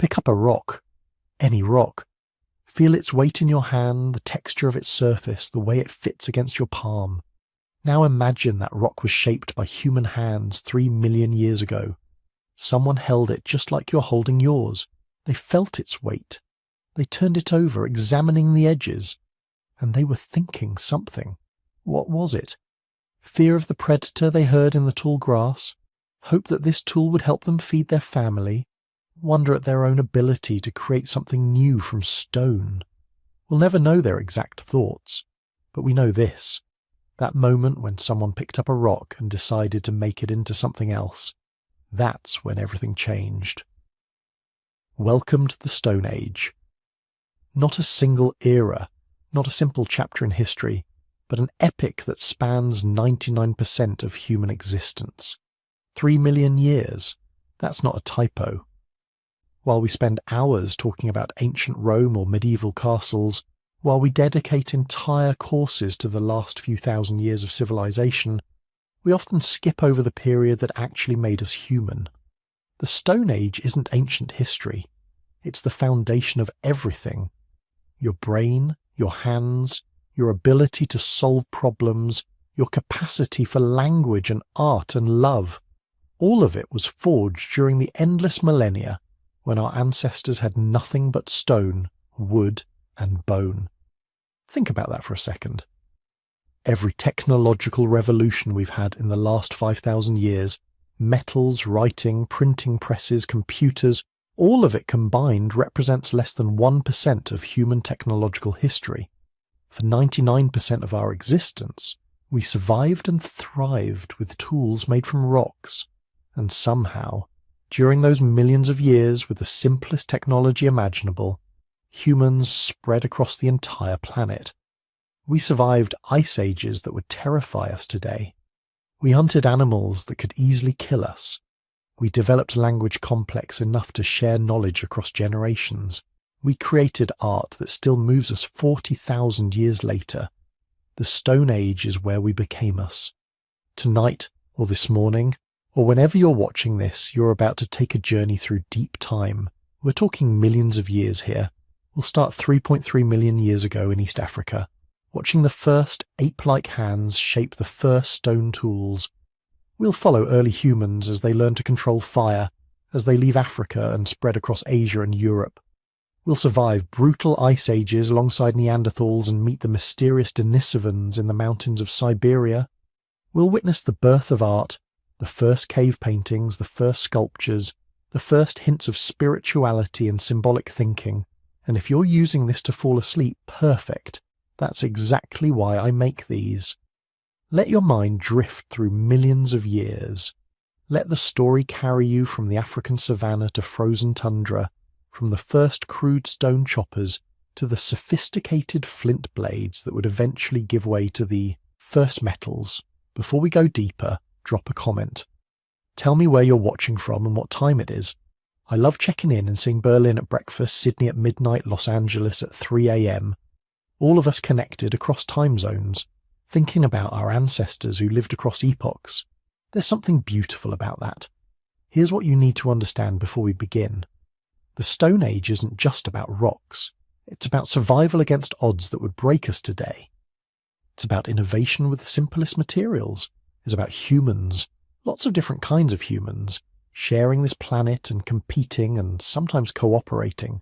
Pick up a rock, any rock. Feel its weight in your hand, the texture of its surface, the way it fits against your palm. Now imagine that rock was shaped by human hands 3 million years ago. Someone held it just like you're holding yours. They felt its weight. They turned it over, examining the edges. And they were thinking something. What was it? Fear of the predator they heard in the tall grass? Hope that this tool would help them feed their family? Wonder at their own ability to create something new from stone? We'll never know their exact thoughts, but we know this. That moment when someone picked up a rock and decided to make it into something else, that's when everything changed. Welcome to the Stone Age. Not a single era, not a simple chapter in history, but an epic that spans 99% of human existence. 3 million years. That's not a typo. While we spend hours talking about ancient Rome or medieval castles, while we dedicate entire courses to the last few thousand years of civilization, we often skip over the period that actually made us human. The Stone Age isn't ancient history. It's the foundation of everything. Your brain, your hands, your ability to solve problems, your capacity for language and art and love. All of it was forged during the endless millennia when our ancestors had nothing but stone, wood, and bone. Think about that for a second. Every technological revolution we've had in the last 5,000 years, metals, writing, printing presses, computers, all of it combined represents less than 1% of human technological history. For 99% of our existence, we survived and thrived with tools made from rocks. And somehow, during those millions of years with the simplest technology imaginable, humans spread across the entire planet. We survived ice ages that would terrify us today. We hunted animals that could easily kill us. We developed language complex enough to share knowledge across generations. We created art that still moves us 40,000 years later. The Stone Age is where we became us. Tonight, or this morning, or whenever you're watching this, you're about to take a journey through deep time. We're talking millions of years here. We'll start 3.3 million years ago in East Africa, watching the first ape-like hands shape the first stone tools. We'll follow early humans as they learn to control fire, as they leave Africa and spread across Asia and Europe. We'll survive brutal ice ages alongside Neanderthals and meet the mysterious Denisovans in the mountains of Siberia. We'll witness the birth of art, the first cave paintings, the first sculptures, the first hints of spirituality and symbolic thinking. And if you're using this to fall asleep, perfect. That's exactly why I make these. Let your mind drift through millions of years. Let the story carry you from the African savanna to frozen tundra, from the first crude stone choppers to the sophisticated flint blades that would eventually give way to the first metals. Before we go deeper, drop a comment. Tell me where you're watching from and what time it is. I love checking in and seeing Berlin at breakfast, Sydney at midnight, Los Angeles at 3 a.m. All of us connected across time zones, thinking about our ancestors who lived across epochs. There's something beautiful about that. Here's what you need to understand before we begin. The Stone Age isn't just about rocks. It's about survival against odds that would break us today. It's about innovation with the simplest materials. It's about humans, lots of different kinds of humans, sharing this planet and competing and sometimes cooperating.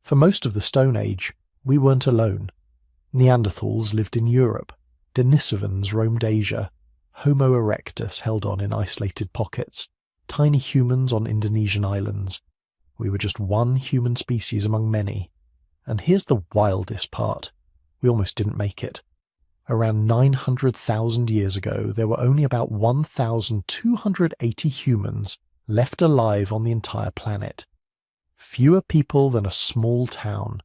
For most of the Stone Age, we weren't alone. Neanderthals lived in Europe. Denisovans roamed Asia. Homo erectus held on in isolated pockets. Tiny humans on Indonesian islands. We were just one human species among many. And here's the wildest part. We almost didn't make it. Around 900,000 years ago, there were only about 1,280 humans left alive on the entire planet. Fewer people than a small town.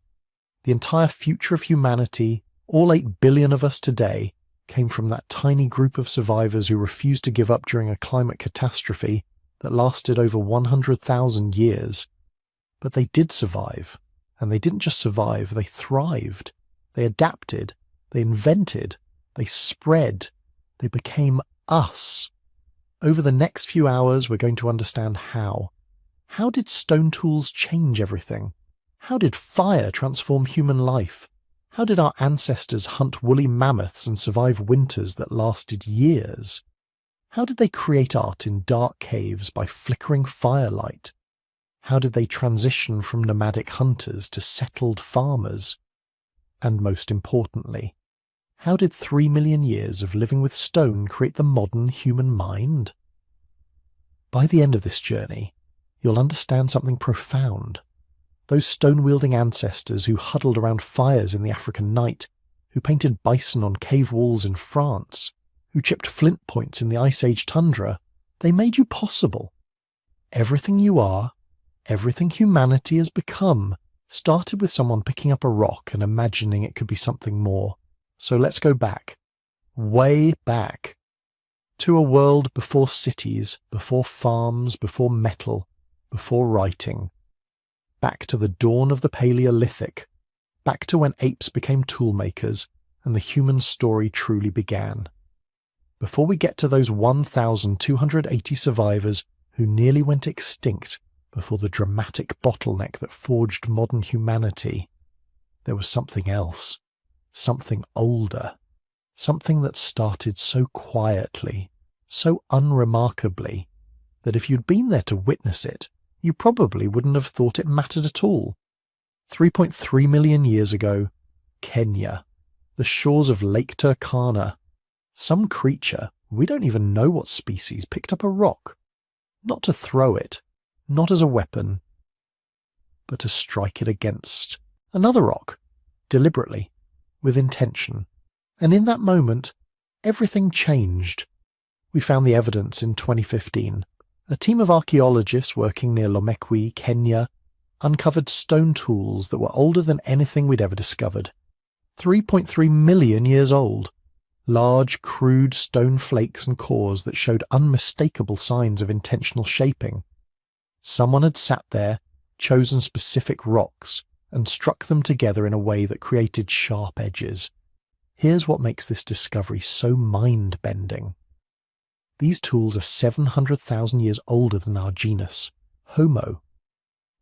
The entire future of humanity, all 8 billion of us today, came from that tiny group of survivors who refused to give up during a climate catastrophe that lasted over 100,000 years. But they did survive. And they didn't just survive, they thrived. They adapted. They invented, they spread, they became us. Over the next few hours, we're going to understand how How did stone tools change everything? How did fire transform human life? How did our ancestors hunt woolly mammoths and survive winters that lasted years? How did they create art in dark caves by flickering firelight? How did they transition from nomadic hunters to settled farmers? And most importantly, how did 3 million years of living with stone create the modern human mind? By the end of this journey, you'll understand something profound. Those stone-wielding ancestors who huddled around fires in the African night, who painted bison on cave walls in France, who chipped flint points in the Ice Age tundra, they made you possible. Everything you are, everything humanity has become, started with someone picking up a rock and imagining it could be something more. So let's go back, way back, to a world before cities, before farms, before metal, before writing. Back to the dawn of the Paleolithic, back to when apes became toolmakers and the human story truly began. Before we get to those 1,280 survivors who nearly went extinct before the dramatic bottleneck that forged modern humanity, there was something else, something older, something that started so quietly, so unremarkably, that if you'd been there to witness it, you probably wouldn't have thought it mattered at all. 3.3 million years ago, Kenya, the shores of Lake Turkana. Some creature, we don't even know what species, picked up a rock. Not to throw it, not as a weapon, but to strike it against another rock, deliberately, with intention. And in that moment, everything changed. We found the evidence in 2015. A team of archaeologists working near Lomekwi, Kenya, uncovered stone tools that were older than anything we'd ever discovered. 3.3 million years old. Large, crude stone flakes and cores that showed unmistakable signs of intentional shaping. Someone had sat there, chosen specific rocks, and struck them together in a way that created sharp edges. Here's what makes this discovery so mind-bending. These tools are 700,000 years older than our genus, Homo.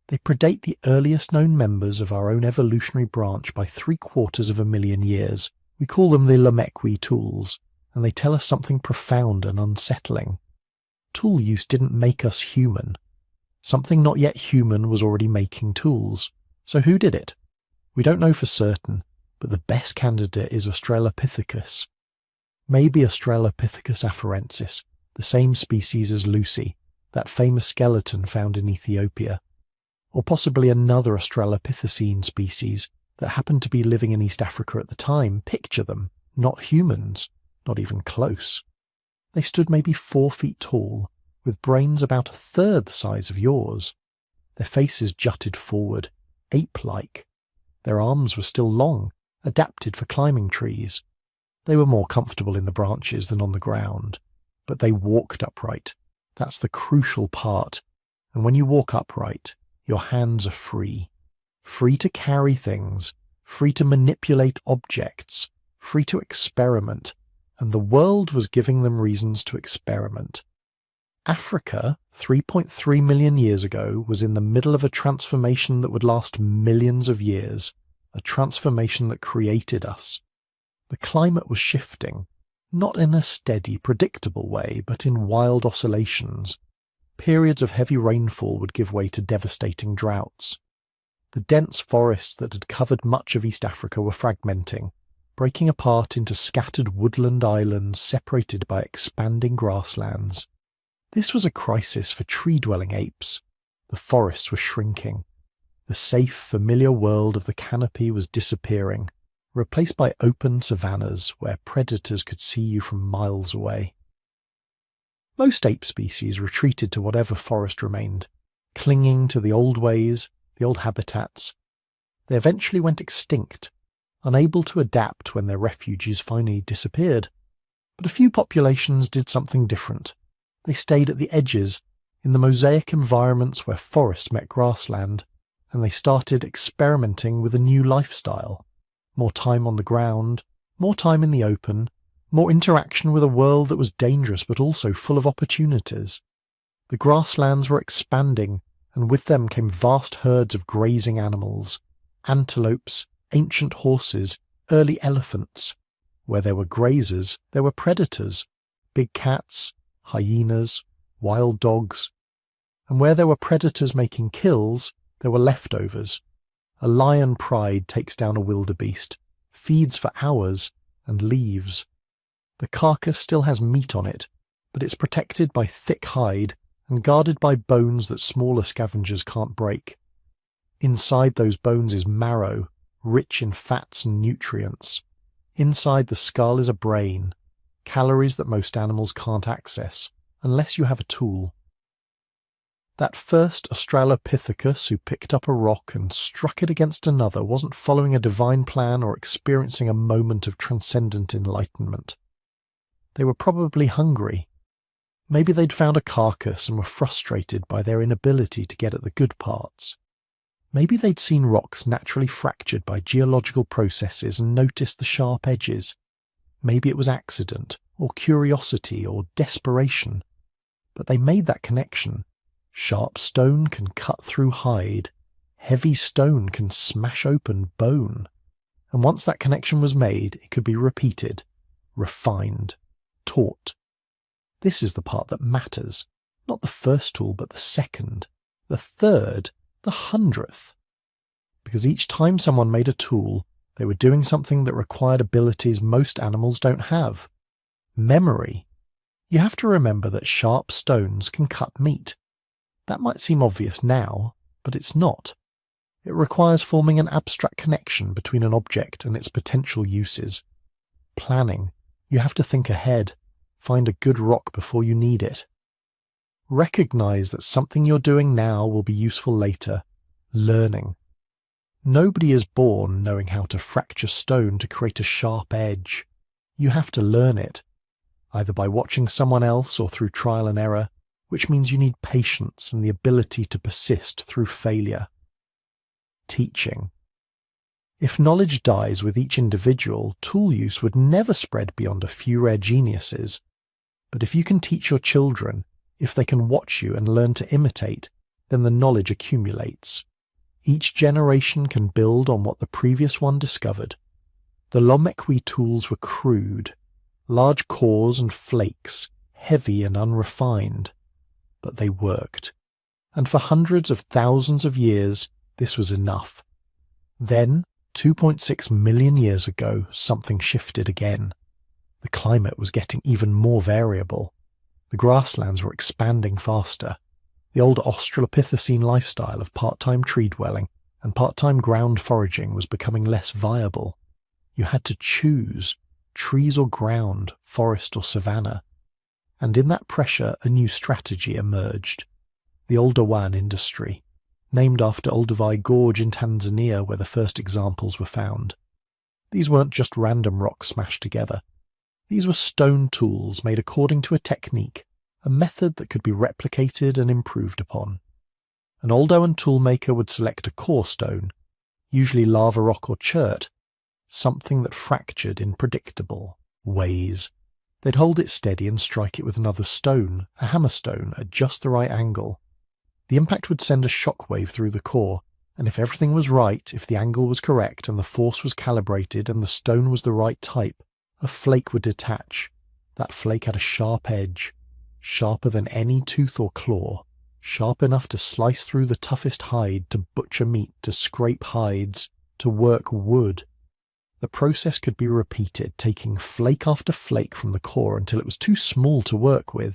They predate the earliest known members of our own evolutionary branch by 750,000 years. We call them the Lomekwi tools, and they tell us something profound and unsettling. Tool use didn't make us human. Something not yet human was already making tools. So who did it? We don't know for certain, but the best candidate is Australopithecus. Maybe Australopithecus afarensis, the same species as Lucy, that famous skeleton found in Ethiopia. Or possibly another Australopithecine species that happened to be living in East Africa at the time. Picture them, not humans, not even close. They stood maybe 4 feet tall, with brains about a third the size of yours. Their faces jutted forward, ape-like. Their arms were still long, adapted for climbing trees. They were more comfortable in the branches than on the ground, but they walked upright. That's the crucial part. And when you walk upright, your hands are free. Free to carry things, free to manipulate objects, free to experiment, and the world was giving them reasons to experiment. Africa, 3.3 million years ago, was in the middle of a transformation that would last millions of years, a transformation that created us. The climate was shifting, not in a steady, predictable way, but in wild oscillations. Periods of heavy rainfall would give way to devastating droughts. The dense forests that had covered much of East Africa were fragmenting, breaking apart into scattered woodland islands separated by expanding grasslands. This was a crisis for tree-dwelling apes. The forests were shrinking. The safe, familiar world of the canopy was disappearing, replaced by open savannas where predators could see you from miles away. Most ape species retreated to whatever forest remained, clinging to the old ways, the old habitats. They eventually went extinct, unable to adapt when their refuges finally disappeared. But a few populations did something different. They stayed at the edges, in the mosaic environments where forest met grassland, and they started experimenting with a new lifestyle. More time on the ground, more time in the open, more interaction with a world that was dangerous but also full of opportunities. The grasslands were expanding, and with them came vast herds of grazing animals, antelopes, ancient horses, early elephants. Where there were grazers, there were predators, big cats, hyenas, wild dogs. And where there were predators making kills, there were leftovers. A lion pride takes down a wildebeest, feeds for hours, and leaves. The carcass still has meat on it, but it's protected by thick hide and guarded by bones that smaller scavengers can't break. Inside those bones is marrow, rich in fats and nutrients. Inside the skull is a brain, calories that most animals can't access, unless you have a tool. That first Australopithecus who picked up a rock and struck it against another wasn't following a divine plan or experiencing a moment of transcendent enlightenment. They were probably hungry. Maybe they'd found a carcass and were frustrated by their inability to get at the good parts. Maybe they'd seen rocks naturally fractured by geological processes and noticed the sharp edges. Maybe it was accident, or curiosity, or desperation. But they made that connection. Sharp stone can cut through hide. Heavy stone can smash open bone. And once that connection was made, it could be repeated, refined, taught. This is the part that matters. Not the first tool, but the second, the third, the 100th. Because each time someone made a tool, they were doing something that required abilities most animals don't have. Memory. You have to remember that sharp stones can cut meat. That might seem obvious now, but it's not. It requires forming an abstract connection between an object and its potential uses. Planning. You have to think ahead. Find a good rock before you need it. Recognize that something you're doing now will be useful later. Learning. Nobody is born knowing how to fracture stone to create a sharp edge. You have to learn it, either by watching someone else or through trial and error, which means you need patience and the ability to persist through failure. Teaching. If knowledge dies with each individual, tool use would never spread beyond a few rare geniuses. But if you can teach your children, if they can watch you and learn to imitate, then the knowledge accumulates. Each generation can build on what the previous one discovered. The Lomekwi tools were crude, large cores and flakes, heavy and unrefined. But they worked. And for hundreds of thousands of years, this was enough. Then, 2.6 million years ago, something shifted again. The climate was getting even more variable. The grasslands were expanding faster. The old Australopithecine lifestyle of part-time tree dwelling and part-time ground foraging was becoming less viable. You had to choose, trees or ground, forest or savanna. And in that pressure, a new strategy emerged. The Oldowan industry, named after Olduvai Gorge in Tanzania where the first examples were found. These weren't just random rocks smashed together. These were stone tools made according to a technique, a method that could be replicated and improved upon. An Oldowan toolmaker would select a core stone, usually lava rock or chert, something that fractured in predictable ways. They'd hold it steady and strike it with another stone, a hammerstone, at just the right angle. The impact would send a shockwave through the core, and if everything was right, if the angle was correct and the force was calibrated and the stone was the right type, a flake would detach. That flake had a sharp edge, sharper than any tooth or claw, sharp enough to slice through the toughest hide, to butcher meat, to scrape hides, to work wood. The process could be repeated, taking flake after flake from the core until it was too small to work with.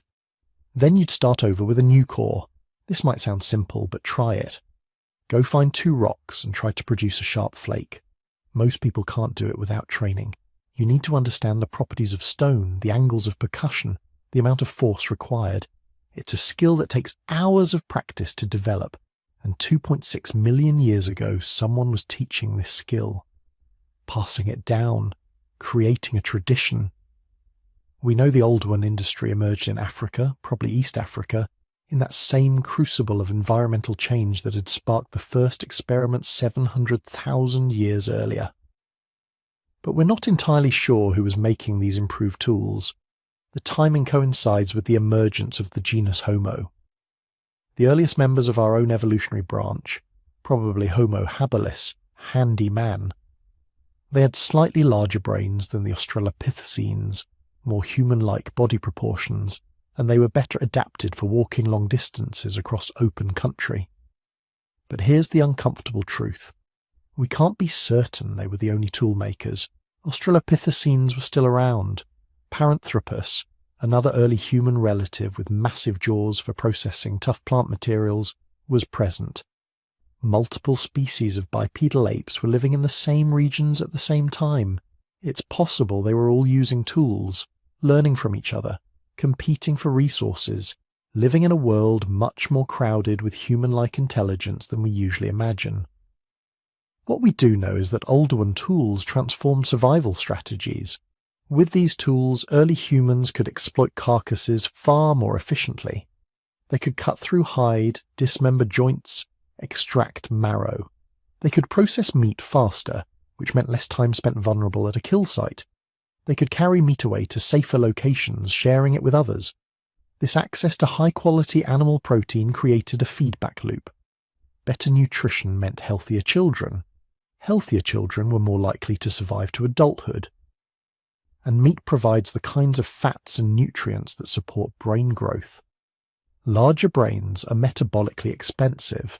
Then you'd start over with a new core. This might sound simple, but try it. Go find 2 rocks and try to produce a sharp flake. Most people can't do it without training. You need to understand the properties of stone, the angles of percussion, the amount of force required. It's a skill that takes hours of practice to develop, and 2.6 million years ago someone was teaching this skill, passing it down, creating a tradition. We know the Oldowan industry emerged in Africa, probably East Africa, in that same crucible of environmental change that had sparked the first experiments 700,000 years earlier. But we're not entirely sure who was making these improved tools. The timing coincides with the emergence of the genus Homo. the earliest members of our own evolutionary branch, probably Homo habilis, handy man. They had slightly larger brains than the Australopithecines, more human-like body proportions, and they were better adapted for walking long distances across open country. But here's the uncomfortable truth. We can't be certain they were the only tool makers. Australopithecines were still around. Paranthropus, another early human relative with massive jaws for processing tough plant materials, was present. Multiple species of bipedal apes were living in the same regions at the same time. It's possible they were all using tools, learning from each other, competing for resources, living in a world much more crowded with human-like intelligence than we usually imagine. What we do know is that Oldowan tools transformed survival strategies. With these tools, early humans could exploit carcasses far more efficiently. They could cut through hide, dismember joints, extract marrow. They could process meat faster, which meant less time spent vulnerable at a kill site. They could carry meat away to safer locations, sharing it with others. This access to high-quality animal protein created a feedback loop. Better nutrition meant healthier children. Healthier children were more likely to survive to adulthood. And meat provides the kinds of fats and nutrients that support brain growth. Larger brains are metabolically expensive.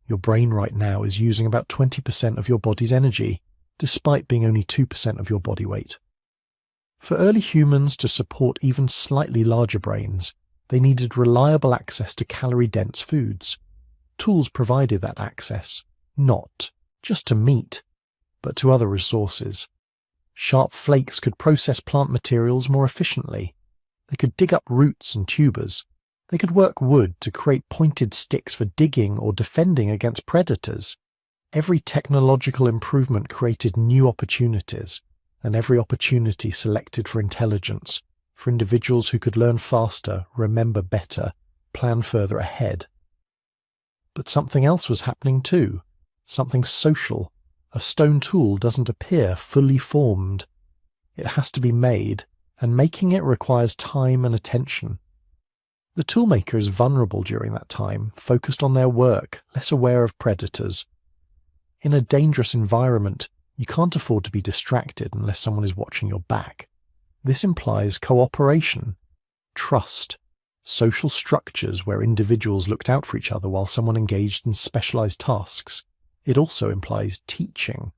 Your brain right now is using about 20% of your body's energy, despite being only 2% of your body weight. For early humans to support even slightly larger brains, they needed reliable access to calorie-dense foods. Tools provided that access, not just to meat, but to other resources. Sharp flakes could process plant materials more efficiently. They could dig up roots and tubers. They could work wood to create pointed sticks for digging or defending against predators. Every technological improvement created new opportunities, and every opportunity selected for intelligence, for individuals who could learn faster, remember better, plan further ahead. But something else was happening too, something social. A stone tool doesn't appear fully formed. It has to be made, and making it requires time and attention. The toolmaker is vulnerable during that time, focused on their work, less aware of predators. In a dangerous environment, you can't afford to be distracted unless someone is watching your back. This implies cooperation, trust, social structures where individuals looked out for each other while someone engaged in specialized tasks. It also implies teaching.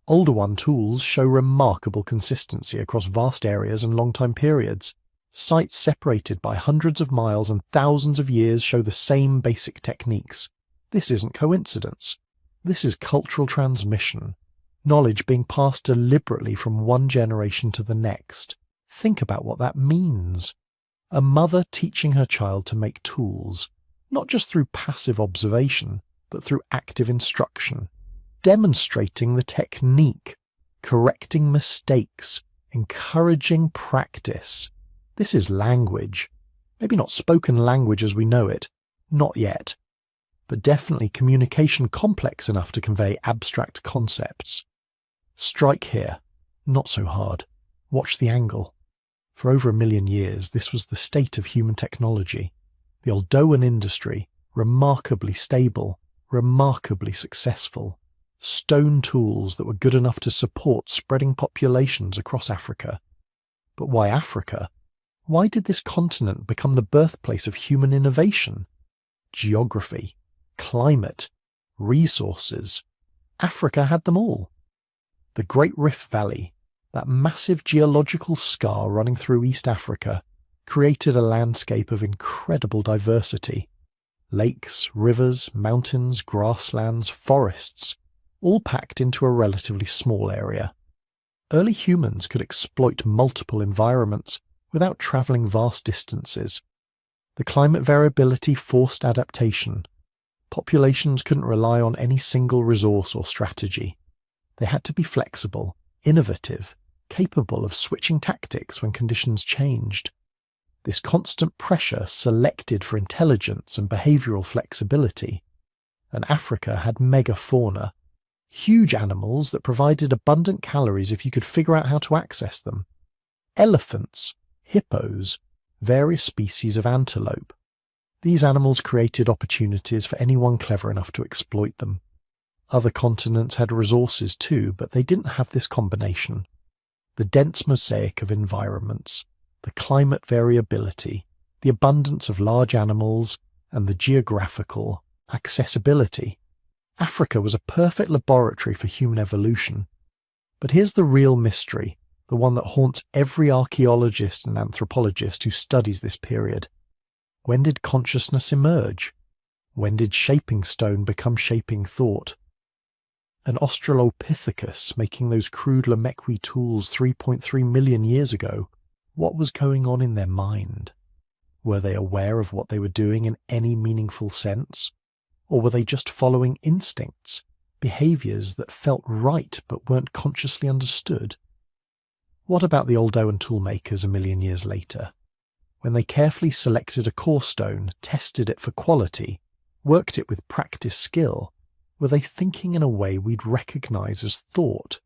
Oldowan tools show remarkable consistency across vast areas and long time periods. Sites separated by hundreds of miles and thousands of years show the same basic techniques. This isn't coincidence. This is cultural transmission. Knowledge being passed deliberately from one generation to the next. Think about what that means. A mother teaching her child to make tools, not just through passive observation, but through active instruction, demonstrating the technique, correcting mistakes, encouraging practice. This is language. Maybe not spoken language as we know it, not yet, but definitely communication complex enough to convey abstract concepts. Strike here, not so hard. Watch the angle. For over 1 million years, this was the state of human technology. The Oldowan industry, remarkably stable, remarkably successful. Stone tools that were good enough to support spreading populations across Africa. But why Africa? Why did this continent become the birthplace of human innovation? Geography, climate, resources. Africa had them all. The Great Rift Valley, that massive geological scar running through East Africa, created a landscape of incredible diversity. Lakes, rivers, mountains, grasslands, forests, all packed into a relatively small area. Early humans could exploit multiple environments without travelling vast distances. The climate variability forced adaptation. Populations couldn't rely on any single resource or strategy. They had to be flexible, innovative, capable of switching tactics when conditions changed. This constant pressure selected for intelligence and behavioural flexibility. And Africa had megafauna, huge animals that provided abundant calories if you could figure out how to access them. Elephants, hippos, various species of antelope. These animals created opportunities for anyone clever enough to exploit them. Other continents had resources too, but they didn't have this combination. The dense mosaic of environments, the climate variability, the abundance of large animals, and the geographical accessibility. Africa was a perfect laboratory for human evolution. But here's the real mystery, the one that haunts every archaeologist and anthropologist who studies this period. When did consciousness emerge? When did shaping stone become shaping thought? An Australopithecus making those crude Lamechwi tools 3.3 million years ago, what was going on in their mind? Were they aware of what they were doing in any meaningful sense? Or were they just following instincts, behaviours that felt right but weren't consciously understood? What about the Oldowan toolmakers a million years later? When they carefully selected a core stone, tested it for quality, worked it with practice skill, were they thinking in a way we'd recognise as thought?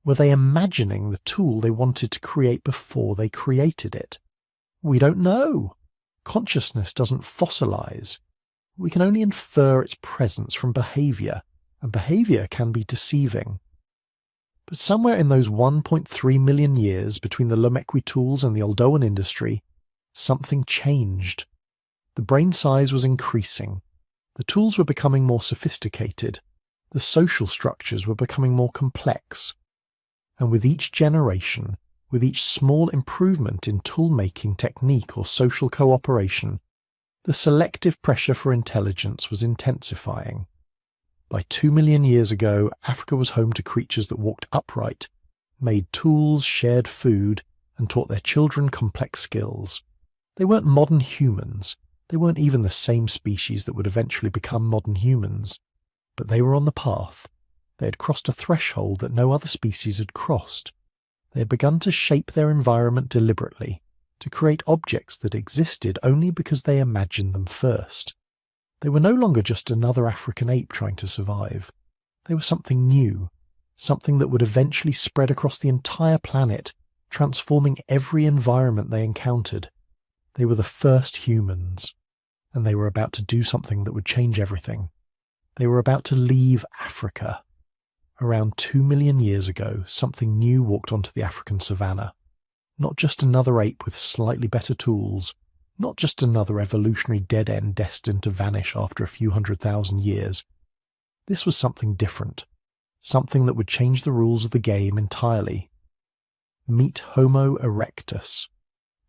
Were they imagining the tool they wanted to create before they created it? We don't know. Consciousness doesn't fossilise. We can only infer its presence from behaviour, and behaviour can be deceiving. But somewhere in those 1.3 million years between the Lamechwi tools and the Oldowan industry, something changed. The brain size was increasing. The tools were becoming more sophisticated. The social structures were becoming more complex. And with each generation, with each small improvement in tool-making technique or social cooperation, the selective pressure for intelligence was intensifying. By 2 million years ago, Africa was home to creatures that walked upright, made tools, shared food, and taught their children complex skills. They weren't modern humans. They weren't even the same species that would eventually become modern humans. But they were on the path. They had crossed a threshold that no other species had crossed. They had begun to shape their environment deliberately, to create objects that existed only because they imagined them first. They were no longer just another African ape trying to survive. They were something new, something that would eventually spread across the entire planet, transforming every environment they encountered. They were the first humans, and they were about to do something that would change everything. They were about to leave Africa. Around 2 million years ago, something new walked onto the African savannah. Not just another ape with slightly better tools, not just another evolutionary dead end destined to vanish after a few 100,000 years. This was something different, something that would change the rules of the game entirely. Meet Homo erectus,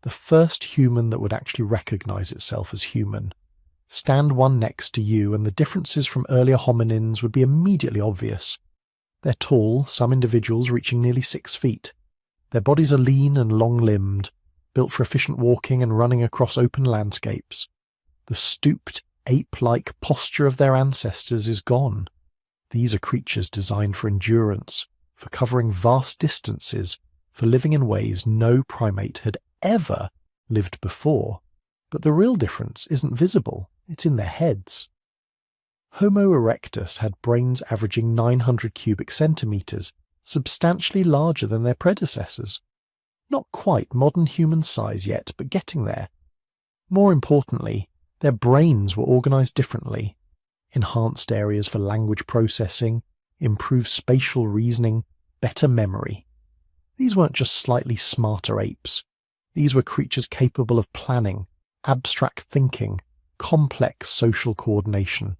the first human that would actually recognise itself as human. Stand one next to you and the differences from earlier hominins would be immediately obvious. They're tall, some individuals reaching nearly 6 feet. Their bodies are lean and long-limbed, built for efficient walking and running across open landscapes. The stooped, ape-like posture of their ancestors is gone. These are creatures designed for endurance, for covering vast distances, for living in ways no primate had ever lived before. But the real difference isn't visible, it's in their heads. Homo erectus had brains averaging 900 cubic centimetres, substantially larger than their predecessors. Not quite modern human size yet, but getting there. More importantly, their brains were organised differently. Enhanced areas for language processing, improved spatial reasoning, better memory. These weren't just slightly smarter apes. These were creatures capable of planning, abstract thinking, complex social coordination.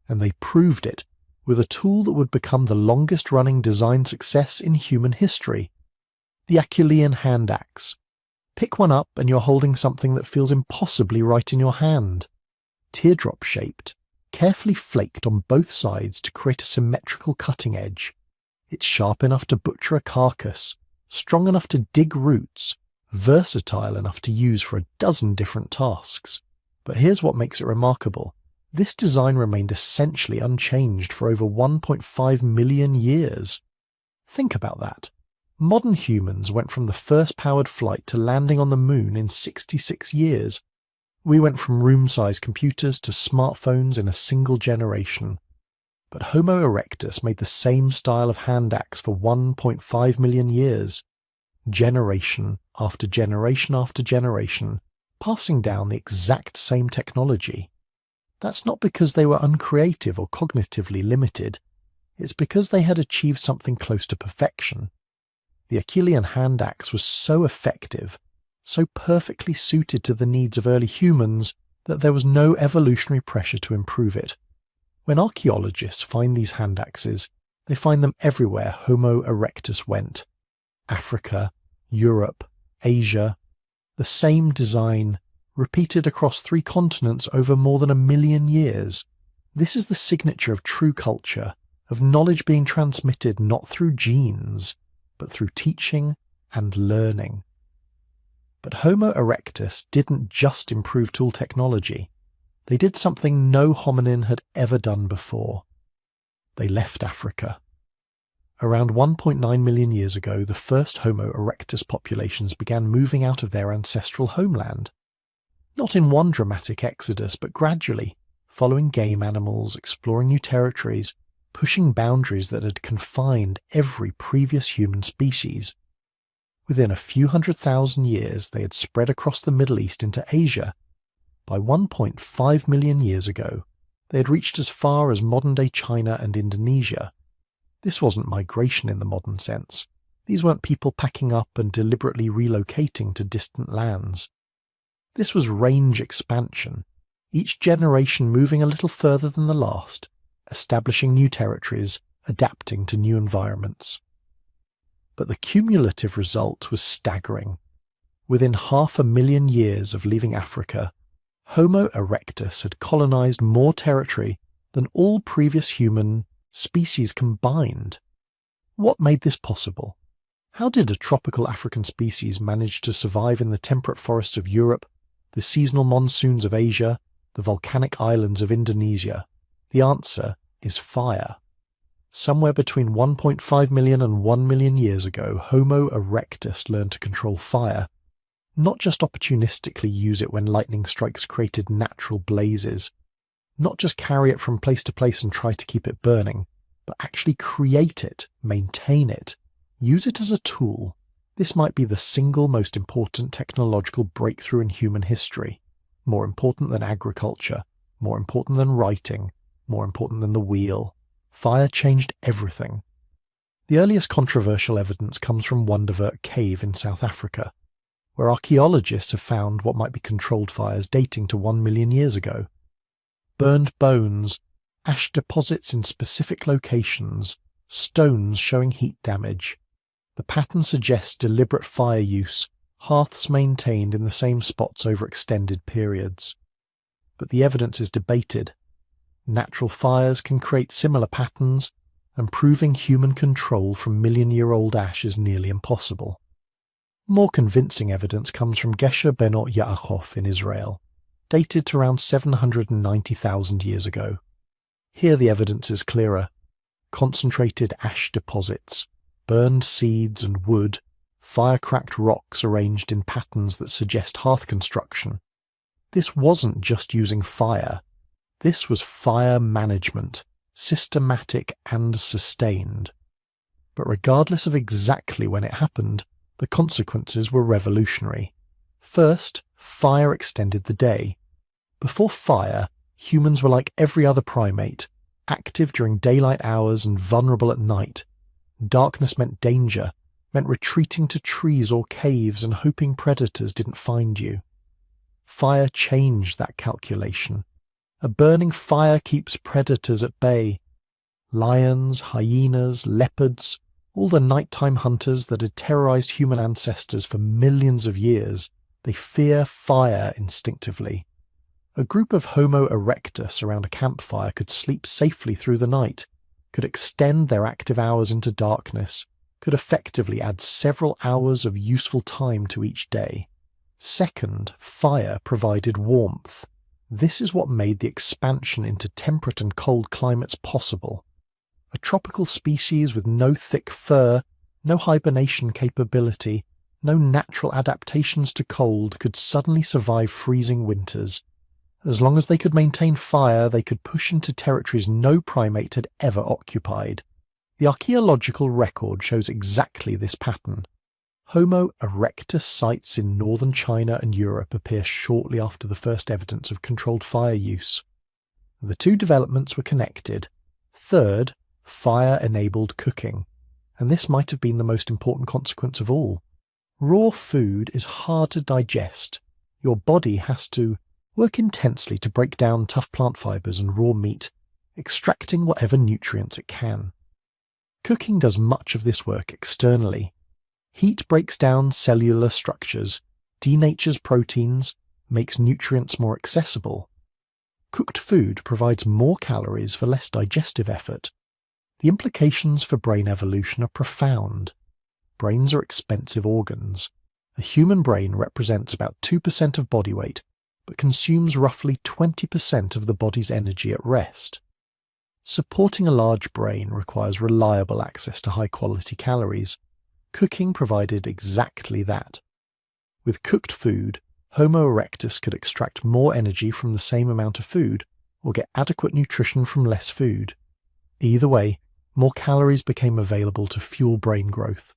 And they proved it with a tool that would become the longest-running design success in human history. The Acheulean hand axe. Pick one up and you're holding something that feels impossibly right in your hand. Teardrop-shaped, carefully flaked on both sides to create a symmetrical cutting edge. It's sharp enough to butcher a carcass, strong enough to dig roots, versatile enough to use for a dozen different tasks. But here's what makes it remarkable. This design remained essentially unchanged for over 1.5 million years. Think about that. Modern humans went from the first powered flight to landing on the moon in 66 years. We went from room-sized computers to smartphones in a single generation. But Homo erectus made the same style of hand axe for 1.5 million years. Generation after generation after generation, passing down the exact same technology. That's not because they were uncreative or cognitively limited. It's because they had achieved something close to perfection. The Acheulean hand axe was so effective, so perfectly suited to the needs of early humans, that there was no evolutionary pressure to improve it. When archaeologists find these hand axes, they find them everywhere Homo erectus went. Africa, Europe, Asia, the same design, repeated across 3 continents over more than 1 million years. This is the signature of true culture, of knowledge being transmitted not through genes, but through teaching and learning. But Homo erectus didn't just improve tool technology. They did something no hominin had ever done before. They left Africa. Around 1.9 million years ago, the first Homo erectus populations began moving out of their ancestral homeland. Not in one dramatic exodus, but gradually, following game animals, exploring new territories, pushing boundaries that had confined every previous human species. Within a few 100,000 years, they had spread across the Middle East into Asia. By 1.5 million years ago, they had reached as far as modern-day China and Indonesia. This wasn't migration in the modern sense. These weren't people packing up and deliberately relocating to distant lands. This was range expansion, each generation moving a little further than the last, establishing new territories, adapting to new environments. But the cumulative result was staggering. Within 500,000 years of leaving Africa, Homo erectus had colonized more territory than all previous human species combined. What made this possible? How did a tropical African species manage to survive in the temperate forests of Europe, the seasonal monsoons of Asia, the volcanic islands of Indonesia? The answer is fire. Somewhere between 1.5 million and 1 million years ago, Homo erectus learned to control fire. Not just opportunistically use it when lightning strikes created natural blazes. Not just carry it from place to place and try to keep it burning, but actually create it, maintain it, use it as a tool. This might be the single most important technological breakthrough in human history. More important than agriculture, more important than writing, more important than the wheel. Fire changed everything. The earliest controversial evidence comes from Wonderwerk Cave in South Africa, where archaeologists have found what might be controlled fires dating to 1 million years ago. Burned bones, ash deposits in specific locations, stones showing heat damage. The pattern suggests deliberate fire use, hearths maintained in the same spots over extended periods. But the evidence is debated. Natural fires can create similar patterns, and proving human control from million-year-old ash is nearly impossible. More convincing evidence comes from Gesher Benot Yaakov in Israel, dated to around 790,000 years ago. Here the evidence is clearer. Concentrated ash deposits, burned seeds and wood, fire-cracked rocks arranged in patterns that suggest hearth construction. This wasn't just using fire. This was fire management, systematic and sustained. But regardless of exactly when it happened, the consequences were revolutionary. First, fire extended the day. Before fire, humans were like every other primate, active during daylight hours and vulnerable at night. Darkness meant danger, meant retreating to trees or caves and hoping predators didn't find you. Fire changed that calculation. A burning fire keeps predators at bay. Lions, hyenas, leopards, all the nighttime hunters that had terrorized human ancestors for millions of years, they fear fire instinctively. A group of Homo erectus around a campfire could sleep safely through the night, could extend their active hours into darkness, could effectively add several hours of useful time to each day. Second, fire provided warmth. This is what made the expansion into temperate and cold climates possible. A tropical species with no thick fur, no hibernation capability, no natural adaptations to cold could suddenly survive freezing winters. As long as they could maintain fire, they could push into territories no primate had ever occupied. The archaeological record shows exactly this pattern. Homo erectus sites in northern China and Europe appear shortly after the first evidence of controlled fire use. The two developments were connected. Third, fire-enabled cooking, and this might have been the most important consequence of all. Raw food is hard to digest. Your body has to work intensely to break down tough plant fibers and raw meat, extracting whatever nutrients it can. Cooking does much of this work externally. Heat breaks down cellular structures, denatures proteins, makes nutrients more accessible. Cooked food provides more calories for less digestive effort. The implications for brain evolution are profound. Brains are expensive organs. A human brain represents about 2% of body weight, but consumes roughly 20% of the body's energy at rest. Supporting a large brain requires reliable access to high-quality calories. Cooking provided exactly that. With cooked food, Homo erectus could extract more energy from the same amount of food, or get adequate nutrition from less food. Either way, more calories became available to fuel brain growth.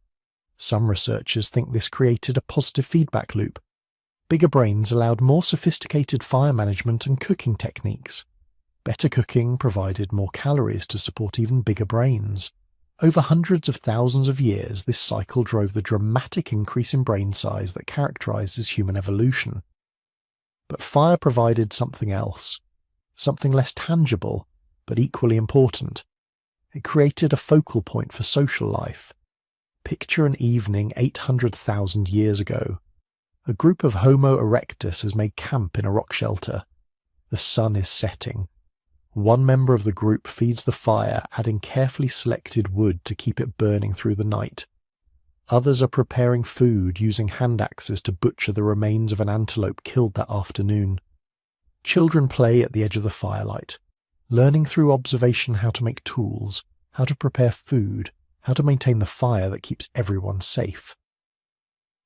Some researchers think this created a positive feedback loop. Bigger brains allowed more sophisticated fire management and cooking techniques. Better cooking provided more calories to support even bigger brains. Over hundreds of thousands of years, this cycle drove the dramatic increase in brain size that characterizes human evolution. But fire provided something else, something less tangible, but equally important. It created a focal point for social life. Picture an evening 800,000 years ago. A group of Homo erectus has made camp in a rock shelter. The sun is setting. One member of the group feeds the fire, adding carefully selected wood to keep it burning through the night. Others are preparing food using hand axes to butcher the remains of an antelope killed that afternoon. Children play at the edge of the firelight, learning through observation how to make tools, how to prepare food, how to maintain the fire that keeps everyone safe.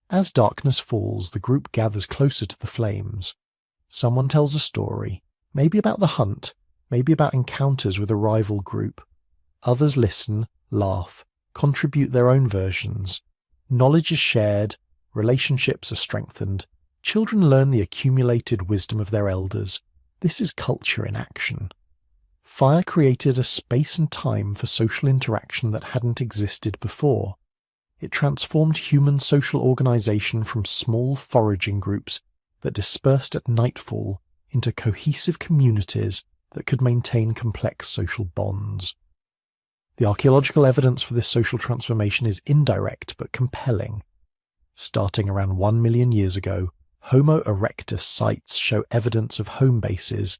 As darkness falls, the group gathers closer to the flames. Someone tells a story, maybe about the hunt, maybe about encounters with a rival group. Others listen, laugh, contribute their own versions. Knowledge is shared, relationships are strengthened. Children learn the accumulated wisdom of their elders. This is culture in action. Fire created a space and time for social interaction that hadn't existed before. It transformed human social organization from small foraging groups that dispersed at nightfall into cohesive communities that could maintain complex social bonds. The archaeological evidence for this social transformation is indirect but compelling. Starting around 1 million years ago, Homo erectus sites show evidence of home bases,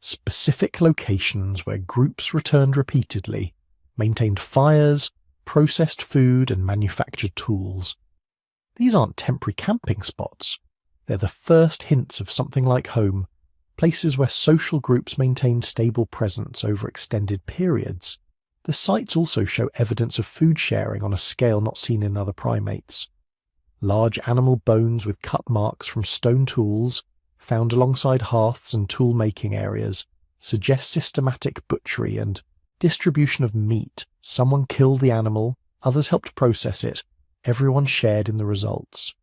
specific locations where groups returned repeatedly, maintained fires, processed food, and manufactured tools. These aren't temporary camping spots. They're the first hints of something like home, places where social groups maintained stable presence over extended periods. The sites also show evidence of food sharing on a scale not seen in other primates. Large animal bones with cut marks from stone tools, found alongside hearths and tool-making areas, suggest systematic butchery and distribution of meat. Someone killed the animal, others helped process it, everyone shared in the results.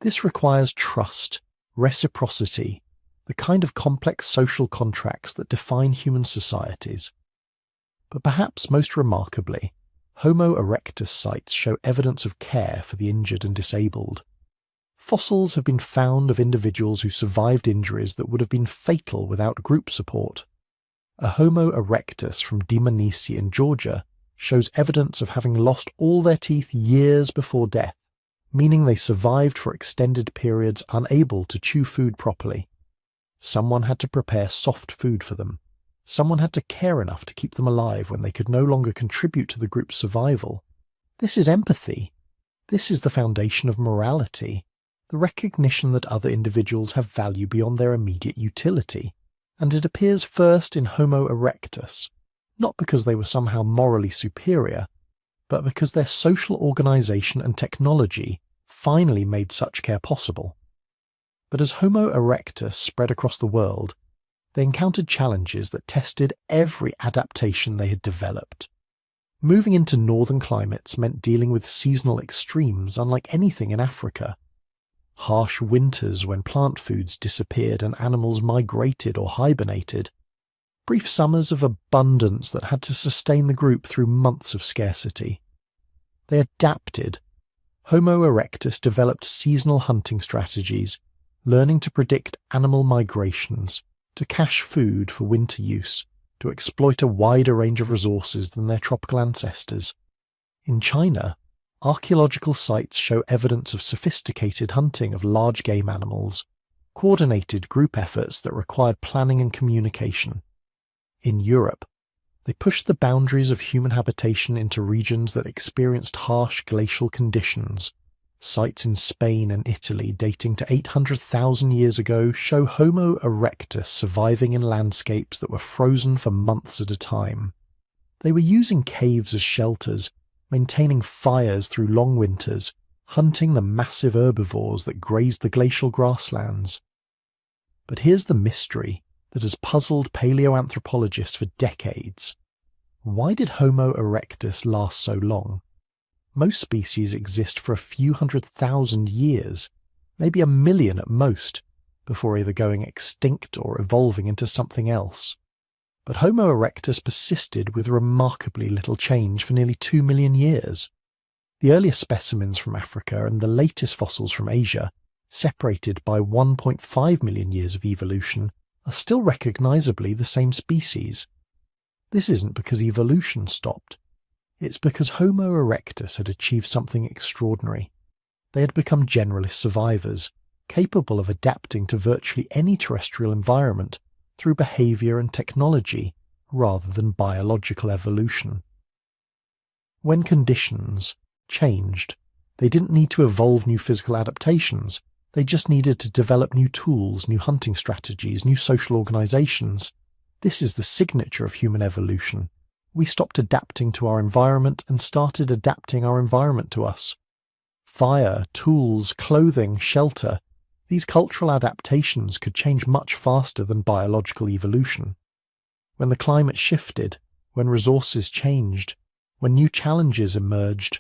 This requires trust, reciprocity, the kind of complex social contracts that define human societies. But perhaps most remarkably, Homo erectus sites show evidence of care for the injured and disabled. Fossils have been found of individuals who survived injuries that would have been fatal without group support. A Homo erectus from Dmanisi in Georgia shows evidence of having lost all their teeth years before death, meaning they survived for extended periods unable to chew food properly. Someone had to prepare soft food for them. Someone had to care enough to keep them alive when they could no longer contribute to the group's survival. This is empathy. This is the foundation of morality, the recognition that other individuals have value beyond their immediate utility. And it appears first in Homo erectus, not because they were somehow morally superior, but because their social organization and technology finally made such care possible. But as Homo erectus spread across the world, they encountered challenges that tested every adaptation they had developed. Moving into northern climates meant dealing with seasonal extremes unlike anything in Africa. Harsh winters when plant foods disappeared and animals migrated or hibernated. Brief summers of abundance that had to sustain the group through months of scarcity. They adapted. Homo erectus developed seasonal hunting strategies, learning to predict animal migrations, to cache food for winter use, to exploit a wider range of resources than their tropical ancestors. In China, archaeological sites show evidence of sophisticated hunting of large game animals, coordinated group efforts that required planning and communication. In Europe, they pushed the boundaries of human habitation into regions that experienced harsh glacial conditions. Sites in Spain and Italy dating to 800,000 years ago show Homo erectus surviving in landscapes that were frozen for months at a time. They were using caves as shelters, maintaining fires through long winters, hunting the massive herbivores that grazed the glacial grasslands. But here's the mystery that has puzzled paleoanthropologists for decades. Why did Homo erectus last so long? Most species exist for a few 100,000 years, maybe 1,000,000 at most, before either going extinct or evolving into something else. But Homo erectus persisted with remarkably little change for nearly 2 million years. The earliest specimens from Africa and the latest fossils from Asia, separated by 1.5 million years of evolution, are still recognisably the same species. This isn't because evolution stopped. It's because Homo erectus had achieved something extraordinary. They had become generalist survivors, capable of adapting to virtually any terrestrial environment through behaviour and technology rather than biological evolution. When conditions changed, they didn't need to evolve new physical adaptations. They just needed to develop new tools, new hunting strategies, new social organisations. This is the signature of human evolution. We stopped adapting to our environment and started adapting our environment to us. Fire, tools, clothing, shelter. These cultural adaptations could change much faster than biological evolution. When the climate shifted, when resources changed, when new challenges emerged,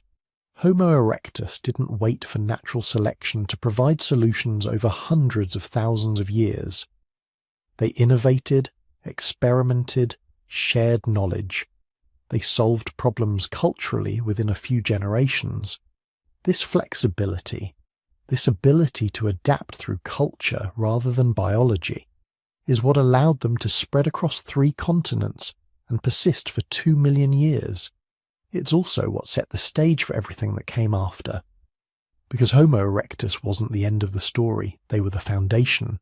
Homo erectus didn't wait for natural selection to provide solutions over hundreds of thousands of years. They innovated, experimented, shared knowledge. They solved problems culturally within a few generations. This flexibility, this ability to adapt through culture rather than biology, is what allowed them to spread across 3 continents and persist for 2 million years. It's also what set the stage for everything that came after. Because Homo erectus wasn't the end of the story, they were the foundation.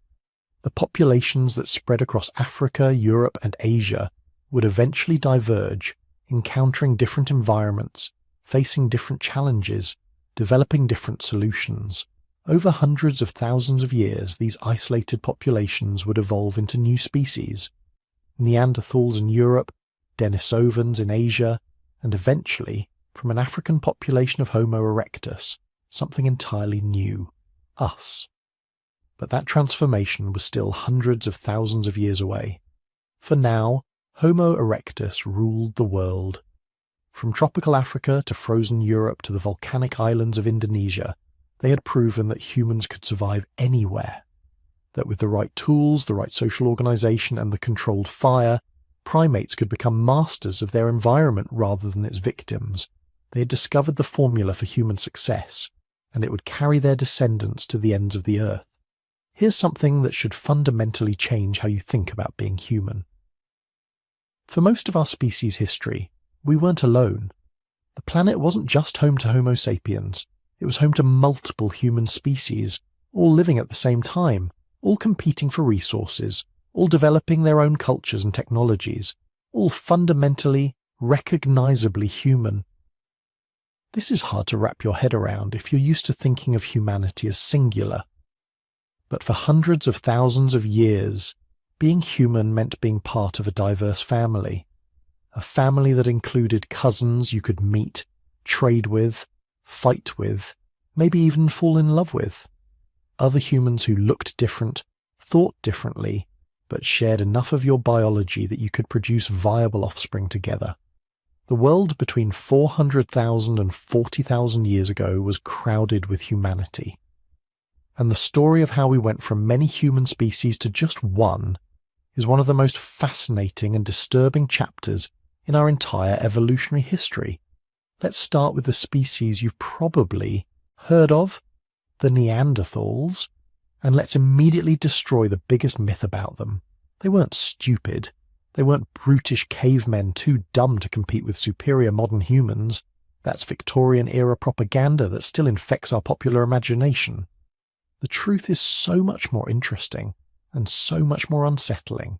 The populations that spread across Africa, Europe, and Asia would eventually diverge, encountering different environments, facing different challenges, developing different solutions. Over hundreds of thousands of years, these isolated populations would evolve into new species. Neanderthals in Europe, Denisovans in Asia, and eventually, from an African population of Homo erectus, something entirely new, us. But that transformation was still hundreds of thousands of years away. For now, Homo erectus ruled the world. From tropical Africa to frozen Europe to the volcanic islands of Indonesia, they had proven that humans could survive anywhere. That with the right tools, the right social organisation, and the controlled fire, primates could become masters of their environment rather than its victims. They had discovered the formula for human success, and it would carry their descendants to the ends of the earth. Here's something that should fundamentally change how you think about being human. For most of our species' history, we weren't alone. The planet wasn't just home to Homo sapiens. It was home to multiple human species, all living at the same time, all competing for resources, all developing their own cultures and technologies, all fundamentally, recognisably human. This is hard to wrap your head around if you're used to thinking of humanity as singular. But for hundreds of thousands of years, being human meant being part of a diverse family. A family that included cousins you could meet, trade with, fight with, maybe even fall in love with. Other humans who looked different, thought differently, but shared enough of your biology that you could produce viable offspring together. The world between 400,000 and 40,000 years ago was crowded with humanity. And the story of how we went from many human species to just one is one of the most fascinating and disturbing chapters in our entire evolutionary history. Let's start with the species you've probably heard of, the Neanderthals, and let's immediately destroy the biggest myth about them. They weren't stupid. They weren't brutish cavemen too dumb to compete with superior modern humans. That's Victorian-era propaganda that still infects our popular imagination. The truth is so much more interesting and so much more unsettling.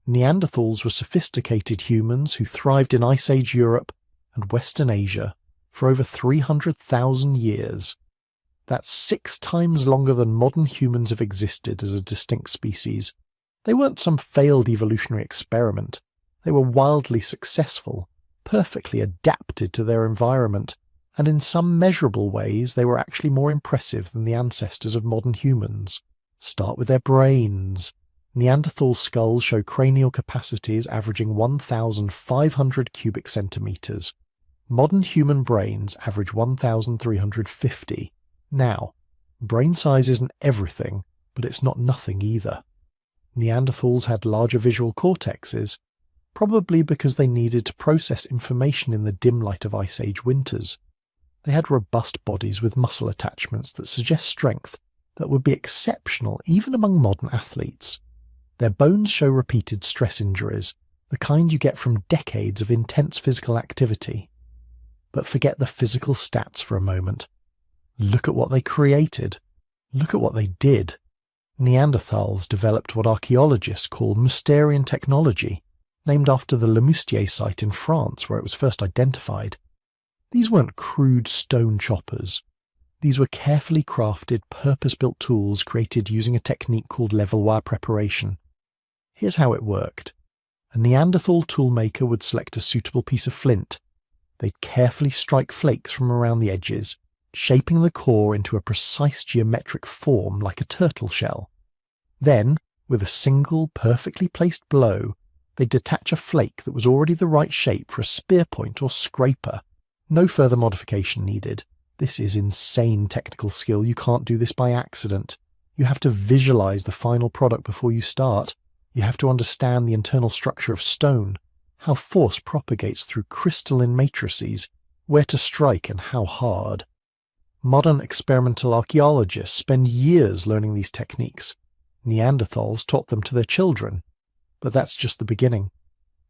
Neanderthals were sophisticated humans who thrived in Ice Age Europe and Western Asia for over 300,000 years. That's 6 times longer than modern humans have existed as a distinct species. They weren't some failed evolutionary experiment. They were wildly successful, perfectly adapted to their environment, and in some measurable ways they were actually more impressive than the ancestors of modern humans. Start with their brains. Neanderthal skulls show cranial capacities averaging 1,500 cubic centimeters. Modern human brains average 1,350. Now, brain size isn't everything, but it's not nothing either. Neanderthals had larger visual cortexes, probably because they needed to process information in the dim light of Ice Age winters. They had robust bodies with muscle attachments that suggest strength that would be exceptional even among modern athletes. Their bones show repeated stress injuries, the kind you get from decades of intense physical activity. But forget the physical stats for a moment. Look at what they created. Look at what they did. Neanderthals developed what archaeologists call Mousterian technology, named after the Le Moustier site in France where it was first identified. These weren't crude stone choppers. These were carefully crafted, purpose-built tools created using a technique called level wire preparation. Here's how it worked. A Neanderthal toolmaker would select a suitable piece of flint. They'd carefully strike flakes from around the edges, shaping the core into a precise geometric form like a turtle shell. Then, with a single, perfectly placed blow, they'd detach a flake that was already the right shape for a spear point or scraper. No further modification needed. This is insane technical skill. You can't do this by accident. You have to visualize the final product before you start. You have to understand the internal structure of stone, how force propagates through crystalline matrices, where to strike and how hard. Modern experimental archaeologists spend years learning these techniques. Neanderthals taught them to their children. But that's just the beginning.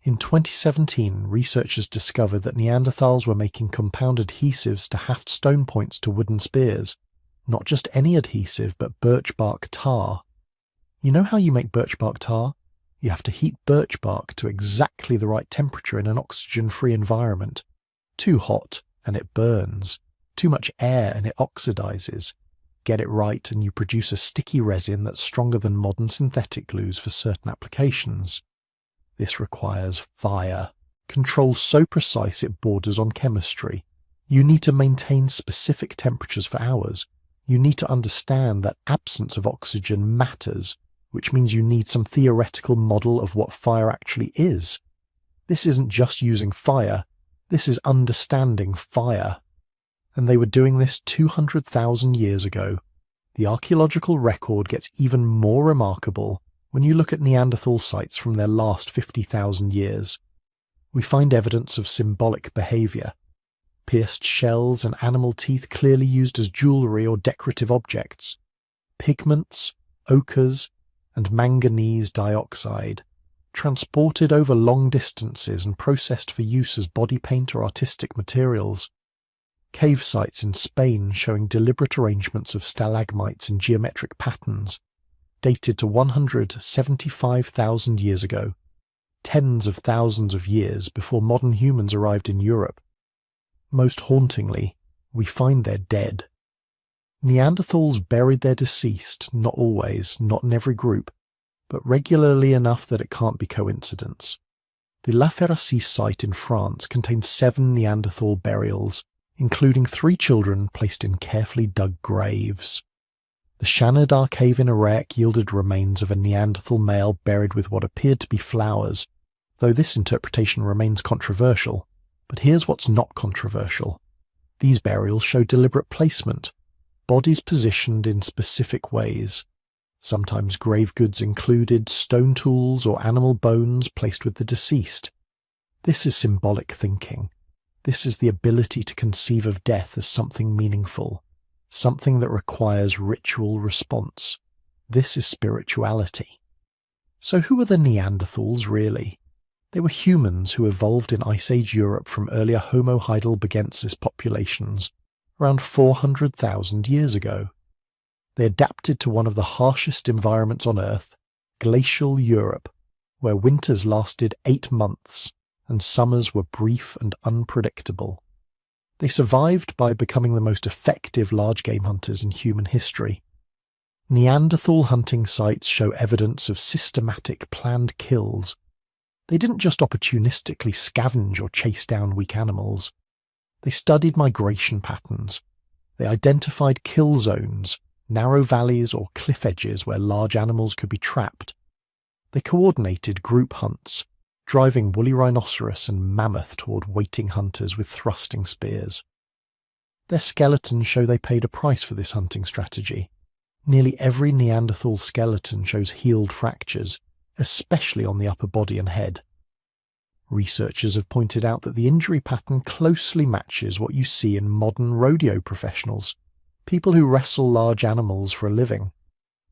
In 2017, researchers discovered that Neanderthals were making compound adhesives to haft stone points to wooden spears. Not just any adhesive, but birch bark tar. You know how you make birch bark tar? You have to heat birch bark to exactly the right temperature in an oxygen-free environment. Too hot, and it burns. Too much air and it oxidizes. Get it right and you produce a sticky resin that's stronger than modern synthetic glues for certain applications. This requires fire. Control so precise it borders on chemistry. You need to maintain specific temperatures for hours. You need to understand that absence of oxygen matters, which means you need some theoretical model of what fire actually is. This isn't just using fire. This is understanding fire. And they were doing this 200,000 years ago. The archaeological record gets even more remarkable when you look at Neanderthal sites from their last 50,000 years. We find evidence of symbolic behaviour. Pierced shells and animal teeth clearly used as jewellery or decorative objects. Pigments, ochres, and manganese dioxide, transported over long distances and processed for use as body paint or artistic materials. Cave sites in Spain showing deliberate arrangements of stalagmites in geometric patterns, dated to 175,000 years ago, tens of thousands of years before modern humans arrived in Europe. Most hauntingly, we find their dead. Neanderthals buried their deceased, not always, not in every group, but regularly enough that it can't be coincidence. The La Ferracie site in France contains 7 Neanderthal burials, including 3 children placed in carefully dug graves. The Shanidar cave in Iraq yielded remains of a Neanderthal male buried with what appeared to be flowers, though this interpretation remains controversial. But here's what's not controversial. These burials show deliberate placement, bodies positioned in specific ways. Sometimes grave goods included stone tools or animal bones placed with the deceased. This is symbolic thinking. This is the ability to conceive of death as something meaningful, something that requires ritual response. This is spirituality. So who are the Neanderthals really? They were humans who evolved in Ice Age Europe from earlier Homo heidelbergensis populations around 400,000 years ago. They adapted to one of the harshest environments on Earth, glacial Europe, where winters lasted 8 months and summers were brief and unpredictable. They survived by becoming the most effective large-game hunters in human history. Neanderthal hunting sites show evidence of systematic planned kills. They didn't just opportunistically scavenge or chase down weak animals. They studied migration patterns. They identified kill zones, narrow valleys or cliff edges where large animals could be trapped. They coordinated group hunts, driving woolly rhinoceros and mammoth toward waiting hunters with thrusting spears. Their skeletons show they paid a price for this hunting strategy. Nearly every Neanderthal skeleton shows healed fractures, especially on the upper body and head. Researchers have pointed out that the injury pattern closely matches what you see in modern rodeo professionals, people who wrestle large animals for a living.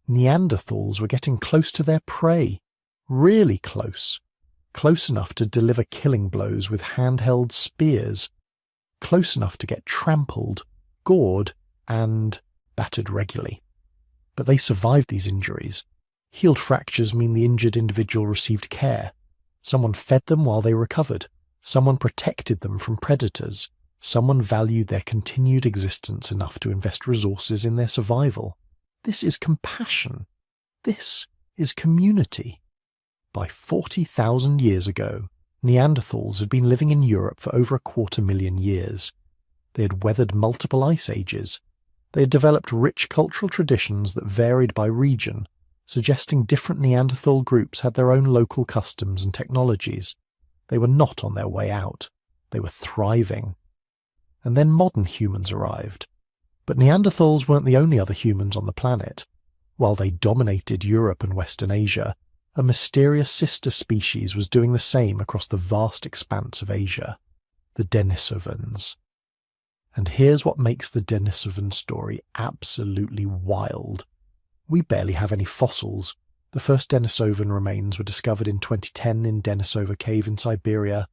Neanderthals were getting close to their prey, really close enough to deliver killing blows with handheld spears, close enough to get trampled, gored, and battered regularly. But they survived these injuries. Healed fractures mean the injured individual received care. Someone fed them while they recovered. Someone protected them from predators. Someone valued their continued existence enough to invest resources in their survival. This is compassion. This is community. By 40,000 years ago, Neanderthals had been living in Europe for over 250,000 years. They had weathered multiple ice ages. They had developed rich cultural traditions that varied by region, suggesting different Neanderthal groups had their own local customs and technologies. They were not on their way out. They were thriving. And then modern humans arrived. But Neanderthals weren't the only other humans on the planet. While they dominated Europe and Western Asia, a mysterious sister species was doing the same across the vast expanse of Asia, the Denisovans. And here's what makes the Denisovan story absolutely wild. We barely have any fossils. The first Denisovan remains were discovered in 2010 in Denisova Cave in Siberia.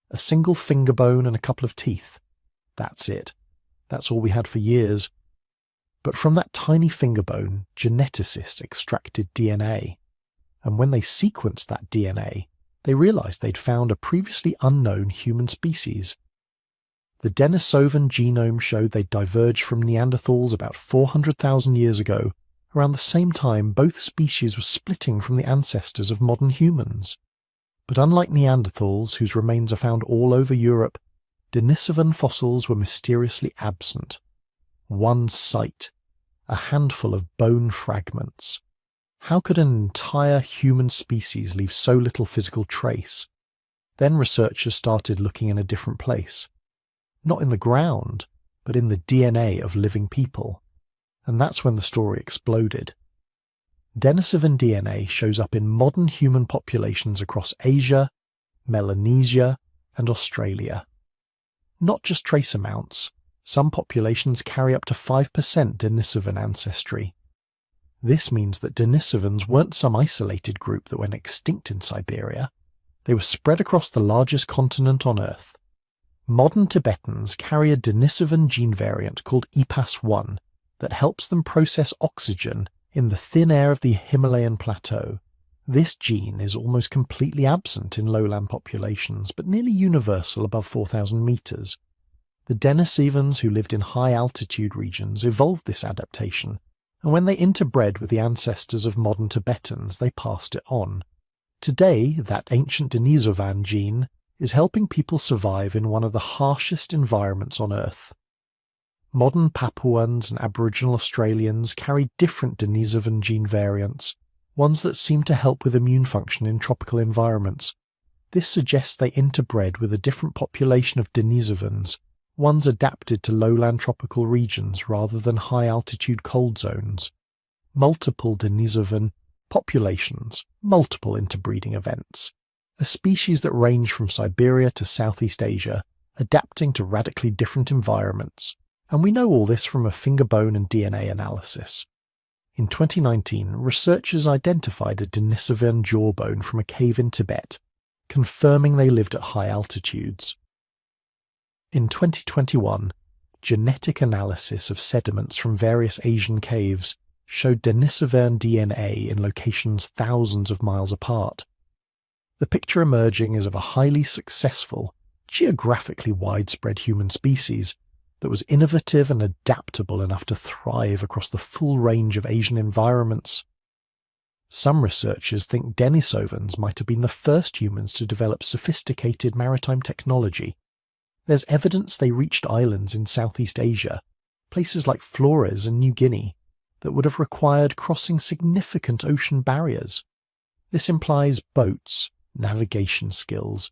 A single finger bone and a couple of teeth. That's it. That's all we had for years. But from that tiny finger bone, geneticists extracted DNA. And when they sequenced that DNA, they realized they'd found a previously unknown human species. The Denisovan genome showed they'd diverged from Neanderthals about 400,000 years ago, around the same time both species were splitting from the ancestors of modern humans. But unlike Neanderthals, whose remains are found all over Europe, Denisovan fossils were mysteriously absent. One site, a handful of bone fragments. How could an entire human species leave so little physical trace? Then researchers started looking in a different place. Not in the ground, but in the DNA of living people. And that's when the story exploded. Denisovan DNA shows up in modern human populations across Asia, Melanesia, and Australia. Not just trace amounts, some populations carry up to 5% Denisovan ancestry. This means that Denisovans weren't some isolated group that went extinct in Siberia. They were spread across the largest continent on Earth. Modern Tibetans carry a Denisovan gene variant called EPAS1 that helps them process oxygen in the thin air of the Himalayan plateau. This gene is almost completely absent in lowland populations, but nearly universal above 4,000 meters. The Denisovans who lived in high-altitude regions evolved this adaptation, and when they interbred with the ancestors of modern Tibetans, they passed it on. Today, that ancient Denisovan gene is helping people survive in one of the harshest environments on Earth. Modern Papuans and Aboriginal Australians carry different Denisovan gene variants, ones that seem to help with immune function in tropical environments. This suggests they interbred with a different population of Denisovans, ones adapted to lowland tropical regions rather than high-altitude cold zones. Multiple Denisovan populations, multiple interbreeding events. A species that range from Siberia to Southeast Asia, adapting to radically different environments. And we know all this from a finger bone and DNA analysis. In 2019, researchers identified a Denisovan jawbone from a cave in Tibet, confirming they lived at high altitudes. In 2021, genetic analysis of sediments from various Asian caves showed Denisovan DNA in locations thousands of miles apart. The picture emerging is of a highly successful, geographically widespread human species that was innovative and adaptable enough to thrive across the full range of Asian environments. Some researchers think Denisovans might have been the first humans to develop sophisticated maritime technology. There's evidence they reached islands in Southeast Asia, places like Flores and New Guinea, that would have required crossing significant ocean barriers. This implies boats, navigation skills,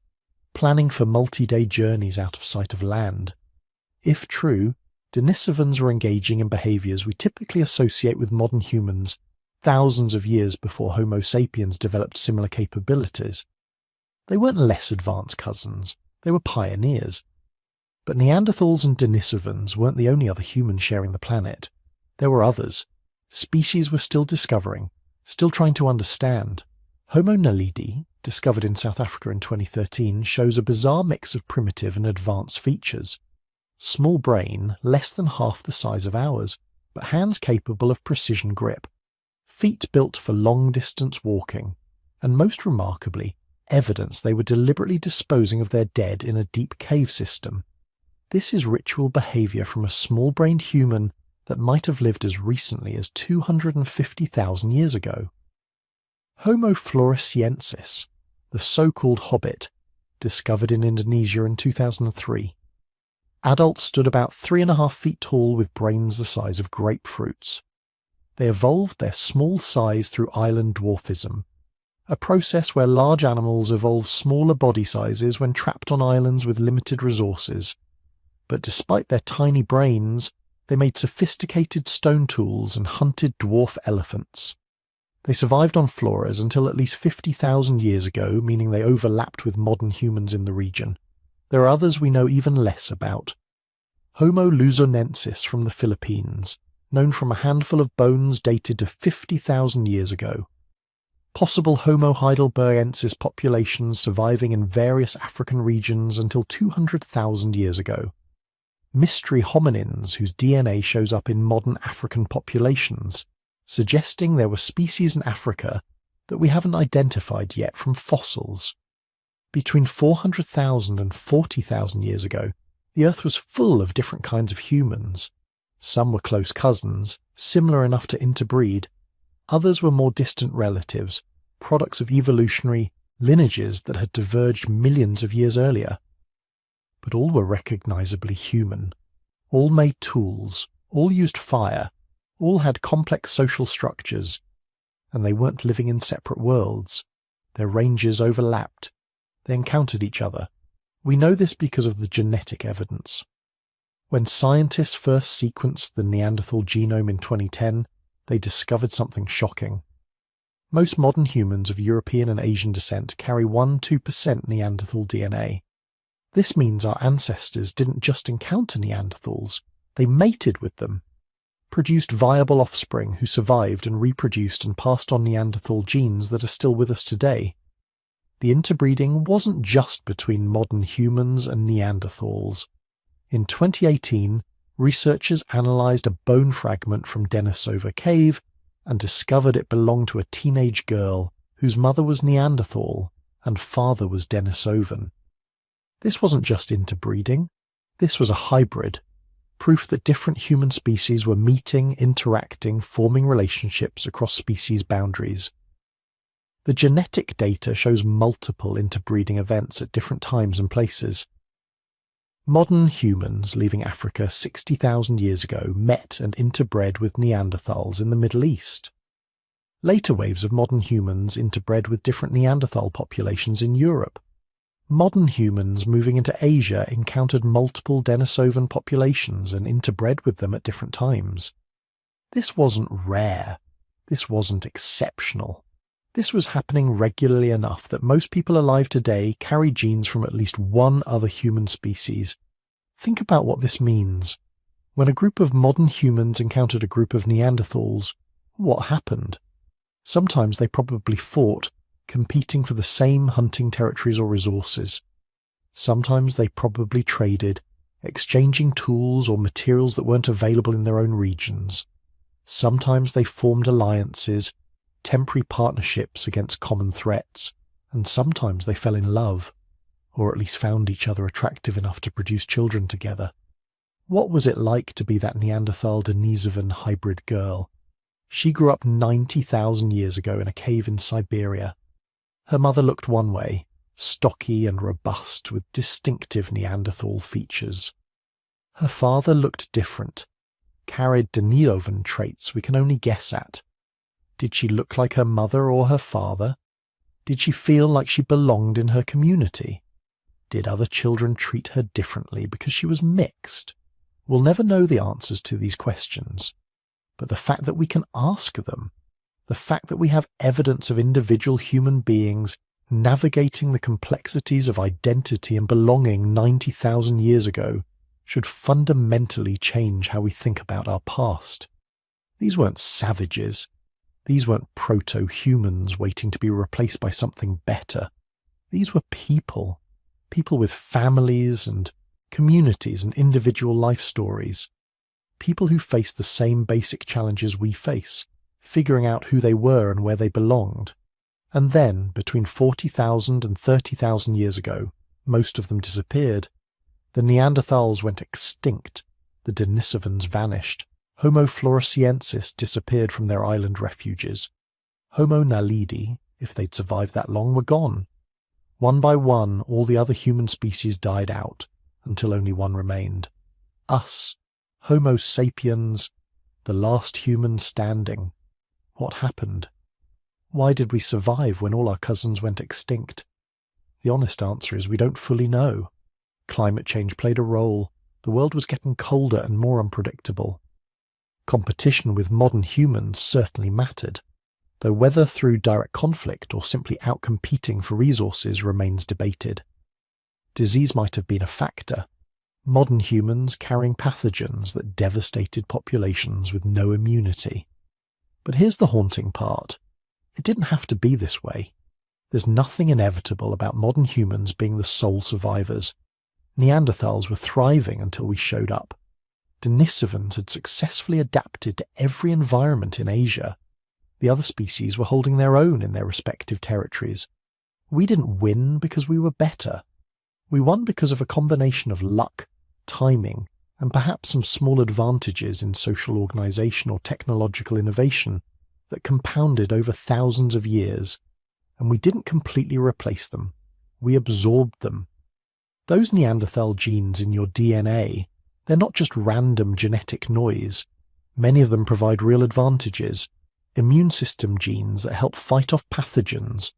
planning for multi-day journeys out of sight of land. If true, Denisovans were engaging in behaviours we typically associate with modern humans thousands of years before Homo sapiens developed similar capabilities. They weren't less advanced cousins, they were pioneers. But Neanderthals and Denisovans weren't the only other humans sharing the planet. There were others. Species were still discovering, still trying to understand. Homo naledi, discovered in South Africa in 2013, shows a bizarre mix of primitive and advanced features. Small brain, less than half the size of ours, but hands capable of precision grip. Feet built for long-distance walking, and most remarkably, evidence they were deliberately disposing of their dead in a deep cave system. This is ritual behaviour from a small-brained human that might have lived as recently as 250,000 years ago. Homo floresiensis, the so-called hobbit, discovered in Indonesia in 2003. Adults stood about 3.5 feet tall with brains the size of grapefruits. They evolved their small size through island dwarfism, a process where large animals evolve smaller body sizes when trapped on islands with limited resources. But despite their tiny brains, they made sophisticated stone tools and hunted dwarf elephants. They survived on Flores until at least 50,000 years ago, meaning they overlapped with modern humans in the region. There are others we know even less about. Homo luzonensis from the Philippines, known from a handful of bones dated to 50,000 years ago. Possible Homo heidelbergensis populations surviving in various African regions until 200,000 years ago. Mystery hominins whose DNA shows up in modern African populations, suggesting there were species in Africa that we haven't identified yet from fossils. Between 400,000 and 40,000 years ago, the Earth was full of different kinds of humans. Some were close cousins, similar enough to interbreed. Others were more distant relatives, products of evolutionary lineages that had diverged millions of years earlier. But all were recognizably human. All made tools, all used fire, all had complex social structures, and they weren't living in separate worlds. Their ranges overlapped. They encountered each other. We know this because of the genetic evidence. When scientists first sequenced the Neanderthal genome in 2010, they discovered something shocking. Most modern humans of European and Asian descent carry 1–2% Neanderthal DNA. This means our ancestors didn't just encounter Neanderthals, they mated with them, produced viable offspring who survived and reproduced and passed on Neanderthal genes that are still with us today. The interbreeding wasn't just between modern humans and Neanderthals. In 2018, researchers analysed a bone fragment from Denisova Cave and discovered it belonged to a teenage girl whose mother was Neanderthal and father was Denisovan. This wasn't just interbreeding, this was a hybrid, proof that different human species were meeting, interacting, forming relationships across species boundaries. The genetic data shows multiple interbreeding events at different times and places. Modern humans leaving Africa 60,000 years ago met and interbred with Neanderthals in the Middle East. Later waves of modern humans interbred with different Neanderthal populations in Europe. Modern humans moving into Asia encountered multiple Denisovan populations and interbred with them at different times. This wasn't rare. This wasn't exceptional. This was happening regularly enough that most people alive today carry genes from at least one other human species. Think about what this means. When a group of modern humans encountered a group of Neanderthals, what happened? Sometimes they probably fought, competing for the same hunting territories or resources. Sometimes they probably traded, exchanging tools or materials that weren't available in their own regions. Sometimes they formed alliances, temporary partnerships against common threats, and sometimes they fell in love, or at least found each other attractive enough to produce children together. What was it like to be that Neanderthal Denisovan hybrid girl? She grew up 90,000 years ago in a cave in Siberia. Her mother looked one way, stocky and robust with distinctive Neanderthal features. Her father looked different, carried Denisovan traits we can only guess at. Did she look like her mother or her father? Did she feel like she belonged in her community? Did other children treat her differently because she was mixed? We'll never know the answers to these questions, but the fact that we can ask them, the fact that we have evidence of individual human beings navigating the complexities of identity and belonging 90,000 years ago should fundamentally change how we think about our past. These weren't savages. These weren't proto-humans waiting to be replaced by something better. These were people with families and communities and individual life stories. People who faced the same basic challenges we face, figuring out who they were and where they belonged. And then, between 40,000 and 30,000 years ago, most of them disappeared. The Neanderthals went extinct, the Denisovans vanished, Homo floresiensis disappeared from their island refuges. Homo naledi, if they'd survived that long, were gone. One by one, all the other human species died out, until only one remained. Us, Homo sapiens, the last human standing. What happened? Why did we survive when all our cousins went extinct? The honest answer is we don't fully know. Climate change played a role. The world was getting colder and more unpredictable. Competition with modern humans certainly mattered, though whether through direct conflict or simply outcompeting for resources remains debated. Disease might have been a factor. Modern humans carrying pathogens that devastated populations with no immunity. But here's the haunting part. It didn't have to be this way. There's nothing inevitable about modern humans being the sole survivors. Neanderthals were thriving until we showed up. Denisovans had successfully adapted to every environment in Asia. The other species were holding their own in their respective territories. We didn't win because we were better. We won because of a combination of luck, timing, and perhaps some small advantages in social organization or technological innovation that compounded over thousands of years. And we didn't completely replace them. We absorbed them. Those Neanderthal genes in your DNA, they're not just random genetic noise. Many of them provide real advantages. Immune system genes that help fight off pathogens,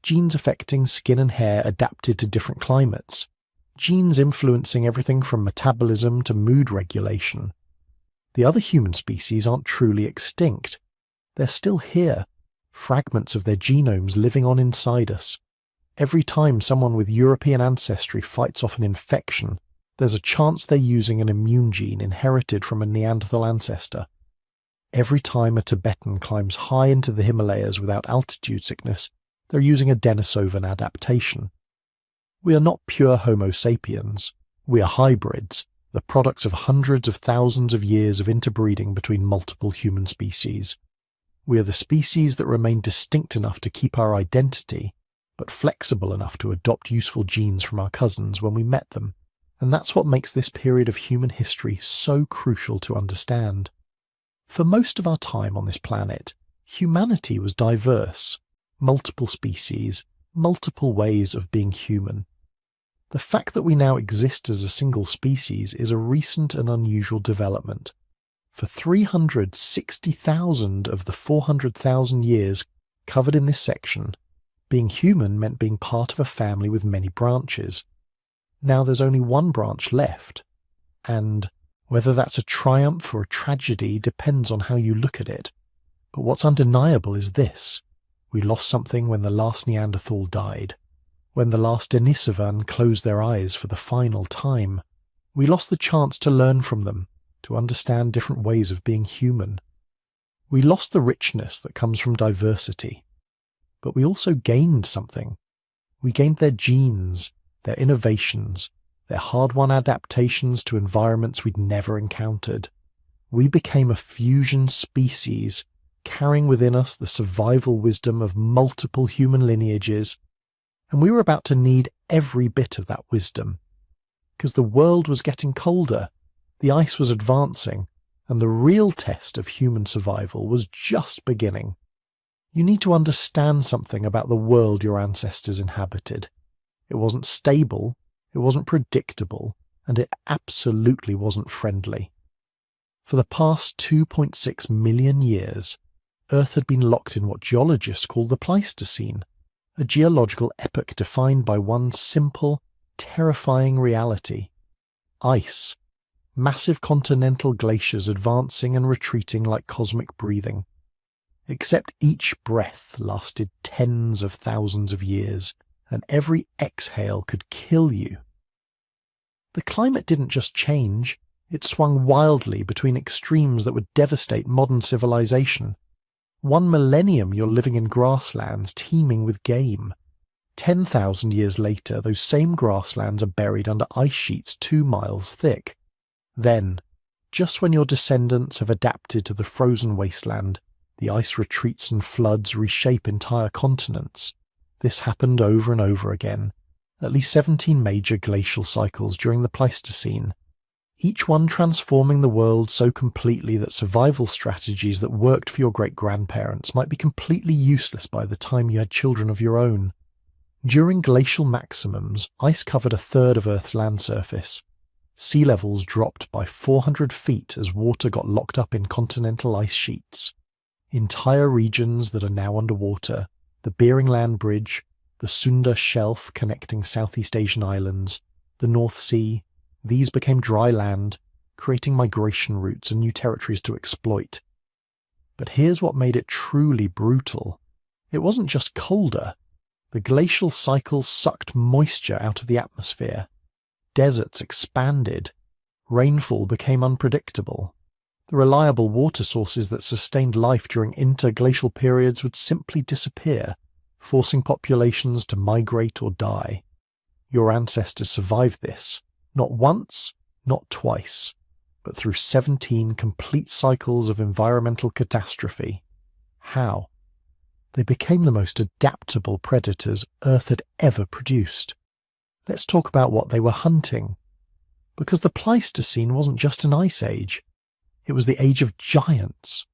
genes affecting skin and hair adapted to different climates, genes influencing everything from metabolism to mood regulation. The other human species aren't truly extinct. They're still here, fragments of their genomes living on inside us. Every time someone with European ancestry fights off an infection, there's a chance they're using an immune gene inherited from a Neanderthal ancestor. Every time a Tibetan climbs high into the Himalayas without altitude sickness, they're using a Denisovan adaptation. We are not pure Homo sapiens. We are hybrids, the products of hundreds of thousands of years of interbreeding between multiple human species. We are the species that remain distinct enough to keep our identity, but flexible enough to adopt useful genes from our cousins when we met them. And that's what makes this period of human history so crucial to understand. For most of our time on this planet, humanity was diverse, multiple species, multiple ways of being human. The fact that we now exist as a single species is a recent and unusual development. For 360,000 of the 400,000 years covered in this section, Being human meant being part of a family with many branches. Now there's only one branch left, and whether that's a triumph or a tragedy depends on how you look at it. But what's undeniable is this: we lost something when the last Neanderthal died, when the last Denisovan closed their eyes for the final time. We lost the chance to learn from them, to understand different ways of being human. We lost the richness that comes from diversity. But we also gained something. We gained their genes, their innovations, their hard-won adaptations to environments we'd never encountered. We became a fusion species, carrying within us the survival wisdom of multiple human lineages, and we were about to need every bit of that wisdom. Because the world was getting colder, the ice was advancing, and the real test of human survival was just beginning. You need to understand something about the world your ancestors inhabited. It wasn't stable, it wasn't predictable, and it absolutely wasn't friendly. For the past 2.6 million years, Earth had been locked in what geologists call the Pleistocene, a geological epoch defined by one simple, terrifying reality: ice. Massive continental glaciers advancing and retreating like cosmic breathing. Except each breath lasted tens of thousands of years, and every exhale could kill you. The climate didn't just change, it swung wildly between extremes that would devastate modern civilization. 1 millennium you're living in grasslands teeming with game. 10,000 years later, those same grasslands are buried under ice sheets 2 miles thick. Then, just when your descendants have adapted to the frozen wasteland, the ice retreats and floods reshape entire continents. This happened over and over again, at least 17 major glacial cycles during the Pleistocene, each one transforming the world so completely that survival strategies that worked for your great-grandparents might be completely useless by the time you had children of your own. During glacial maximums, ice covered 1/3 of Earth's land surface. Sea levels dropped by 400 feet as water got locked up in continental ice sheets. Entire regions that are now underwater, the Bering Land Bridge, the Sunda Shelf connecting Southeast Asian islands, the North Sea, these became dry land, creating migration routes and new territories to exploit. But here's what made it truly brutal. It wasn't just colder. The glacial cycles sucked moisture out of the atmosphere. Deserts expanded. Rainfall became unpredictable. The reliable water sources that sustained life during interglacial periods would simply disappear, forcing populations to migrate or die. Your ancestors survived this, not once, not twice, but through 17 complete cycles of environmental catastrophe. How? They became the most adaptable predators Earth had ever produced. Let's talk about what they were hunting. Because the Pleistocene wasn't just an ice age. It was the age of giants.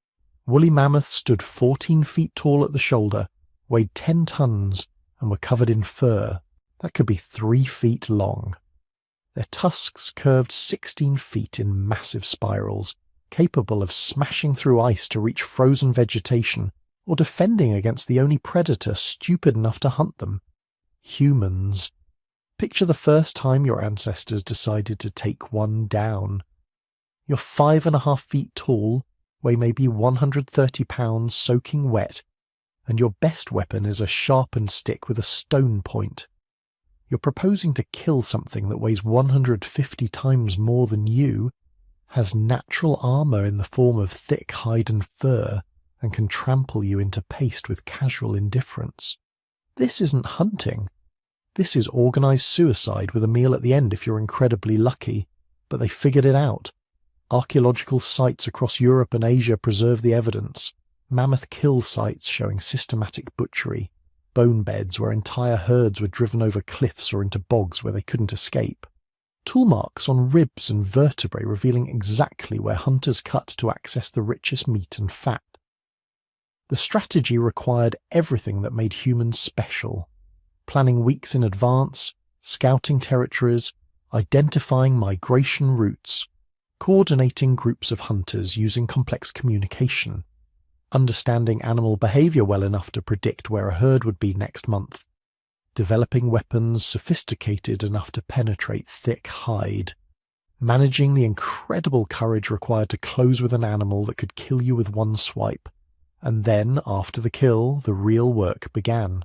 Woolly mammoths stood 14 feet tall at the shoulder, weighed 10 tons, and were covered in fur. That could be 3 feet long. Their tusks curved 16 feet in massive spirals, capable of smashing through ice to reach frozen vegetation, or defending against the only predator stupid enough to hunt them: humans. Picture the first time your ancestors decided to take one down. You're 5.5 feet tall, weigh maybe 130 pounds soaking wet, and your best weapon is a sharpened stick with a stone point. You're proposing to kill something that weighs 150 times more than you, has natural armour in the form of thick hide and fur, and can trample you into paste with casual indifference. This isn't hunting. This is organised suicide with a meal at the end if you're incredibly lucky, but they figured it out. Archaeological sites across Europe and Asia preserve the evidence. Mammoth kill sites showing systematic butchery. Bone beds where entire herds were driven over cliffs or into bogs where they couldn't escape. Tool marks on ribs and vertebrae revealing exactly where hunters cut to access the richest meat and fat. The strategy required everything that made humans special. Planning weeks in advance, scouting territories, identifying migration routes, coordinating groups of hunters using complex communication. understanding animal behavior well enough to predict where a herd would be next month, developing weapons sophisticated enough to penetrate thick hide, managing the incredible courage required to close with an animal that could kill you with one swipe. And then, after the kill, the real work began.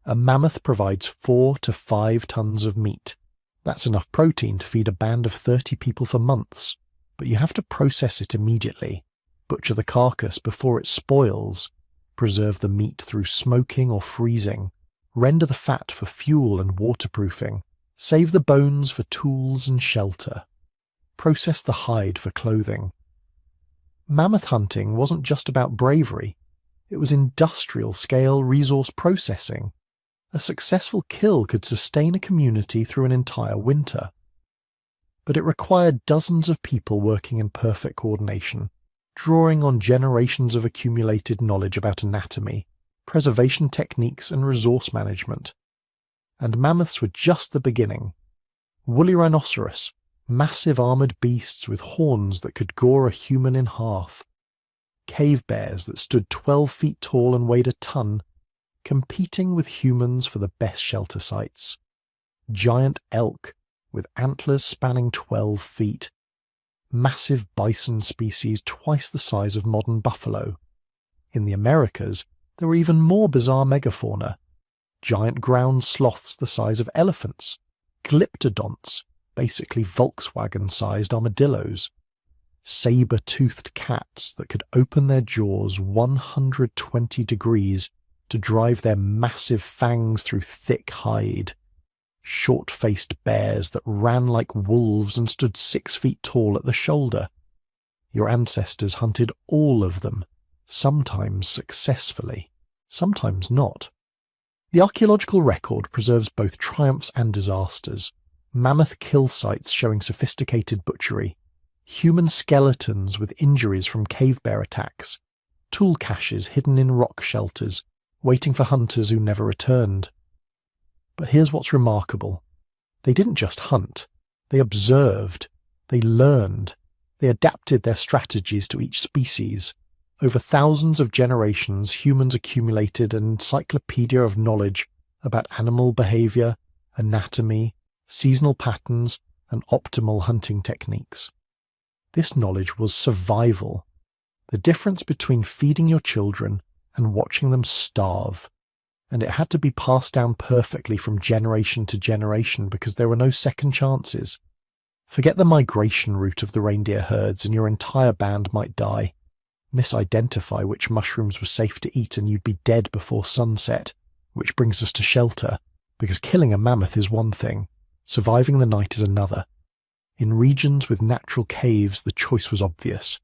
A mammoth provides 4 to 5 tons of meat. That's enough protein to feed a band of 30 people for months, but you have to process it immediately, butcher the carcass before it spoils, preserve the meat through smoking or freezing, render the fat for fuel and waterproofing, save the bones for tools and shelter, process the hide for clothing. Mammoth hunting wasn't just about bravery, it was industrial-scale resource processing. A successful kill could sustain a community through an entire winter. But it required dozens of people working in perfect coordination, drawing on generations of accumulated knowledge about anatomy, preservation techniques and resource management. And mammoths were just the beginning. Woolly rhinoceros, massive armoured beasts with horns that could gore a human in half. Cave bears that stood 12 feet tall and weighed a ton, competing with humans for the best shelter sites. Giant elk with antlers spanning 12 feet. Massive bison species twice the size of modern buffalo. In the Americas, there were even more bizarre megafauna. Giant ground sloths the size of elephants. Glyptodonts, basically Volkswagen-sized armadillos. Saber-toothed cats that could open their jaws 120 degrees to drive their massive fangs through thick hide. Short-faced bears that ran like wolves and stood 6 feet tall at the shoulder. Your ancestors hunted all of them, sometimes successfully, sometimes not. The archaeological record preserves both triumphs and disasters. Mammoth kill sites showing sophisticated butchery, human skeletons with injuries from cave bear attacks, tool caches hidden in rock shelters, waiting for hunters who never returned. But here's what's remarkable. They didn't just hunt. They observed. They learned. They adapted their strategies to each species. Over thousands of generations, humans accumulated an encyclopedia of knowledge about animal behavior, anatomy, seasonal patterns, and optimal hunting techniques. This knowledge was survival. The difference between feeding your children and watching them starve. And it had to be passed down perfectly from generation to generation because there were no second chances. Forget the migration route of the reindeer herds and your entire band might die. Misidentify which mushrooms were safe to eat and you'd be dead before sunset, which brings us to shelter, because killing a mammoth is one thing, surviving the night is another. In regions with natural caves, the choice was obvious.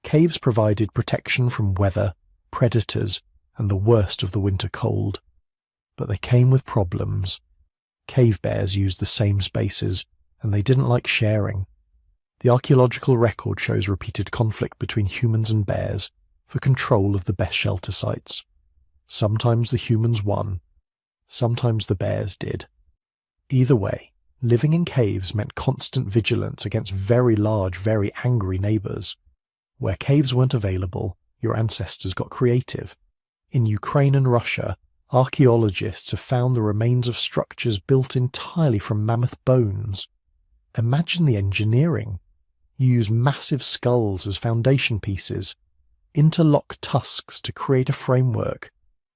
Caves provided protection from weather, predators, and the worst of the winter cold. But they came with problems. Cave bears used the same spaces, and they didn't like sharing. The archaeological record shows repeated conflict between humans and bears for control of the best shelter sites. Sometimes the humans won, sometimes the bears did. Either way, living in caves meant constant vigilance against very large, very angry neighbours. Where caves weren't available, your ancestors got creative. In Ukraine and Russia, archaeologists have found the remains of structures built entirely from mammoth bones. Imagine the engineering. You use massive skulls as foundation pieces, interlock tusks to create a framework,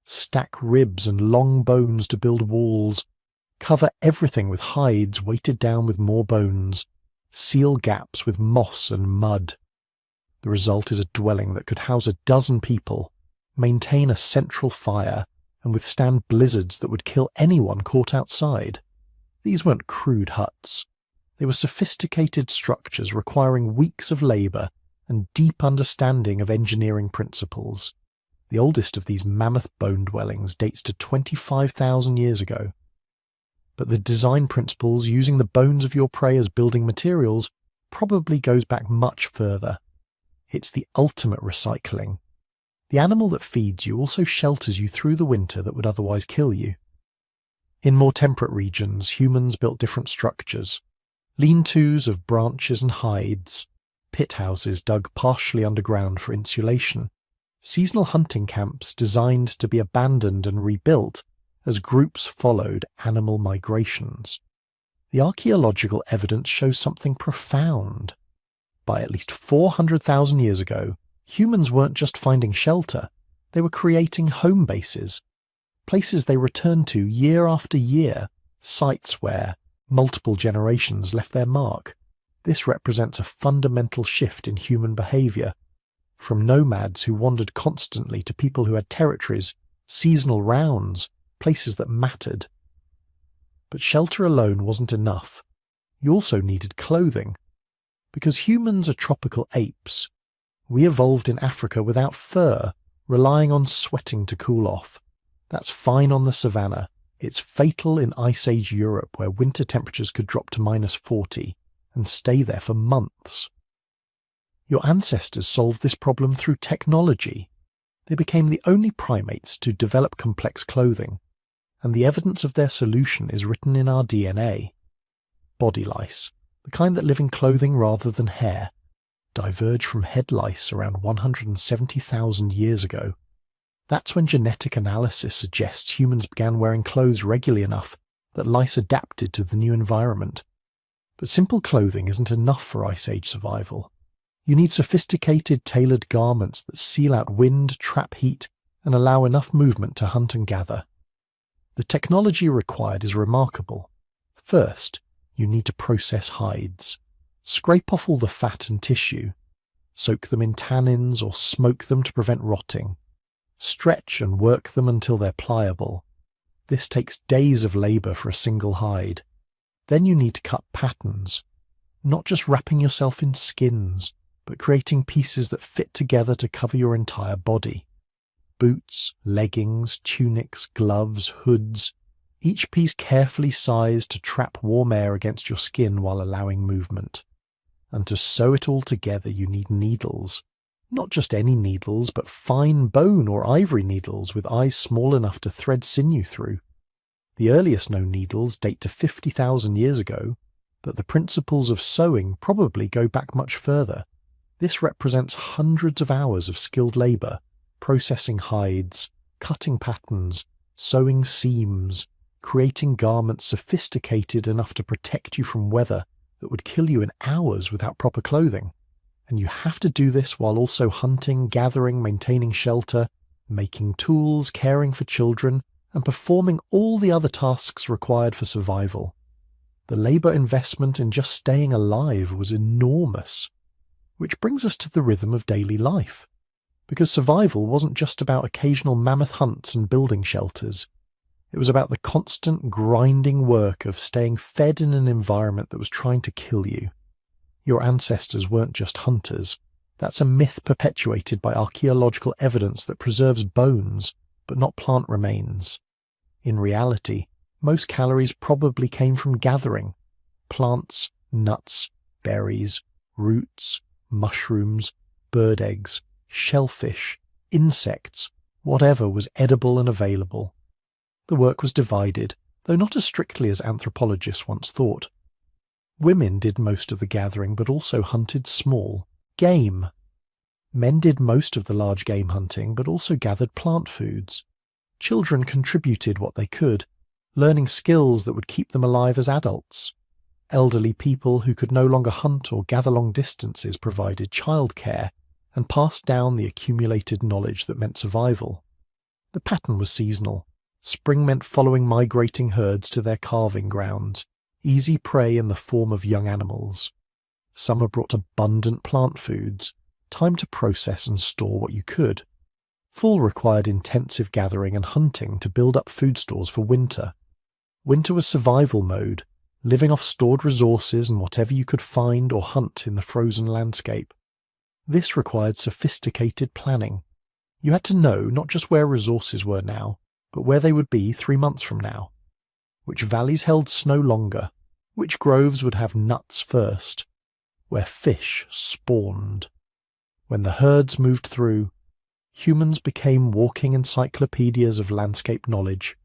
stack ribs and long bones to build walls, cover everything with hides weighted down with more bones, seal gaps with moss and mud. The result is a dwelling that could house 12 people, maintain a central fire, and withstand blizzards that would kill anyone caught outside. These weren't crude huts. They were sophisticated structures requiring weeks of labour and deep understanding of engineering principles. The oldest of these mammoth bone dwellings dates to 25,000 years ago. But the design principles using the bones of your prey as building materials probably goes back much further. It's the ultimate recycling. The animal that feeds you also shelters you through the winter that would otherwise kill you. In more temperate regions, humans built different structures. Lean-tos of branches and hides, pit houses dug partially underground for insulation, seasonal hunting camps designed to be abandoned and rebuilt as groups followed animal migrations. The archaeological evidence shows something profound. By at least 400,000 years ago, humans weren't just finding shelter, they were creating home bases, places they returned to year after year, sites where multiple generations left their mark. This represents a fundamental shift in human behaviour, from nomads who wandered constantly to people who had territories, seasonal rounds, places that mattered. But shelter alone wasn't enough. You also needed clothing. Because humans are tropical apes, we evolved in Africa without fur, relying on sweating to cool off. That's fine on the savannah. It's fatal in Ice Age Europe, where winter temperatures could drop to -40 and stay there for months. Your ancestors solved this problem through technology. They became the only primates to develop complex clothing, and the evidence of their solution is written in our DNA. Body lice, the kind that live in clothing rather than hair, diverged from head lice around 170,000 years ago. That's when genetic analysis suggests humans began wearing clothes regularly enough that lice adapted to the new environment. But simple clothing isn't enough for Ice Age survival. You need sophisticated, tailored garments that seal out wind, trap heat, and allow enough movement to hunt and gather. The technology required is remarkable. First, you need to process hides. Scrape off all the fat and tissue. Soak them in tannins or smoke them to prevent rotting. Stretch and work them until they're pliable. This takes days of labour for a single hide. Then you need to cut patterns, not just wrapping yourself in skins, but creating pieces that fit together to cover your entire body. Boots, leggings, tunics, gloves, hoods, each piece carefully sized to trap warm air against your skin while allowing movement. And to sew it all together you need needles. Not just any needles, but fine bone or ivory needles with eyes small enough to thread sinew through. The earliest known needles date to 50,000 years ago, but the principles of sewing probably go back much further. This represents hundreds of hours of skilled labour, processing hides, cutting patterns, sewing seams, creating garments sophisticated enough to protect you from weather that would kill you in hours without proper clothing. And you have to do this while also hunting, gathering, maintaining shelter, making tools, caring for children, and performing all the other tasks required for survival. The labour investment in just staying alive was enormous. Which brings us to the rhythm of daily life. Because survival wasn't just about occasional mammoth hunts and building shelters. It was about the constant grinding work of staying fed in an environment that was trying to kill you. Your ancestors weren't just hunters. That's a myth perpetuated by archaeological evidence that preserves bones, but not plant remains. In reality, most calories probably came from gathering. Plants, nuts, berries, roots, mushrooms, bird eggs, shellfish, insects, whatever was edible and available. The work was divided, though not as strictly as anthropologists once thought. Women did most of the gathering but also hunted small game. Men did most of the large game hunting but also gathered plant foods. Children contributed what they could, learning skills that would keep them alive as adults. Elderly people who could no longer hunt or gather long distances provided childcare and passed down the accumulated knowledge that meant survival. The pattern was seasonal. Spring meant following migrating herds to their calving grounds, easy prey in the form of young animals. Summer brought abundant plant foods, time to process and store what you could. Fall required intensive gathering and hunting to build up food stores for winter. Winter was survival mode, living off stored resources and whatever you could find or hunt in the frozen landscape. This required sophisticated planning. You had to know not just where resources were now, but where they would be 3 months from now. Which valleys held snow longer, which groves would have nuts first, where fish spawned. When the herds moved through, humans became walking encyclopedias of landscape knowledge.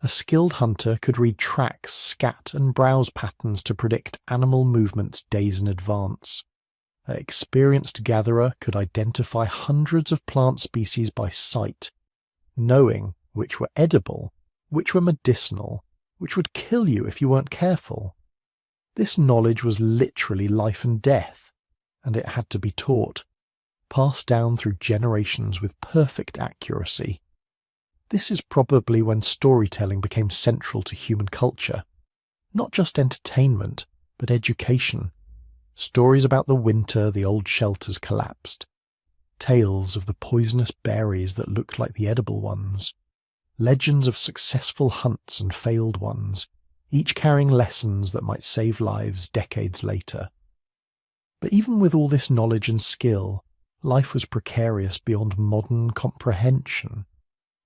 A skilled hunter could read tracks, scat and browse patterns to predict animal movements days in advance. An experienced gatherer could identify hundreds of plant species by sight, knowing which were edible, which were medicinal, which would kill you if you weren't careful. This knowledge was literally life and death, and it had to be taught, passed down through generations with perfect accuracy. This is probably when storytelling became central to human culture. Not just entertainment, but education. Stories about the winter the old shelters collapsed. Tales of the poisonous berries that looked like the edible ones. Legends of successful hunts and failed ones, each carrying lessons that might save lives decades later. But even with all this knowledge and skill, life was precarious beyond modern comprehension.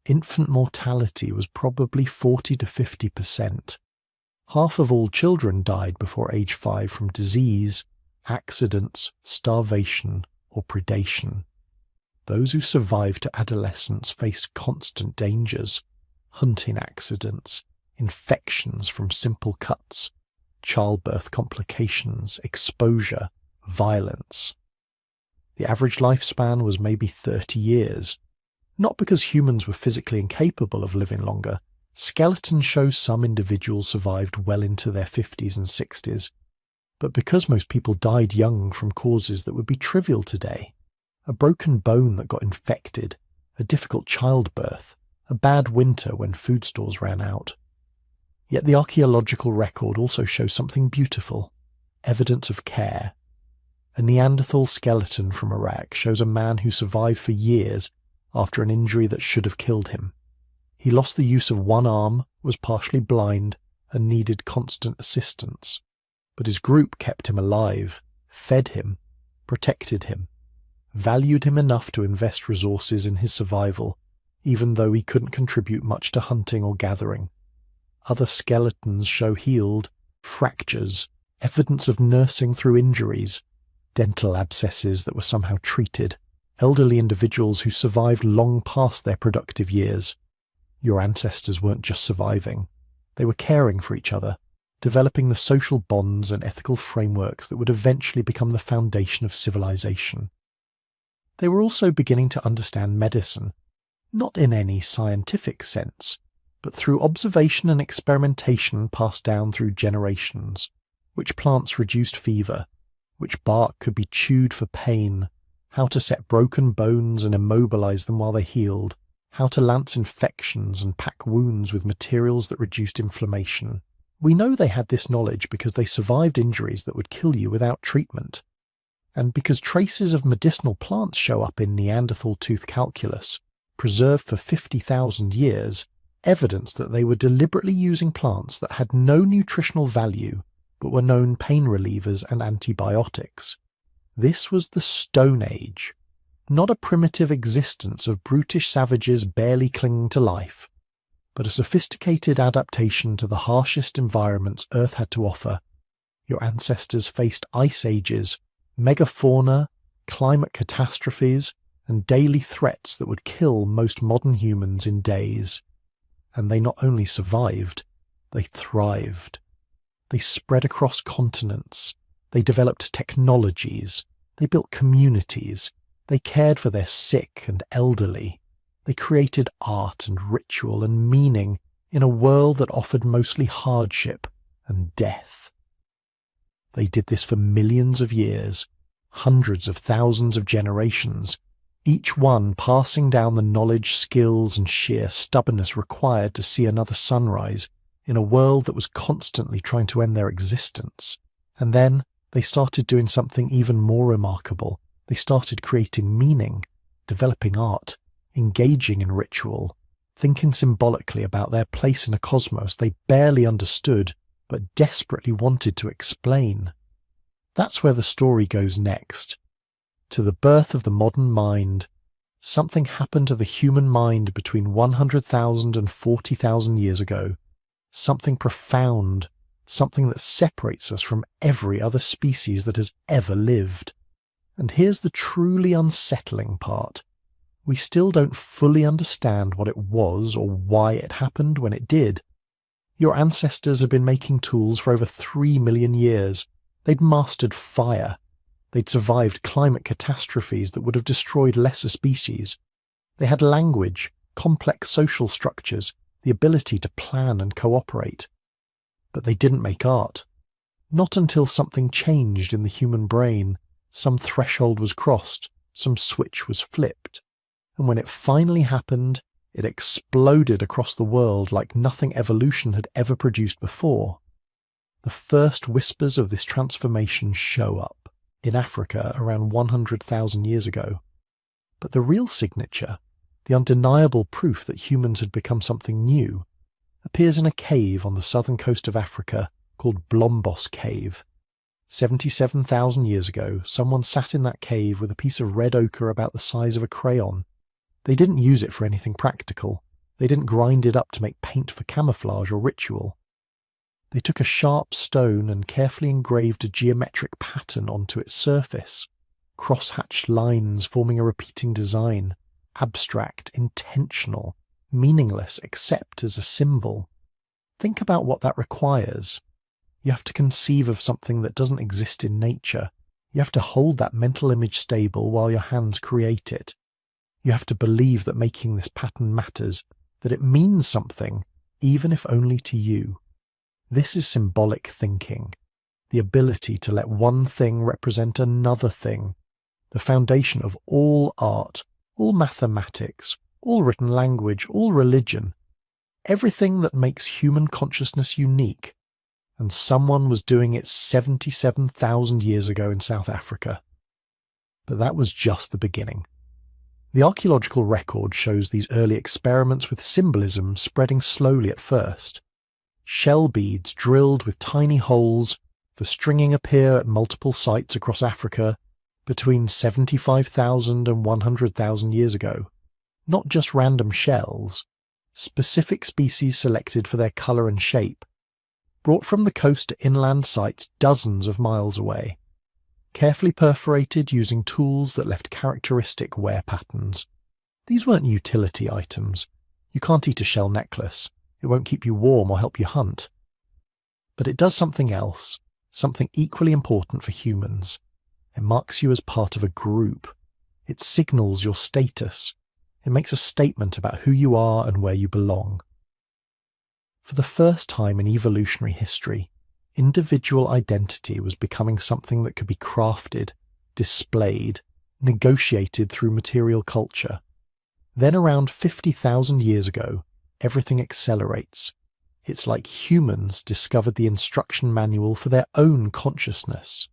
Infant mortality was probably 40 to 50%. Half of all children died before age 5 from disease, accidents, starvation, or predation. Those who survived to adolescence faced constant dangers: hunting accidents, infections from simple cuts, childbirth complications, exposure, violence. The average lifespan was maybe 30 years. Not because humans were physically incapable of living longer. Skeletons show some individuals survived well into their 50s and 60s, but because most people died young from causes that would be trivial today. A broken bone that got infected, a difficult childbirth, a bad winter when food stores ran out. Yet the archaeological record also shows something beautiful: evidence of care. A Neanderthal skeleton from Iraq shows a man who survived for years after an injury that should have killed him. He lost the use of one arm, was partially blind, and needed constant assistance. But his group kept him alive, fed him, protected him, valued him enough to invest resources in his survival, even though he couldn't contribute much to hunting or gathering. Other skeletons show healed fractures, evidence of nursing through injuries, dental abscesses that were somehow treated, elderly individuals who survived long past their productive years. Your ancestors weren't just surviving, they were caring for each other, developing the social bonds and ethical frameworks that would eventually become the foundation of civilization. They were also beginning to understand medicine, not in any scientific sense, but through observation and experimentation passed down through generations. Which plants reduced fever, which bark could be chewed for pain, how to set broken bones and immobilize them while they healed, how to lance infections and pack wounds with materials that reduced inflammation. We know they had this knowledge because they survived injuries that would kill you without treatment, and because traces of medicinal plants show up in Neanderthal tooth calculus, preserved for 50,000 years, evidence that they were deliberately using plants that had no nutritional value but were known pain relievers and antibiotics. This was the Stone Age, not a primitive existence of brutish savages barely clinging to life, but a sophisticated adaptation to the harshest environments Earth had to offer. Your ancestors faced ice ages, megafauna, climate catastrophes, and daily threats that would kill most modern humans in days. And they not only survived, they thrived. They spread across continents, they developed technologies, they built communities, they cared for their sick and elderly, they created art and ritual and meaning in a world that offered mostly hardship and death. They did this for millions of years, hundreds of thousands of generations, each one passing down the knowledge, skills, and sheer stubbornness required to see another sunrise in a world that was constantly trying to end their existence. And then they started doing something even more remarkable. They started creating meaning, developing art, engaging in ritual, thinking symbolically about their place in a cosmos they barely understood but desperately wanted to explain. That's where the story goes next. To the birth of the modern mind. Something happened to the human mind between 100,000 and 40,000 years ago. Something profound, something that separates us from every other species that has ever lived. And here's the truly unsettling part. We still don't fully understand what it was or why it happened when it did. Your ancestors have been making tools for over 3 million years. They'd mastered fire. They'd survived climate catastrophes that would have destroyed lesser species. They had language, complex social structures, the ability to plan and cooperate. But they didn't make art. Not until something changed in the human brain, some threshold was crossed, some switch was flipped. And when it finally happened, it exploded across the world like nothing evolution had ever produced before. The first whispers of this transformation show up in Africa around 100,000 years ago. But the real signature, the undeniable proof that humans had become something new, appears in a cave on the southern coast of Africa called Blombos Cave. 77,000 years ago, someone sat in that cave with a piece of red ochre about the size of a crayon. They didn't use it for anything practical. They didn't grind it up to make paint for camouflage or ritual. They took a sharp stone and carefully engraved a geometric pattern onto its surface, cross-hatched lines forming a repeating design, abstract, intentional, meaningless except as a symbol. Think about what that requires. You have to conceive of something that doesn't exist in nature. You have to hold that mental image stable while your hands create it. You have to believe that making this pattern matters, that it means something, even if only to you. This is symbolic thinking, the ability to let one thing represent another thing, the foundation of all art, all mathematics, all written language, all religion, everything that makes human consciousness unique. And someone was doing it 77,000 years ago in South Africa. But that was just the beginning. The archaeological record shows these early experiments with symbolism spreading slowly at first. Shell beads drilled with tiny holes for stringing appear at multiple sites across Africa between 75,000 and 100,000 years ago. Not just random shells, specific species selected for their colour and shape, brought from the coast to inland sites dozens of miles away, carefully perforated using tools that left characteristic wear patterns. These weren't utility items. You can't eat a shell necklace. It won't keep you warm or help you hunt. But it does something else, something equally important for humans. It marks you as part of a group. It signals your status. It makes a statement about who you are and where you belong. For the first time in evolutionary history, individual identity was becoming something that could be crafted, displayed, negotiated through material culture. Then around 50,000 years ago, everything accelerates. It's like humans discovered the instruction manual for their own consciousness.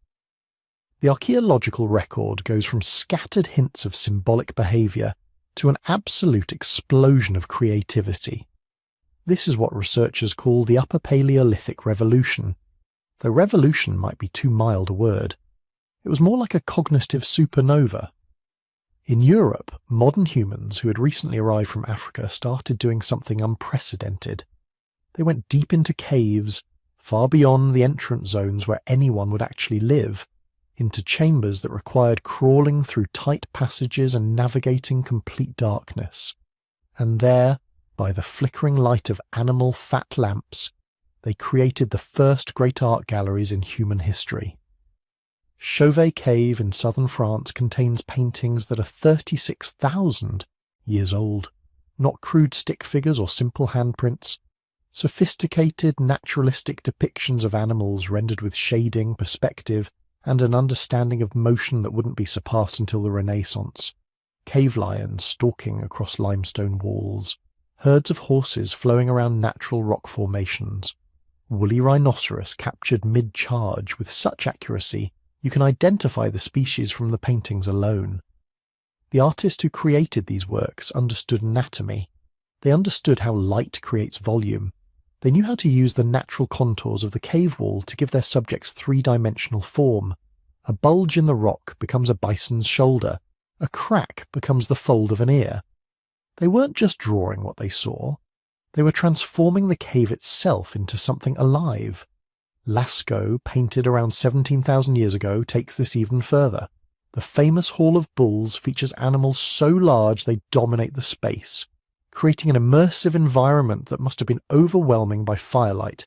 The archaeological record goes from scattered hints of symbolic behaviour to an absolute explosion of creativity. This is what researchers call the Upper Paleolithic Revolution, though revolution might be too mild a word. It was more like a cognitive supernova. In Europe, modern humans who had recently arrived from Africa started doing something unprecedented. They went deep into caves, far beyond the entrance zones where anyone would actually live, into chambers that required crawling through tight passages and navigating complete darkness. And there, by the flickering light of animal fat lamps, they created the first great art galleries in human history. Chauvet Cave in southern France contains paintings that are 36,000 years old, not crude stick figures or simple handprints. Sophisticated, naturalistic depictions of animals rendered with shading, perspective, and an understanding of motion that wouldn't be surpassed until the Renaissance. Cave lions stalking across limestone walls, herds of horses flowing around natural rock formations, woolly rhinoceros captured mid-charge with such accuracy you can identify the species from the paintings alone. The artist who created these works understood anatomy. They understood how light creates volume. They knew how to use the natural contours of the cave wall to give their subjects three-dimensional form. A bulge in the rock becomes a bison's shoulder. A crack becomes the fold of an ear. They weren't just drawing what they saw. They were transforming the cave itself into something alive. Lascaux, painted around 17,000 years ago, takes this even further. The famous Hall of Bulls features animals so large they dominate the space, creating an immersive environment that must have been overwhelming by firelight.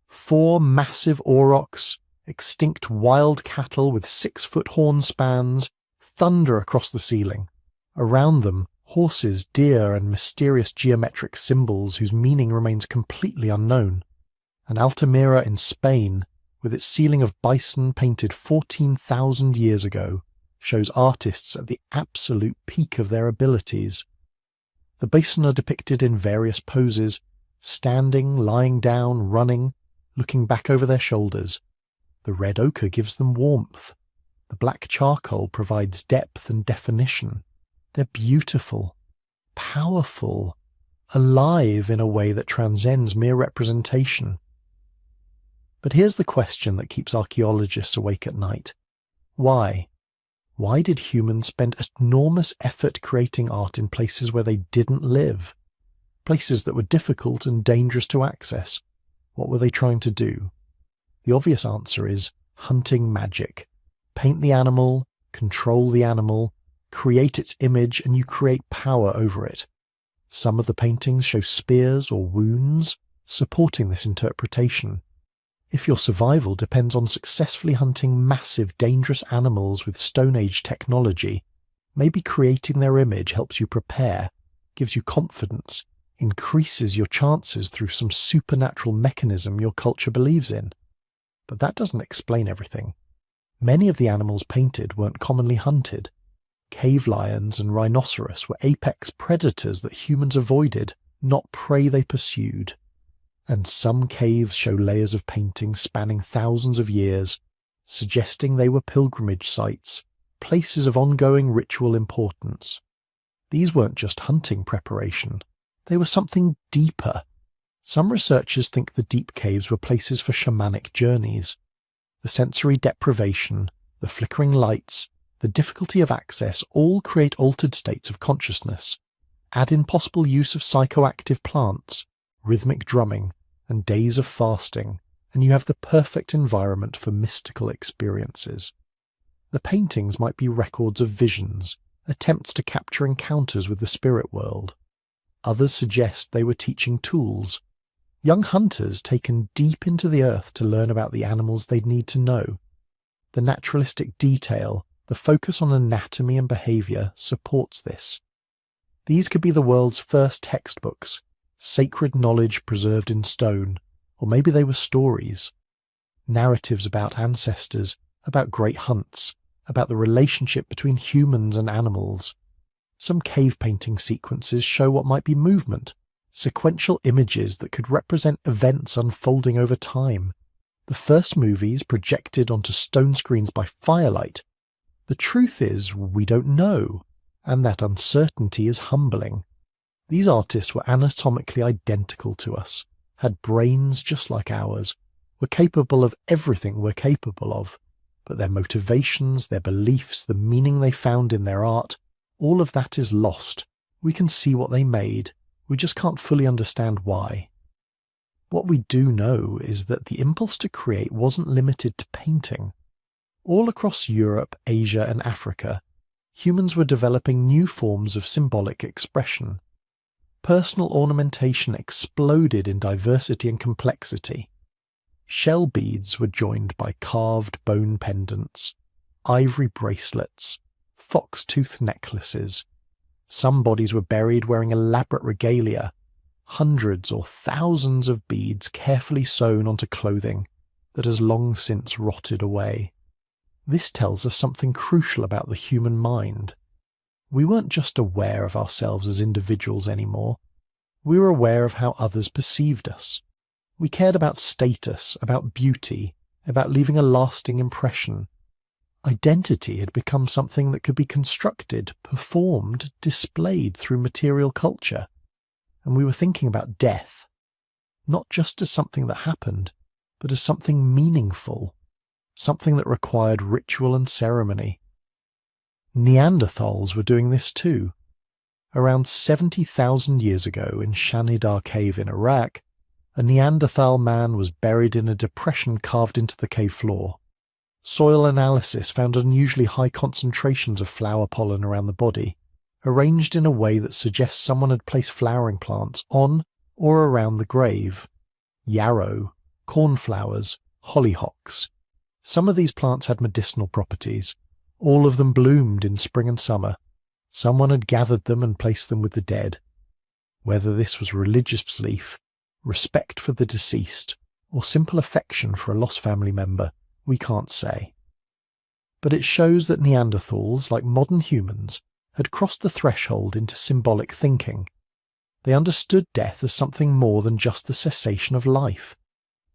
4 massive aurochs, extinct wild cattle with 6-foot horn spans thunder across the ceiling. Around them, horses, deer, and mysterious geometric symbols whose meaning remains completely unknown. And Altamira in Spain, with its ceiling of bison painted 14,000 years ago, shows artists at the absolute peak of their abilities. The bison are depicted in various poses, standing, lying down, running, looking back over their shoulders. The red ochre gives them warmth. The black charcoal provides depth and definition. They're beautiful, powerful, alive in a way that transcends mere representation. But here's the question that keeps archaeologists awake at night. Why? Why did humans spend enormous effort creating art in places where they didn't live? Places that were difficult and dangerous to access. What were they trying to do? The obvious answer is hunting magic. Paint the animal, control the animal, create its image, and you create power over it. Some of the paintings show spears or wounds, supporting this interpretation. If your survival depends on successfully hunting massive, dangerous animals with Stone Age technology, maybe creating their image helps you prepare, gives you confidence, increases your chances through some supernatural mechanism your culture believes in. But that doesn't explain everything. Many of the animals painted weren't commonly hunted. Cave lions and rhinoceros were apex predators that humans avoided, not prey they pursued. And some caves show layers of painting spanning thousands of years, suggesting they were pilgrimage sites, places of ongoing ritual importance. These weren't just hunting preparation, they were something deeper. Some researchers think the deep caves were places for shamanic journeys. The sensory deprivation, the flickering lights, the difficulty of access all create altered states of consciousness. Add in possible use of psychoactive plants, rhythmic drumming, and days of fasting, and you have the perfect environment for mystical experiences. The paintings might be records of visions, attempts to capture encounters with the spirit world. Others suggest they were teaching tools. Young hunters taken deep into the earth to learn about the animals they'd need to know. The naturalistic detail, the focus on anatomy and behaviour supports this. These could be the world's first textbooks, sacred knowledge preserved in stone, or maybe they were stories. Narratives about ancestors, about great hunts, about the relationship between humans and animals. Some cave painting sequences show what might be movement, sequential images that could represent events unfolding over time. The first movies projected onto stone screens by firelight. The truth is, we don't know, and that uncertainty is humbling. These artists were anatomically identical to us, had brains just like ours, were capable of everything we're capable of, but their motivations, their beliefs, the meaning they found in their art, all of that is lost. We can see what they made, we just can't fully understand why. What we do know is that the impulse to create wasn't limited to painting. All across Europe, Asia, and Africa, humans were developing new forms of symbolic expression. Personal ornamentation exploded in diversity and complexity. Shell beads were joined by carved bone pendants, ivory bracelets, fox-tooth necklaces. Some bodies were buried wearing elaborate regalia, hundreds or thousands of beads carefully sewn onto clothing that has long since rotted away. This tells us something crucial about the human mind. We weren't just aware of ourselves as individuals anymore. We were aware of how others perceived us. We cared about status, about beauty, about leaving a lasting impression. Identity had become something that could be constructed, performed, displayed through material culture. And we were thinking about death, not just as something that happened, but as something meaningful, something that required ritual and ceremony. Neanderthals were doing this too. Around 70,000 years ago in Shanidar Cave in Iraq, a Neanderthal man was buried in a depression carved into the cave floor. Soil analysis found unusually high concentrations of flower pollen around the body, arranged in a way that suggests someone had placed flowering plants on or around the grave. Yarrow, cornflowers, hollyhocks. Some of these plants had medicinal properties. All of them bloomed in spring and summer. Someone had gathered them and placed them with the dead. Whether this was religious belief, respect for the deceased, or simple affection for a lost family member, we can't say. But it shows that Neanderthals, like modern humans, had crossed the threshold into symbolic thinking. They understood death as something more than just the cessation of life.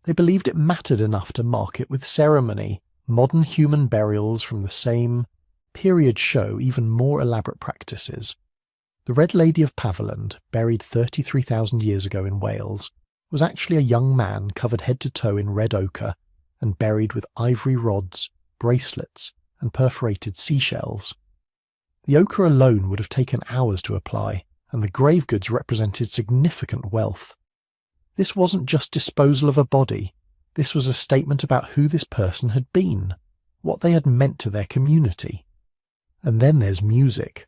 They believed it mattered enough to mark it with ceremony. Modern human burials from the same period show even more elaborate practices. The Red Lady of Paviland, buried 33,000 years ago in Wales, was actually a young man covered head to toe in red ochre and buried with ivory rods, bracelets, and perforated seashells. The ochre alone would have taken hours to apply, and the grave goods represented significant wealth. This wasn't just disposal of a body, this was a statement about who this person had been, what they had meant to their community. And then there's music.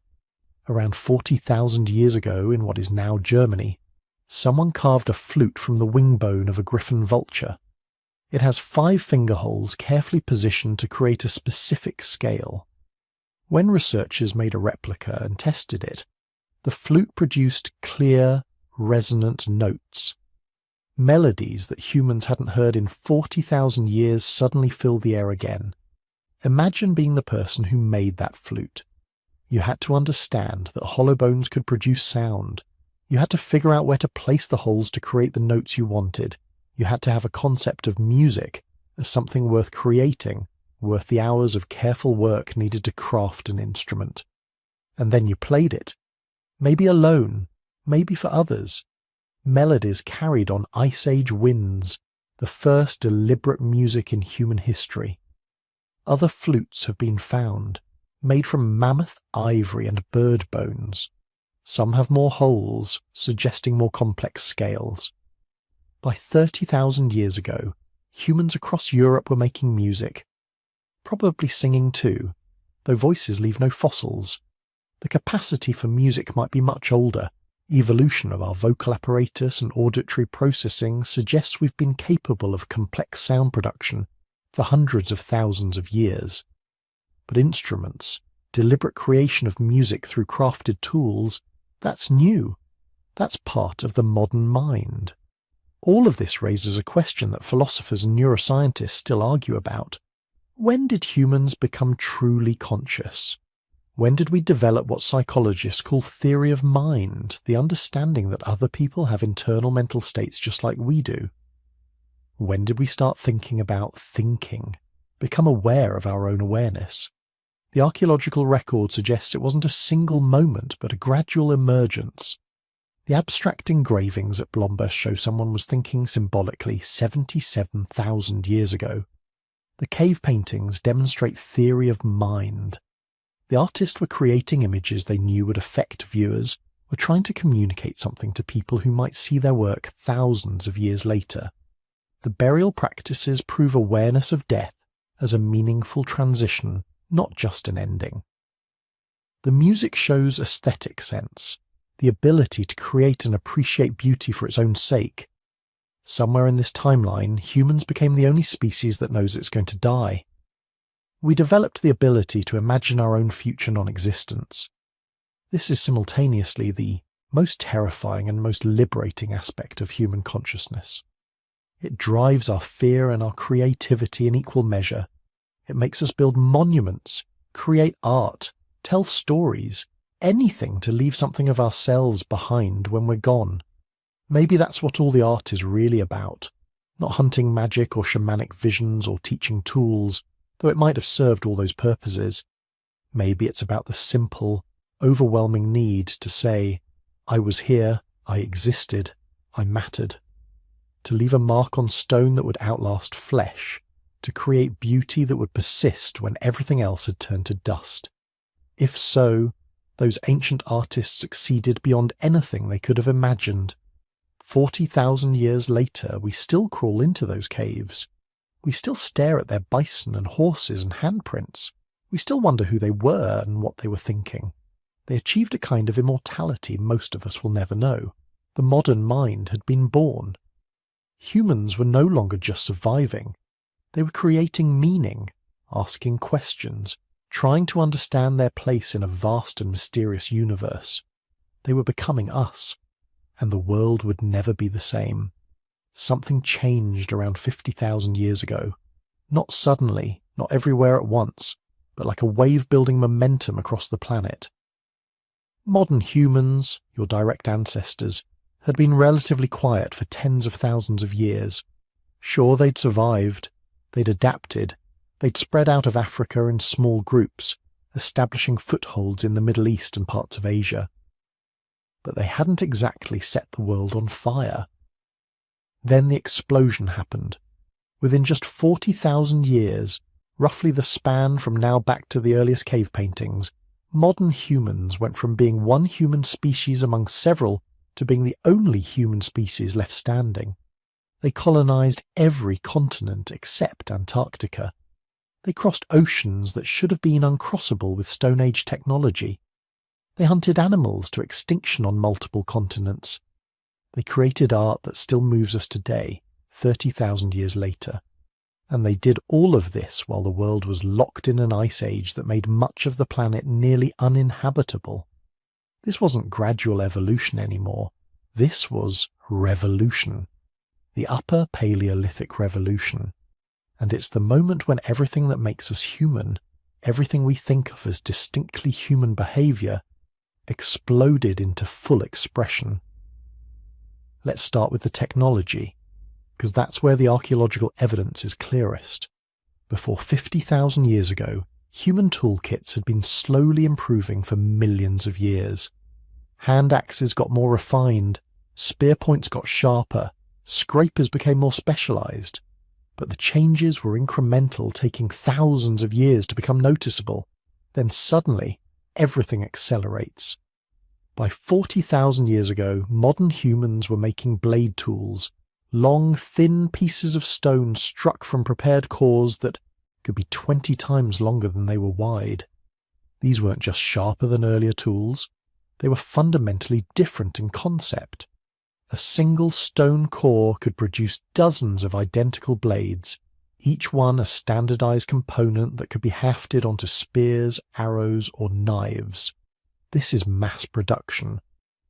Around 40,000 years ago, in what is now Germany, someone carved a flute from the wing bone of a griffon vulture. It has 5 finger holes carefully positioned to create a specific scale. When researchers made a replica and tested it, the flute produced clear, resonant notes. Melodies that humans hadn't heard in 40,000 years suddenly filled the air again. Imagine being the person who made that flute. You had to understand that hollow bones could produce sound. You had to figure out where to place the holes to create the notes you wanted. You had to have a concept of music as something worth creating, worth the hours of careful work needed to craft an instrument. And then you played it. Maybe alone, maybe for others. Melodies carried on Ice Age winds, the first deliberate music in human history. Other flutes have been found, made from mammoth ivory and bird bones. Some have more holes, suggesting more complex scales. By 30,000 years ago, humans across Europe were making music. Probably singing too, though voices leave no fossils. The capacity for music might be much older. Evolution of our vocal apparatus and auditory processing suggests we've been capable of complex sound production for hundreds of thousands of years. But instruments, deliberate creation of music through crafted tools, that's new. That's part of the modern mind. All of this raises a question that philosophers and neuroscientists still argue about. When did humans become truly conscious? When did we develop what psychologists call theory of mind, the understanding that other people have internal mental states just like we do? When did we start thinking about thinking, become aware of our own awareness? The archaeological record suggests it wasn't a single moment, but a gradual emergence. The abstract engravings at Blombus show someone was thinking symbolically 77,000 years ago. The cave paintings demonstrate theory of mind. The artists were creating images they knew would affect viewers, were trying to communicate something to people who might see their work thousands of years later. The burial practices prove awareness of death as a meaningful transition, not just an ending. The music shows aesthetic sense, the ability to create and appreciate beauty for its own sake. Somewhere in this timeline, humans became the only species that knows it's going to die. We developed the ability to imagine our own future non-existence. This is simultaneously the most terrifying and most liberating aspect of human consciousness. It drives our fear and our creativity in equal measure. It makes us build monuments, create art, tell stories, anything to leave something of ourselves behind when we're gone. Maybe that's what all the art is really about, not hunting magic or shamanic visions or teaching tools, though it might have served all those purposes. Maybe it's about the simple, overwhelming need to say, I was here, I existed, I mattered. To leave a mark on stone that would outlast flesh, to create beauty that would persist when everything else had turned to dust. If so, those ancient artists succeeded beyond anything they could have imagined. 40,000 years later, we still crawl into those caves. We still stare at their bison and horses and handprints. We still wonder who they were and what they were thinking. They achieved a kind of immortality most of us will never know. The modern mind had been born. Humans were no longer just surviving. They were creating meaning, asking questions, trying to understand their place in a vast and mysterious universe. They were becoming us, and the world would never be the same. Something changed around 50,000 years ago. Not suddenly, not everywhere at once, but like a wave building momentum across the planet. Modern humans, your direct ancestors, had been relatively quiet for tens of thousands of years. Sure, they'd survived, they'd adapted, they'd spread out of Africa in small groups, establishing footholds in the Middle East and parts of Asia. But they hadn't exactly set the world on fire. Then the explosion happened. Within just 40,000 years, roughly the span from now back to the earliest cave paintings, modern humans went from being one human species among several to being the only human species left standing. They colonized every continent except Antarctica. They crossed oceans that should have been uncrossable with Stone Age technology. They hunted animals to extinction on multiple continents. They created art that still moves us today, 30,000 years later. And they did all of this while the world was locked in an ice age that made much of the planet nearly uninhabitable. This wasn't gradual evolution anymore. This was revolution. The Upper Paleolithic Revolution. And it's the moment when everything that makes us human, everything we think of as distinctly human behaviour, exploded into full expression. Let's start with the technology, because that's where the archaeological evidence is clearest. Before 50,000 years ago, human toolkits had been slowly improving for millions of years. Hand axes got more refined, spear points got sharper, scrapers became more specialised. But the changes were incremental, taking thousands of years to become noticeable. Then suddenly, everything accelerates. By 40,000 years ago, modern humans were making blade tools, long, thin pieces of stone struck from prepared cores that could be 20 times longer than they were wide. These weren't just sharper than earlier tools, they were fundamentally different in concept. A single stone core could produce dozens of identical blades, each one a standardized component that could be hafted onto spears, arrows, or knives. This is mass production.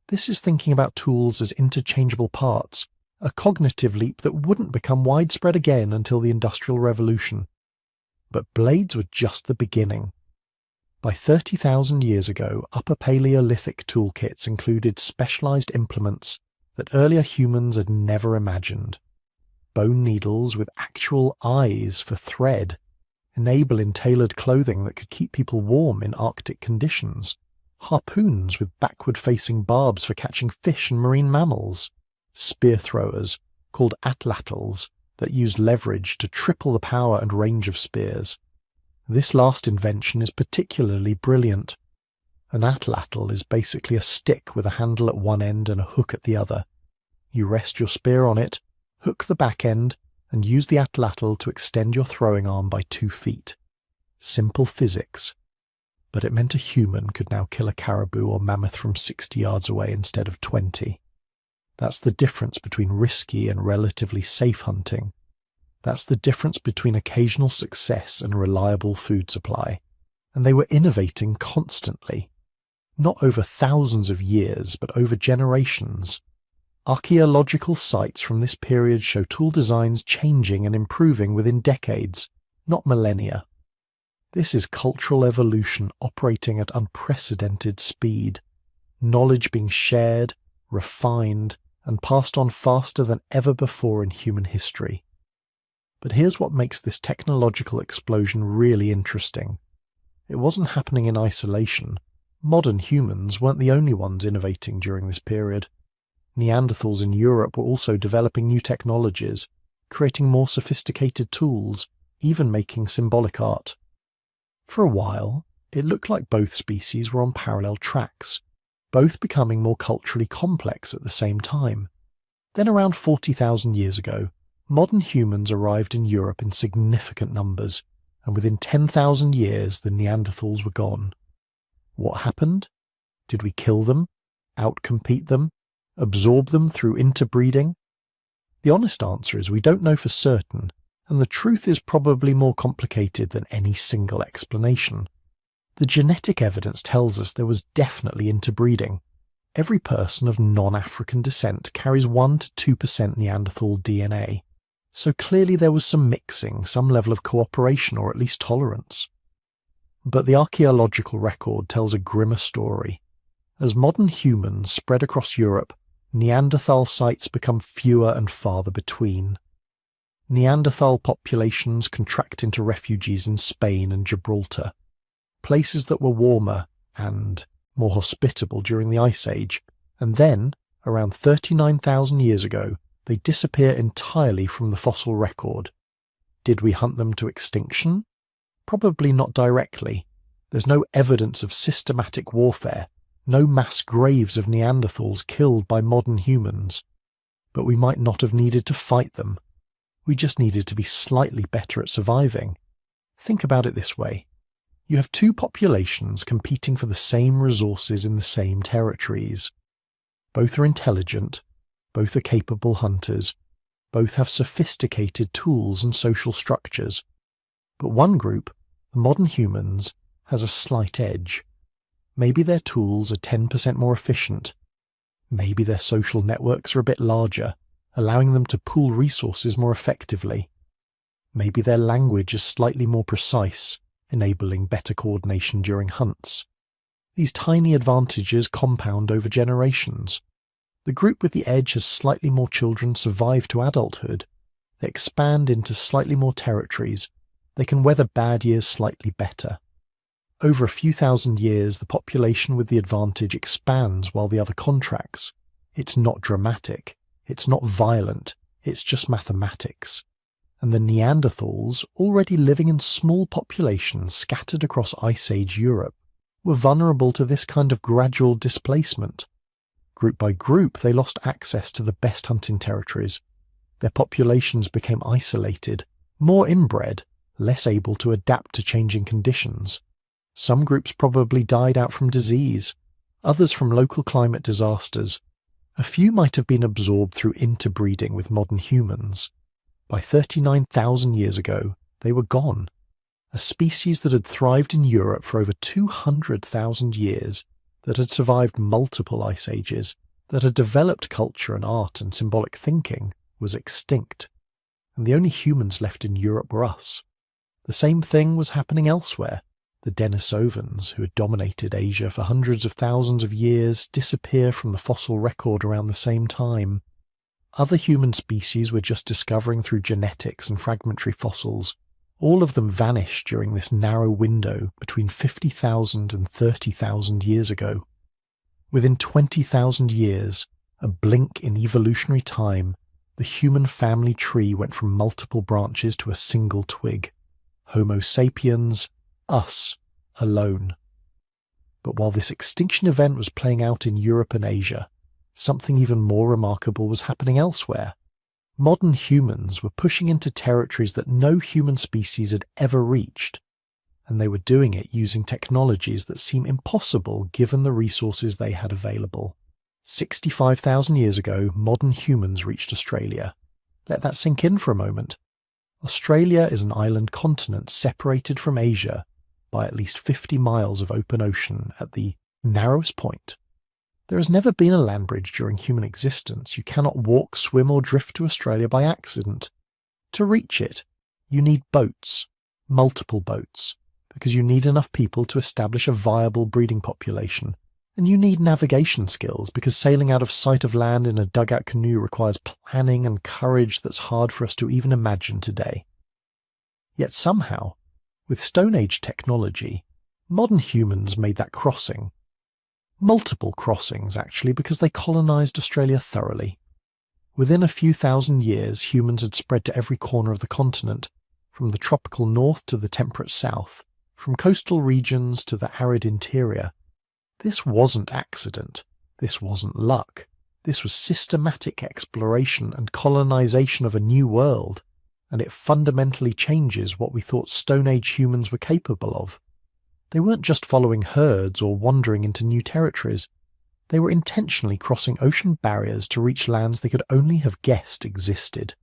This is thinking about tools as interchangeable parts, a cognitive leap that wouldn't become widespread again until the Industrial Revolution. But blades were just the beginning. By 30,000 years ago, Upper Paleolithic toolkits included specialized implements that earlier humans had never imagined. Bone needles with actual eyes for thread, enabling tailored clothing that could keep people warm in Arctic conditions, harpoons with backward-facing barbs for catching fish and marine mammals, spear throwers, called atlatls, that used leverage to triple the power and range of spears. This last invention is particularly brilliant. An atlatl is basically a stick with a handle at one end and a hook at the other. You rest your spear on it, hook the back end, and use the atlatl to extend your throwing arm by 2 feet. Simple physics. But it meant a human could now kill a caribou or mammoth from 60 yards away instead of 20. That's the difference between risky and relatively safe hunting. That's the difference between occasional success and reliable food supply. And they were innovating constantly. Not over thousands of years, but over generations. Archaeological sites from this period show tool designs changing and improving within decades, not millennia. This is cultural evolution operating at unprecedented speed, knowledge being shared, refined, and passed on faster than ever before in human history. But here's what makes this technological explosion really interesting. It wasn't happening in isolation. Modern humans weren't the only ones innovating during this period. Neanderthals in Europe were also developing new technologies, creating more sophisticated tools, even making symbolic art. For a while, it looked like both species were on parallel tracks, both becoming more culturally complex at the same time. Then around 40,000 years ago, modern humans arrived in Europe in significant numbers, and within 10,000 years the Neanderthals were gone. What happened? Did we kill them? Outcompete them? Absorb them through interbreeding? The honest answer is we don't know for certain, and the truth is probably more complicated than any single explanation. The genetic evidence tells us there was definitely interbreeding. Every person of non-African descent carries 1 to 2% Neanderthal DNA, so clearly there was some mixing, some level of cooperation or at least tolerance. But the archaeological record tells a grimmer story. As modern humans spread across Europe, Neanderthal sites become fewer and farther between. Neanderthal populations contract into refuges in Spain and Gibraltar, places that were warmer and more hospitable during the Ice Age, and then, around 39,000 years ago, they disappear entirely from the fossil record. Did we hunt them to extinction? Probably not directly. There's no evidence of systematic warfare, no mass graves of Neanderthals killed by modern humans. But we might not have needed to fight them. We just needed to be slightly better at surviving. Think about it this way. You have two populations competing for the same resources in the same territories. Both are intelligent, both are capable hunters, both have sophisticated tools and social structures. But one group, the modern humans, has a slight edge. Maybe their tools are 10% more efficient. Maybe their social networks are a bit larger, allowing them to pool resources more effectively. Maybe their language is slightly more precise, enabling better coordination during hunts. These tiny advantages compound over generations. The group with the edge has slightly more children survive to adulthood. They expand into slightly more territories. They can weather bad years slightly better. Over a few thousand years, the population with the advantage expands while the other contracts. It's not dramatic. It's not violent. It's just mathematics. And the Neanderthals, already living in small populations scattered across Ice Age Europe, were vulnerable to this kind of gradual displacement. Group by group, they lost access to the best hunting territories. Their populations became isolated, more inbred, less able to adapt to changing conditions. Some groups probably died out from disease, others from local climate disasters. A few might have been absorbed through interbreeding with modern humans. By 39,000 years ago, they were gone. A species that had thrived in Europe for over 200,000 years, that had survived multiple ice ages, that had developed culture and art and symbolic thinking, was extinct. And the only humans left in Europe were us. The same thing was happening elsewhere. The Denisovans, who had dominated Asia for hundreds of thousands of years, disappear from the fossil record around the same time. Other human species were just discovering through genetics and fragmentary fossils. All of them vanished during this narrow window between 50,000 and 30,000 years ago. Within 20,000 years, a blink in evolutionary time, the human family tree went from multiple branches to a single twig. Homo sapiens, us, alone. But while this extinction event was playing out in Europe and Asia, something even more remarkable was happening elsewhere. Modern humans were pushing into territories that no human species had ever reached, and they were doing it using technologies that seem impossible given the resources they had available. 65,000 years ago, modern humans reached Australia. Let that sink in for a moment. Australia is an island continent separated from Asia by at least 50 miles of open ocean at the narrowest point. There has never been a land bridge during human existence. You cannot walk, swim or drift to Australia by accident. To reach it, you need boats, multiple boats, because you need enough people to establish a viable breeding population. And you need navigation skills, because sailing out of sight of land in a dugout canoe requires planning and courage that's hard for us to even imagine today. Yet somehow, with Stone Age technology, modern humans made that crossing. Multiple crossings, actually, because they colonized Australia thoroughly. Within a few thousand years, humans had spread to every corner of the continent, from the tropical north to the temperate south, from coastal regions to the arid interior. This wasn't accident. This wasn't luck. This was systematic exploration and colonization of a new world, and it fundamentally changes what we thought Stone Age humans were capable of. They weren't just following herds or wandering into new territories. They were intentionally crossing ocean barriers to reach lands they could only have guessed existed.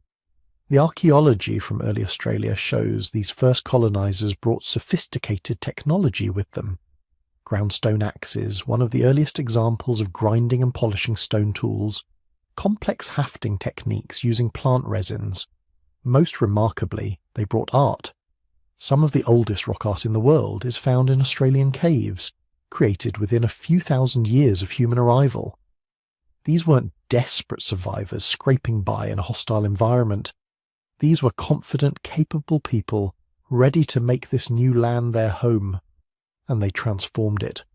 The archaeology from early Australia shows these first colonizers brought sophisticated technology with them. Groundstone axes, one of the earliest examples of grinding and polishing stone tools, complex hafting techniques using plant resins. Most remarkably, they brought art. Some of the oldest rock art in the world is found in Australian caves, created within a few thousand years of human arrival. These weren't desperate survivors scraping by in a hostile environment. These were confident, capable people ready to make this new land their home, and they transformed it.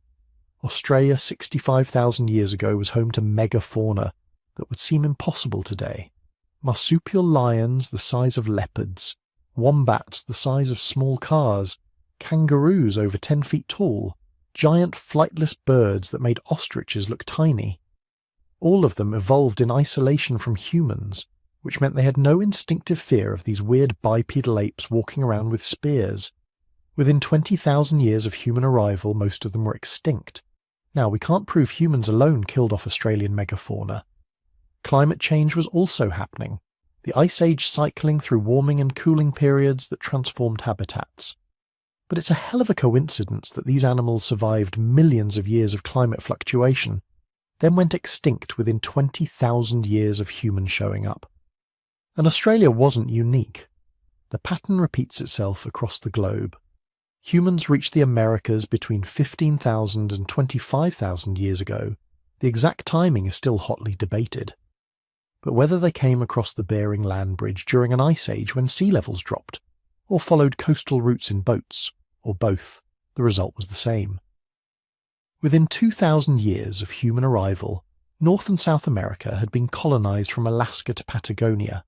Australia 65,000 years ago was home to megafauna that would seem impossible today. Marsupial lions the size of leopards, wombats the size of small cars, kangaroos over 10 feet tall, giant flightless birds that made ostriches look tiny. All of them evolved in isolation from humans, which meant they had no instinctive fear of these weird bipedal apes walking around with spears. Within 20,000 years of human arrival, most of them were extinct. Now, we can't prove humans alone killed off Australian megafauna. Climate change was also happening, the Ice Age cycling through warming and cooling periods that transformed habitats. But it's a hell of a coincidence that these animals survived millions of years of climate fluctuation, then went extinct within 20,000 years of humans showing up. And Australia wasn't unique. The pattern repeats itself across the globe. Humans reached the Americas between 15,000 and 25,000 years ago. The exact timing is still hotly debated. But whether they came across the Bering Land Bridge during an ice age when sea levels dropped, or followed coastal routes in boats, or both, the result was the same. Within 2,000 years of human arrival, North and South America had been colonized from Alaska to Patagonia.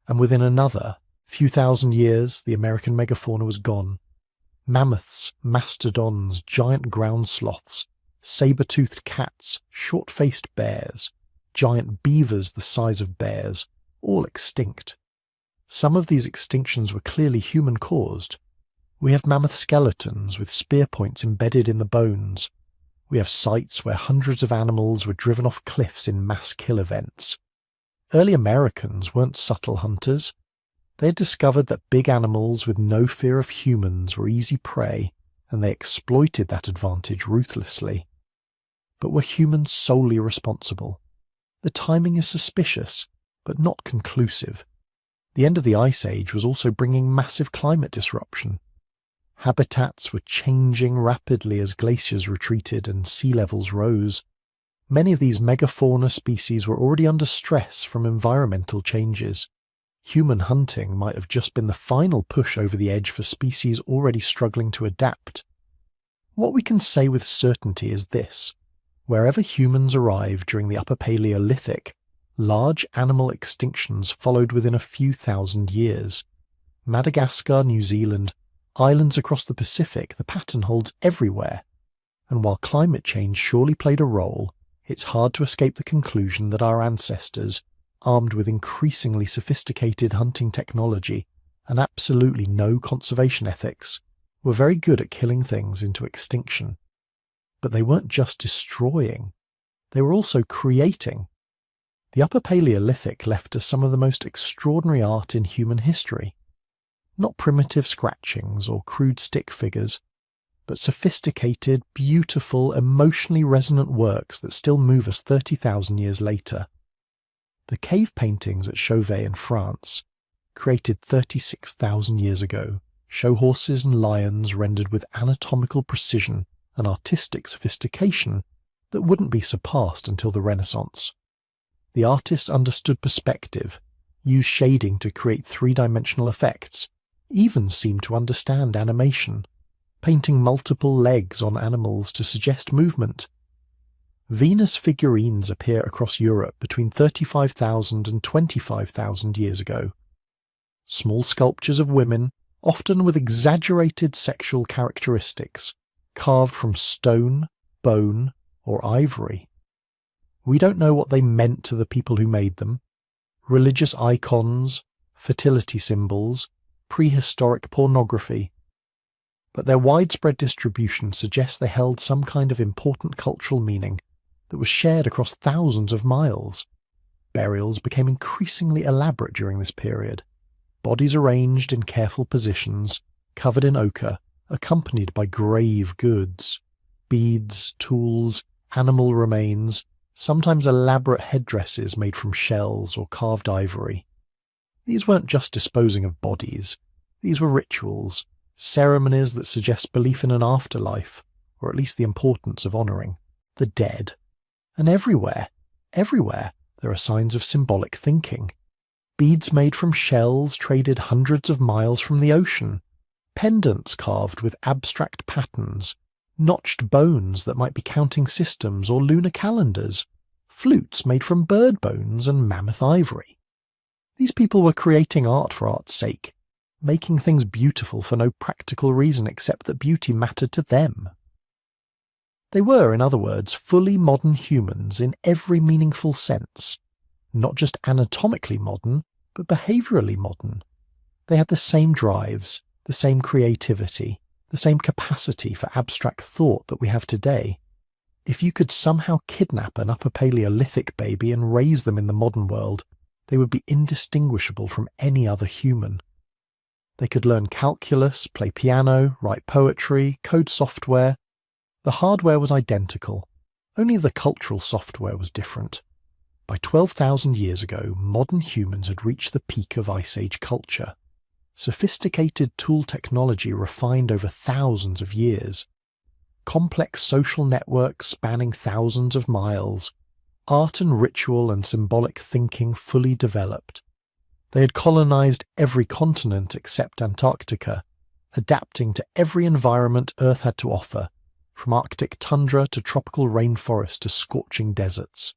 And within another few thousand years, the American megafauna was gone. Mammoths, mastodons, giant ground sloths, saber-toothed cats, short-faced bears, giant beavers the size of bears, all extinct. Some of these extinctions were clearly human-caused. We have mammoth skeletons with spear points embedded in the bones. We have sites where hundreds of animals were driven off cliffs in mass kill events. Early Americans weren't subtle hunters. They had discovered that big animals with no fear of humans were easy prey, and they exploited that advantage ruthlessly. But were humans solely responsible? The timing is suspicious, but not conclusive. The end of the Ice Age was also bringing massive climate disruption. Habitats were changing rapidly as glaciers retreated and sea levels rose. Many of these megafauna species were already under stress from environmental changes. Human hunting might have just been the final push over the edge for species already struggling to adapt. What we can say with certainty is this: wherever humans arrived during the Upper Paleolithic, large animal extinctions followed within a few thousand years. Madagascar, New Zealand, islands across the Pacific, the pattern holds everywhere. And while climate change surely played a role, it's hard to escape the conclusion that our ancestors, armed with increasingly sophisticated hunting technology and absolutely no conservation ethics, were very good at killing things into extinction. But they weren't just destroying, they were also creating. The Upper Paleolithic left us some of the most extraordinary art in human history. Not primitive scratchings or crude stick figures, but sophisticated, beautiful, emotionally resonant works that still move us 30,000 years later. The cave paintings at Chauvet in France, created 36,000 years ago, show horses and lions rendered with anatomical precision and artistic sophistication that wouldn't be surpassed until the Renaissance. The artists understood perspective, used shading to create three-dimensional effects, even seemed to understand animation, painting multiple legs on animals to suggest movement. Venus figurines appear across Europe between 35,000 and 25,000 years ago. Small sculptures of women, often with exaggerated sexual characteristics, carved from stone, bone, or ivory. We don't know what they meant to the people who made them. Religious icons, fertility symbols, prehistoric pornography. But their widespread distribution suggests they held some kind of important cultural meaning that was shared across thousands of miles. burials became increasingly elaborate during this period. Bodies arranged in careful positions, covered in ochre, accompanied by grave goods, beads, tools, animal remains, sometimes elaborate headdresses made from shells or carved ivory. These weren't just disposing of bodies. These were rituals, ceremonies that suggest belief in an afterlife, or at least the importance of honouring the dead. And everywhere, there are signs of symbolic thinking. Beads made from shells traded hundreds of miles from the ocean, pendants carved with abstract patterns, notched bones that might be counting systems or lunar calendars, flutes made from bird bones and mammoth ivory. These people were creating art for art's sake, making things beautiful for no practical reason except that beauty mattered to them. They were, in other words, fully modern humans in every meaningful sense, not just anatomically modern, but behaviourally modern. They had the same drives, the same creativity, the same capacity for abstract thought that we have today. If you could somehow kidnap an Upper Paleolithic baby and raise them in the modern world, they would be indistinguishable from any other human. They could learn calculus, play piano, write poetry, code software. The hardware was identical, only the cultural software was different. By 12,000 years ago, modern humans had reached the peak of Ice Age culture. Sophisticated tool technology refined over thousands of years. Complex social networks spanning thousands of miles. Art and ritual and symbolic thinking fully developed. They had colonized every continent except Antarctica, adapting to every environment Earth had to offer, from Arctic tundra to tropical rainforest to scorching deserts.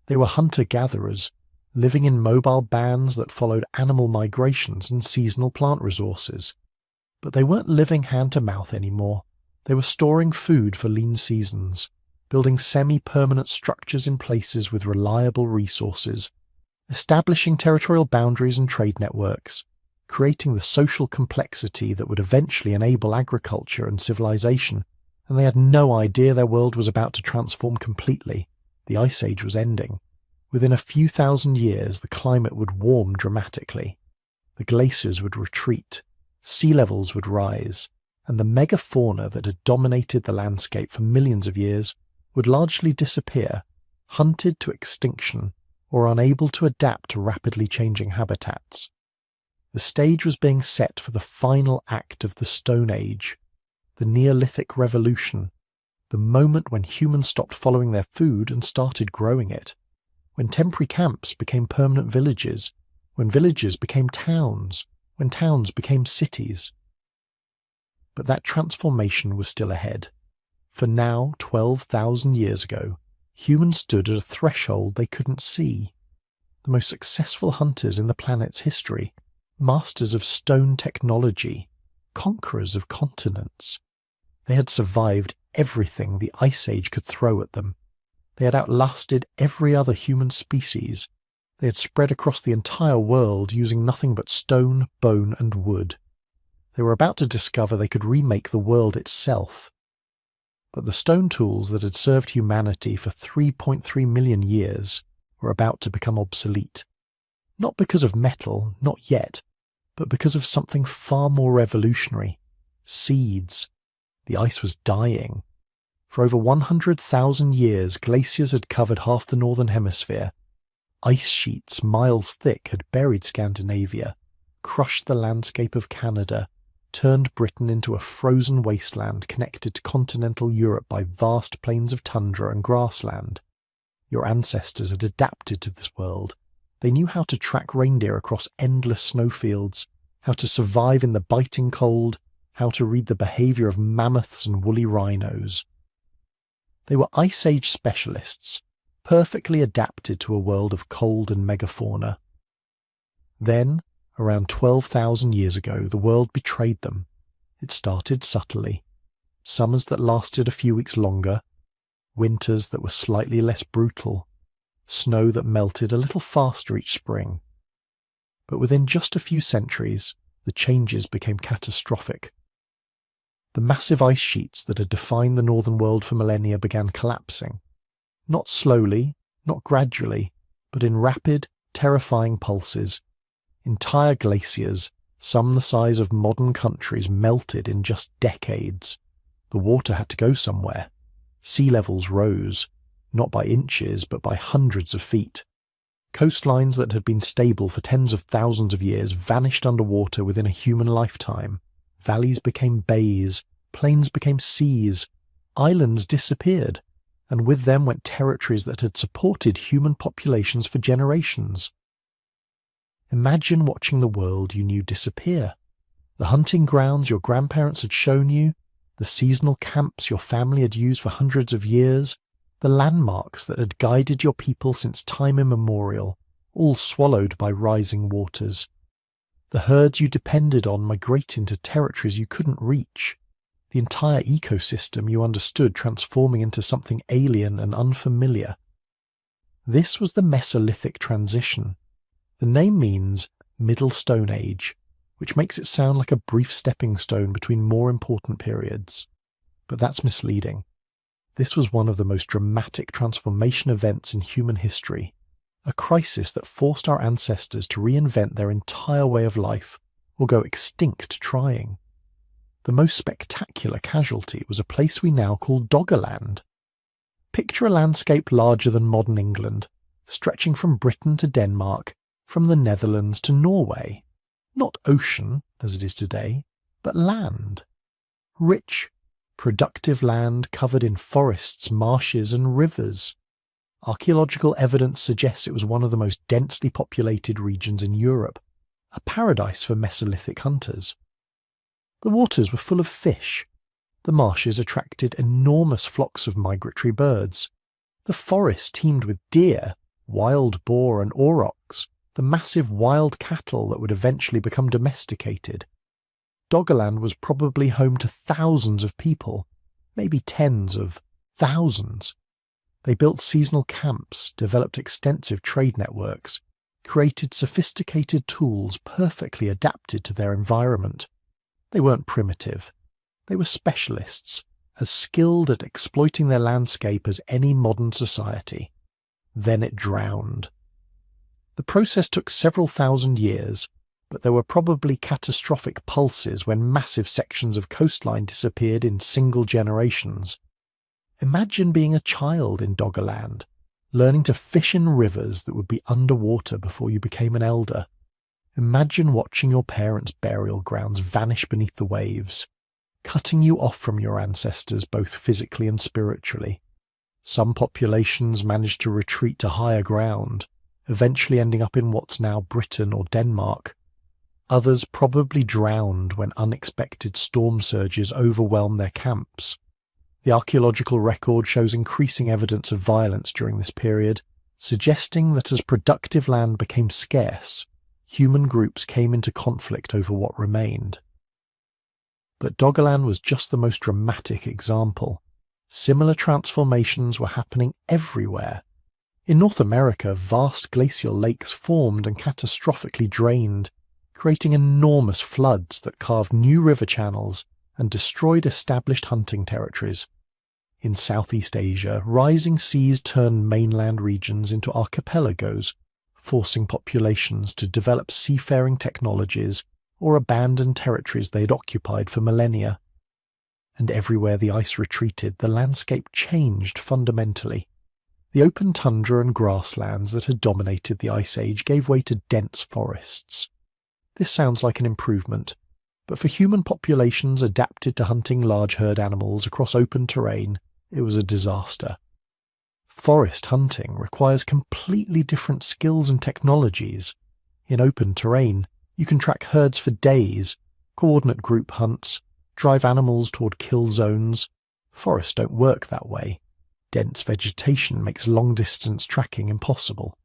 They were hunter-gatherers, living in mobile bands that followed animal migrations and seasonal plant resources. But they weren't living hand-to-mouth anymore. They were storing food for lean seasons, building semi-permanent structures in places with reliable resources, establishing territorial boundaries and trade networks, creating the social complexity that would eventually enable agriculture and civilization. And they had no idea their world was about to transform completely. The Ice Age was ending. Within a few thousand years, the climate would warm dramatically. The glaciers would retreat, sea levels would rise, and the megafauna that had dominated the landscape for millions of years would largely disappear, hunted to extinction or unable to adapt to rapidly changing habitats. The stage was being set for the final act of the Stone Age, the Neolithic Revolution, the moment when humans stopped following their food and started growing it, when temporary camps became permanent villages, when villages became towns, when towns became cities. But that transformation was still ahead. For now, 12,000 years ago, humans stood at a threshold they couldn't see. The most successful hunters in the planet's history, masters of stone technology, conquerors of continents. They had survived everything the Ice Age could throw at them. They had outlasted every other human species. They had spread across the entire world using nothing but stone, bone, and wood. They were about to discover they could remake the world itself. But the stone tools that had served humanity for 3.3 million years were about to become obsolete. Not because of metal, not yet, but because of something far more revolutionary. Seeds. The ice was dying. For over 100,000 years, glaciers had covered half the northern hemisphere. Ice sheets miles thick had buried Scandinavia, crushed the landscape of Canada, turned Britain into a frozen wasteland connected to continental Europe by vast plains of tundra and grassland. Your ancestors had adapted to this world. They knew how to track reindeer across endless snowfields, how to survive in the biting cold, how to read the behaviour of mammoths and woolly rhinos. They were Ice Age specialists, perfectly adapted to a world of cold and megafauna. Then, around 12,000 years ago, the world betrayed them. It started subtly. Summers that lasted a few weeks longer, winters that were slightly less brutal, snow that melted a little faster each spring. But within just a few centuries, the changes became catastrophic. The massive ice sheets that had defined the northern world for millennia began collapsing. Not slowly, not gradually, but in rapid, terrifying pulses. Entire glaciers, some the size of modern countries, melted in just decades. The water had to go somewhere. Sea levels rose, not by inches but by hundreds of feet. Coastlines that had been stable for tens of thousands of years vanished underwater within a human lifetime. Valleys became bays, plains became seas, islands disappeared, and with them went territories that had supported human populations for generations. Imagine watching the world you knew disappear. The hunting grounds your grandparents had shown you, the seasonal camps your family had used for hundreds of years, the landmarks that had guided your people since time immemorial, all swallowed by rising waters. The herds you depended on migrating to territories you couldn't reach. The entire ecosystem you understood transforming into something alien and unfamiliar. This was the Mesolithic transition. The name means Middle Stone Age, which makes it sound like a brief stepping stone between more important periods. But that's misleading. This was one of the most dramatic transformation events in human history, a crisis that forced our ancestors to reinvent their entire way of life or go extinct trying. The most spectacular casualty was a place we now call Doggerland. Picture a landscape larger than modern England, stretching from Britain to Denmark, from the Netherlands to Norway. Not ocean, as it is today, but land. Rich, productive land covered in forests, marshes and rivers. Archaeological evidence suggests it was one of the most densely populated regions in Europe, a paradise for Mesolithic hunters. The waters were full of fish. The marshes attracted enormous flocks of migratory birds. The forest teemed with deer, wild boar and aurochs, the massive wild cattle that would eventually become domesticated. Doggerland was probably home to thousands of people, maybe tens of thousands. They built seasonal camps, developed extensive trade networks, created sophisticated tools perfectly adapted to their environment. They weren't primitive. They were specialists, as skilled at exploiting their landscape as any modern society. Then it drowned. The process took several thousand years, but there were probably catastrophic pulses when massive sections of coastline disappeared in single generations. Imagine being a child in Doggerland, learning to fish in rivers that would be underwater before you became an elder. Imagine watching your parents' burial grounds vanish beneath the waves, cutting you off from your ancestors both physically and spiritually. Some populations managed to retreat to higher ground, eventually ending up in what's now Britain or Denmark. Others probably drowned when unexpected storm surges overwhelmed their camps. The archaeological record shows increasing evidence of violence during this period, suggesting that as productive land became scarce, human groups came into conflict over what remained. But Doggerland was just the most dramatic example. Similar transformations were happening everywhere. In North America, vast glacial lakes formed and catastrophically drained, creating enormous floods that carved new river channels and destroyed established hunting territories. In Southeast Asia, rising seas turned mainland regions into archipelagos, forcing populations to develop seafaring technologies or abandon territories they'd occupied for millennia. And everywhere the ice retreated, the landscape changed fundamentally. The open tundra and grasslands that had dominated the Ice Age gave way to dense forests. This sounds like an improvement, but for human populations adapted to hunting large herd animals across open terrain, it was a disaster. Forest hunting requires completely different skills and technologies. In open terrain, you can track herds for days, coordinate group hunts, drive animals toward kill zones. Forests don't work that way. Dense vegetation makes long-distance tracking impossible.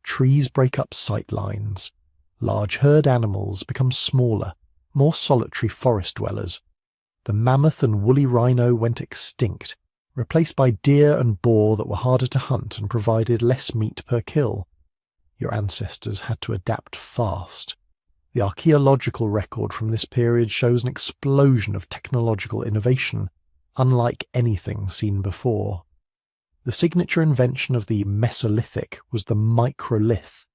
Trees break up sight lines. Large herd animals become smaller, more solitary forest dwellers. The mammoth and woolly rhino went extinct, replaced by deer and boar that were harder to hunt and provided less meat per kill. Your ancestors had to adapt fast. The archaeological record from this period shows an explosion of technological innovation, unlike anything seen before. The signature invention of the Mesolithic was the microlith,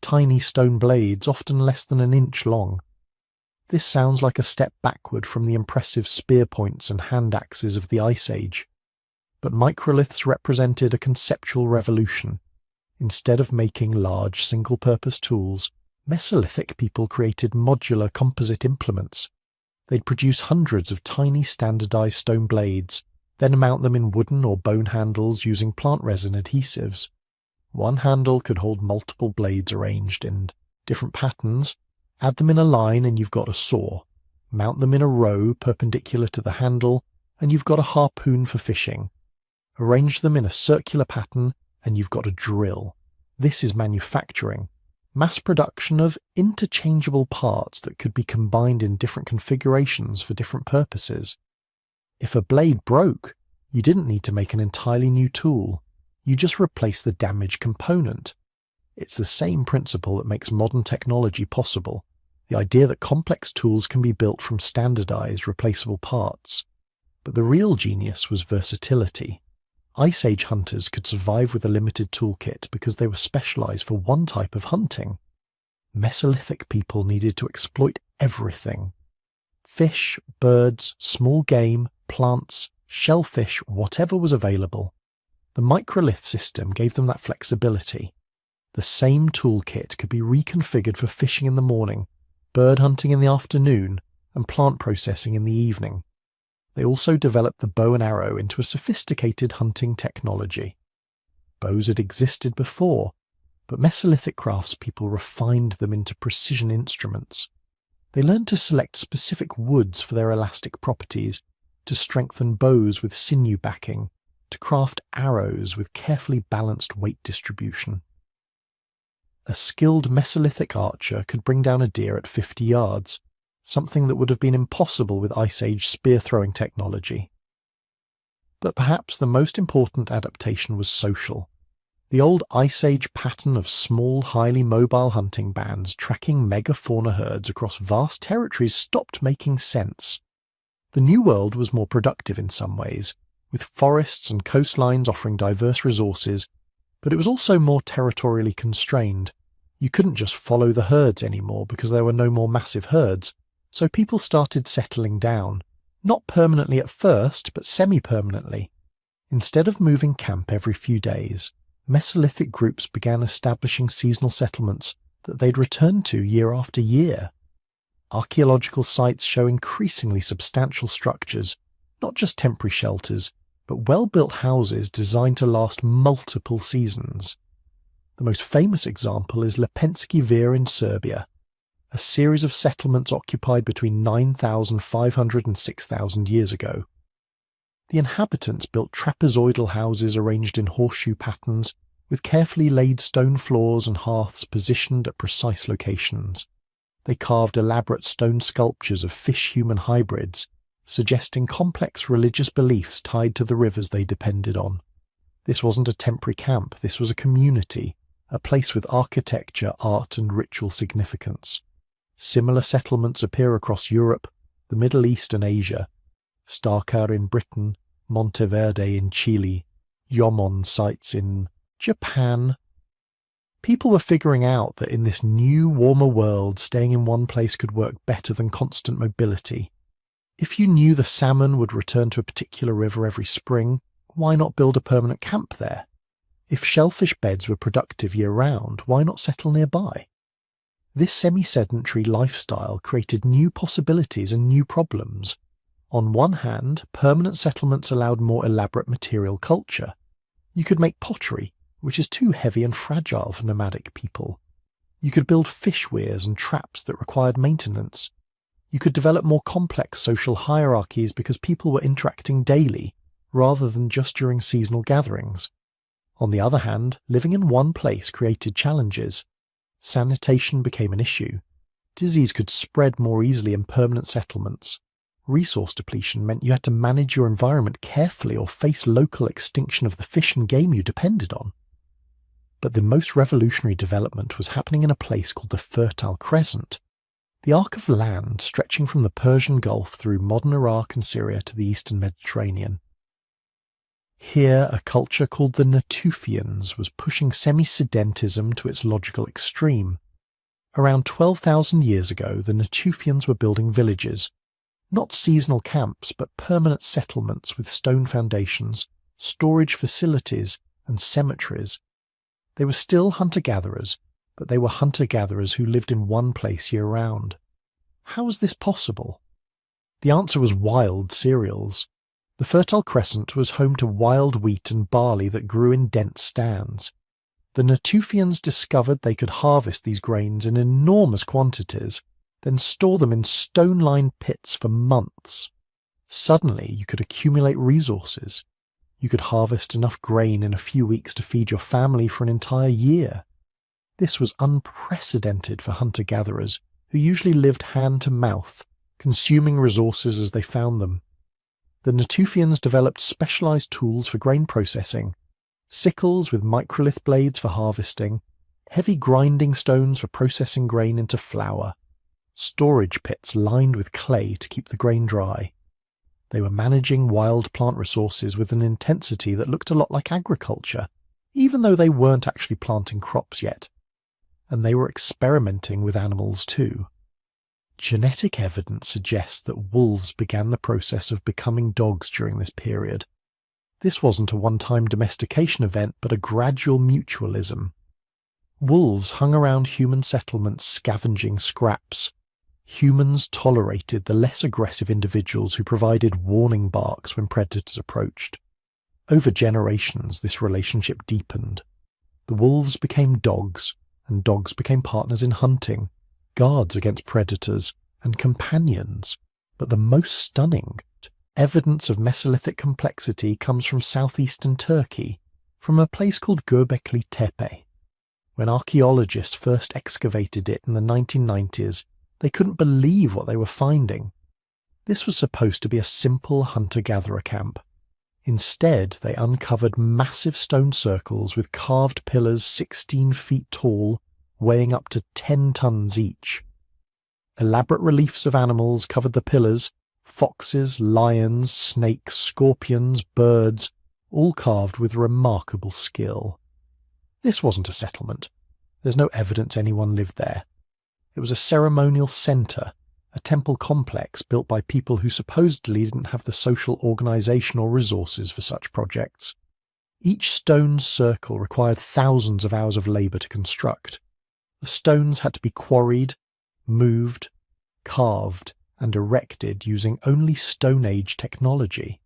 tiny stone blades often less than an inch long. This sounds like a step backward from the impressive spear points and hand axes of the Ice Age. But microliths represented a conceptual revolution. Instead of making large single-purpose tools, Mesolithic people created modular composite implements. They'd produce hundreds of tiny standardized stone blades, then mount them in wooden or bone handles using plant resin adhesives. One handle could hold multiple blades arranged in different patterns. Add them in a line and you've got a saw. Mount them in a row perpendicular to the handle and you've got a harpoon for fishing. Arrange them in a circular pattern and you've got a drill. This is manufacturing. Mass production of interchangeable parts that could be combined in different configurations for different purposes. If a blade broke, you didn't need to make an entirely new tool. You just replaced the damaged component. It's the same principle that makes modern technology possible. The idea that complex tools can be built from standardized, replaceable parts. But the real genius was versatility. Ice Age hunters could survive with a limited toolkit because they were specialized for one type of hunting. Mesolithic people needed to exploit everything. Fish, birds, small game, plants, shellfish, whatever was available. The microlith system gave them that flexibility. The same toolkit could be reconfigured for fishing in the morning, bird hunting in the afternoon, and plant processing in the evening. They also developed the bow and arrow into a sophisticated hunting technology. Bows had existed before, but Mesolithic craftspeople refined them into precision instruments. They learned to select specific woods for their elastic properties, to strengthen bows with sinew backing, to craft arrows with carefully balanced weight distribution. A skilled Mesolithic archer could bring down a deer at 50 yards, something that would have been impossible with Ice Age spear-throwing technology. But perhaps the most important adaptation was social. The old Ice Age pattern of small, highly mobile hunting bands tracking megafauna herds across vast territories stopped making sense. The New World was more productive in some ways, with forests and coastlines offering diverse resources, but it was also more territorially constrained. You couldn't just follow the herds anymore because there were no more massive herds. So people started settling down, not permanently at first, but semi-permanently. Instead of moving camp every few days, Mesolithic groups began establishing seasonal settlements that they'd return to year after year. Archaeological sites show increasingly substantial structures, not just temporary shelters, but well-built houses designed to last multiple seasons. The most famous example is Lepenski Vir in Serbia, a series of settlements occupied between 9,500 and 6,000 years ago. The inhabitants built trapezoidal houses arranged in horseshoe patterns, with carefully laid stone floors and hearths positioned at precise locations. They carved elaborate stone sculptures of fish-human hybrids, suggesting complex religious beliefs tied to the rivers they depended on. This wasn't a temporary camp, this was a community, a place with architecture, art and ritual significance. Similar settlements appear across Europe, the Middle East and Asia. Starkar in Britain, Monteverde in Chile, Yomon sites in Japan. People were figuring out that in this new, warmer world, staying in one place could work better than constant mobility. If you knew the salmon would return to a particular river every spring, why not build a permanent camp there? If shellfish beds were productive year-round, why not settle nearby? This semi-sedentary lifestyle created new possibilities and new problems. On one hand, permanent settlements allowed more elaborate material culture. You could make pottery, which is too heavy and fragile for nomadic people. You could build fish weirs and traps that required maintenance. You could develop more complex social hierarchies because people were interacting daily, rather than just during seasonal gatherings. On the other hand, living in one place created challenges. Sanitation became an issue. Disease could spread more easily in permanent settlements. Resource depletion meant you had to manage your environment carefully or face local extinction of the fish and game you depended on. But the most revolutionary development was happening in a place called the Fertile Crescent, the arc of land stretching from the Persian Gulf through modern Iraq and Syria to the eastern Mediterranean. Here, a culture called the Natufians was pushing semi-sedentism to its logical extreme. Around 12,000 years ago, the Natufians were building villages, not seasonal camps, but permanent settlements with stone foundations, storage facilities, and cemeteries. They were still hunter-gatherers, but they were hunter-gatherers who lived in one place year-round. How was this possible? The answer was wild cereals. The Fertile Crescent was home to wild wheat and barley that grew in dense stands. The Natufians discovered they could harvest these grains in enormous quantities, then store them in stone-lined pits for months. Suddenly, you could accumulate resources. You could harvest enough grain in a few weeks to feed your family for an entire year. This was unprecedented for hunter-gatherers, who usually lived hand-to-mouth, consuming resources as they found them. The Natufians developed specialized tools for grain processing, sickles with microlith blades for harvesting, heavy grinding stones for processing grain into flour, storage pits lined with clay to keep the grain dry. They were managing wild plant resources with an intensity that looked a lot like agriculture, even though they weren't actually planting crops yet. And they were experimenting with animals too. Genetic evidence suggests that wolves began the process of becoming dogs during this period. This wasn't a one-time domestication event, but a gradual mutualism. Wolves hung around human settlements scavenging scraps. Humans tolerated the less aggressive individuals who provided warning barks when predators approached. Over generations, this relationship deepened. The wolves became dogs, and dogs became partners in hunting, guards against predators, and companions. But the most stunning evidence of Mesolithic complexity comes from southeastern Turkey, from a place called Göbekli Tepe. When archaeologists first excavated it in the 1990s, they couldn't believe what they were finding. This was supposed to be a simple hunter-gatherer camp. Instead, they uncovered massive stone circles with carved pillars 16 feet tall, weighing up to 10 tons each. Elaborate reliefs of animals covered the pillars: foxes, lions, snakes, scorpions, birds, all carved with remarkable skill. This wasn't a settlement. There's no evidence anyone lived there. It was a ceremonial centre, a temple complex built by people who supposedly didn't have the social organisation or resources for such projects. Each stone circle required thousands of hours of labour to construct. The stones had to be quarried, moved, carved, and erected using only Stone Age technology.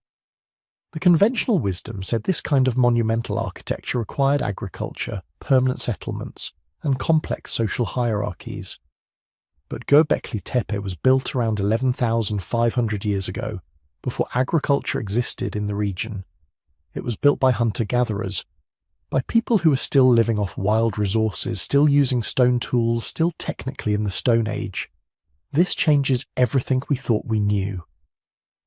The conventional wisdom said this kind of monumental architecture required agriculture, permanent settlements, and complex social hierarchies. But Göbekli Tepe was built around 11,500 years ago, before agriculture existed in the region. It was built by hunter-gatherers, by people who were still living off wild resources, still using stone tools, still technically in the Stone Age. This changes everything we thought we knew.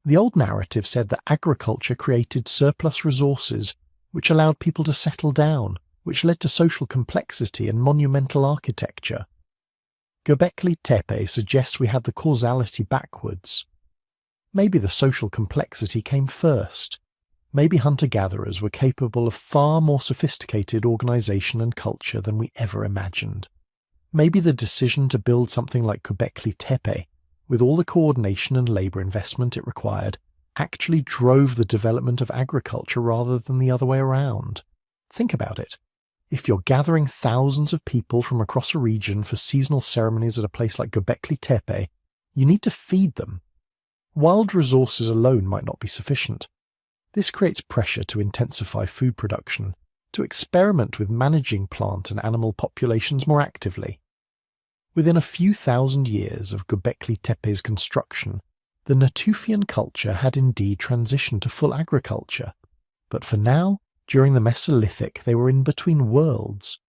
The old narrative said that agriculture created surplus resources, which allowed people to settle down, which led to social complexity and monumental architecture. Göbekli Tepe suggests we had the causality backwards. Maybe the social complexity came first. Maybe hunter-gatherers were capable of far more sophisticated organisation and culture than we ever imagined. Maybe the decision to build something like Göbekli Tepe, with all the coordination and labour investment it required, actually drove the development of agriculture rather than the other way around. Think about it. If you're gathering thousands of people from across a region for seasonal ceremonies at a place like Göbekli Tepe, you need to feed them. Wild resources alone might not be sufficient. This creates pressure to intensify food production, to experiment with managing plant and animal populations more actively. Within a few thousand years of Göbekli Tepe's construction, the Natufian culture had indeed transitioned to full agriculture. But for now, during the Mesolithic, they were in between worlds.